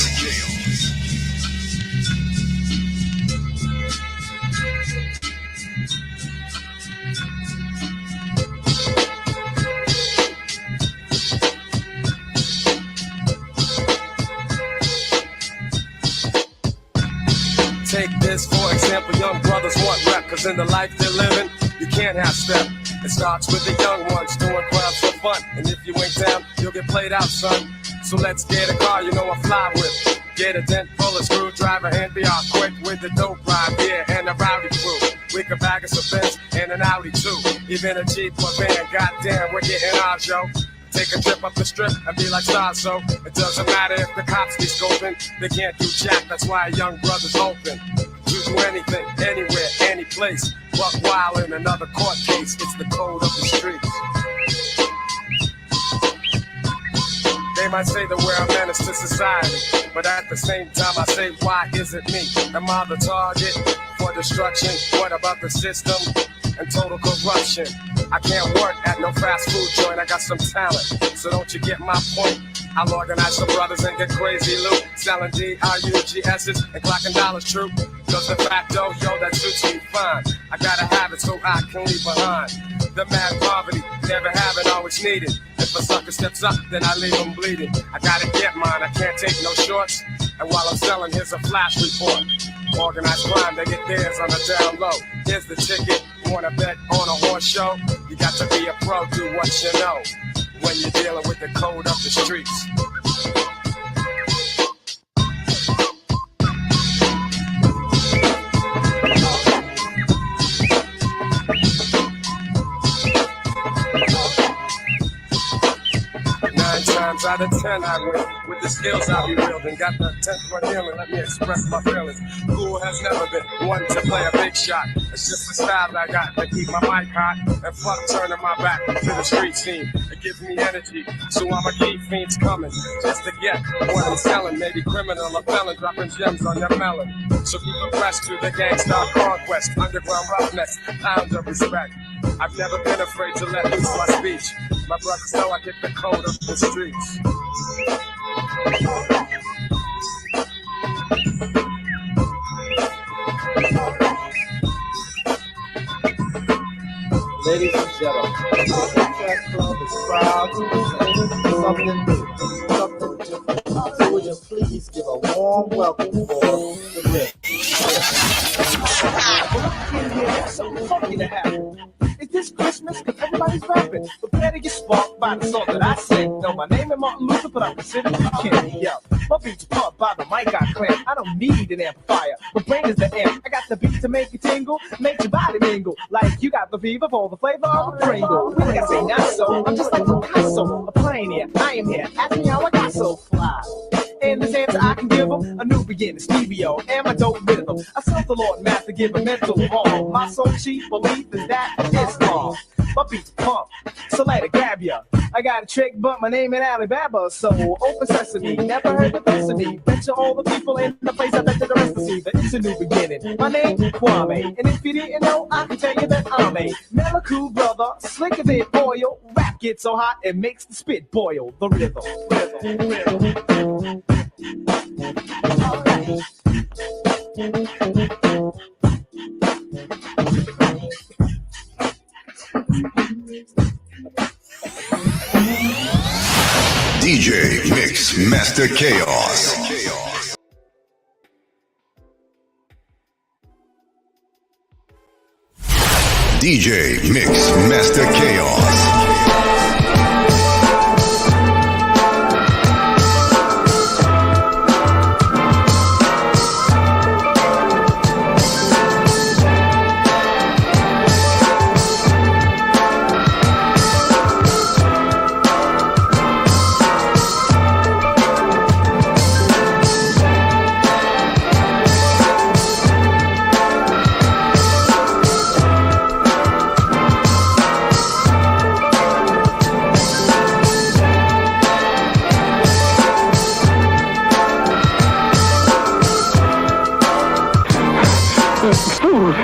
Take this for example, young brothers want rep, cause in the life they're living, you can't have step. It starts with the young ones doing crowds for fun, and if you ain't down, you'll get played out, son. So let's get a car, you know I fly with. Get a dent full of screwdriver and be all quick with the dope ride, yeah, and the rowdy crew. We could bag us a Benz and an Audi too, even a Jeep or van, goddamn, we're getting ours, yo. Take a trip up the strip and be like stars, so it doesn't matter if the cops be scoping. They can't do jack, that's why a young brother's open. You do anything, anywhere, any place. Buck wild in another court case, it's the code of the streets. They might say that we're a menace to society, but at the same time I say, why is it me? Am I the target for destruction? What about the system and total corruption? I can't work at no fast food joint, I got some talent, so don't you get my point? I'll organize some brothers and get crazy loot, selling D-R-U-G-S's and clocking dollars true. Cause the facto, yo, that suits me fine. I gotta have it so I can leave behind the mad poverty, never having always needed. If a sucker steps up, then I leave him bleeding. I gotta get mine, I can't take no shorts. And while I'm selling, here's a flash report. Organized crime, they get theirs on the down low. Here's the ticket, you wanna bet on a horse show? You got to be a pro, do what you know. when you're dealing with the code of the streets. Times out of 10 I win. With the skills I be wielding, got the 10th one healing, let me express my feelings. Cool has never been one to play a big shot. It's just the style I got to keep my mic hot and fuck turning my back to the street scene. It gives me energy, so I'ma keep fiends coming just to get what I'm selling. Maybe criminal or felon dropping gems on your melon. So keep abreast to the gangsta conquest, underground roughness, pounds of respect. I've never been afraid to let loose my speech. My brothers know I get the code of the streets. Ladies and gentlemen, the Jack Club is proud to present something new, something different. So would you please give a warm welcome for the Rick. Something funky to happen. Is this Christmas? Cause everybody's rapping. Prepare to get sparked by the song that I sing. Know my name is Martin Luther, but I'm considered a king. Yo, my beats pumped by the mic I clamp. I don't need an amplifier. My brain is the amp. I got the beat to make you tingle, make your body mingle. Like you got the fever for the flavor of a Pringle. I can say not so. I'm just like Picasso, a pioneer. I am here. Ask me how I got so fly. And this answer I can give them a new beginning, Stevio, and my dope rhythm. I sought the Lord Math to give a mental harm. My sole chief belief is that Islam. My beats pump, so let it grab ya. I got a trick, but my name ain't Alibaba, so open sesame. Never heard the best of me. Bet you all the people in the place I bet the rest to see that it's a new beginning. My name Kwame, and if you didn't know, I can tell you that I'm a Meliku brother, slicker than oil. Rap gets so hot it makes the spit boil. The rhythm. DJ Mix Master Chaos. DJ Mix Master Chaos. Food.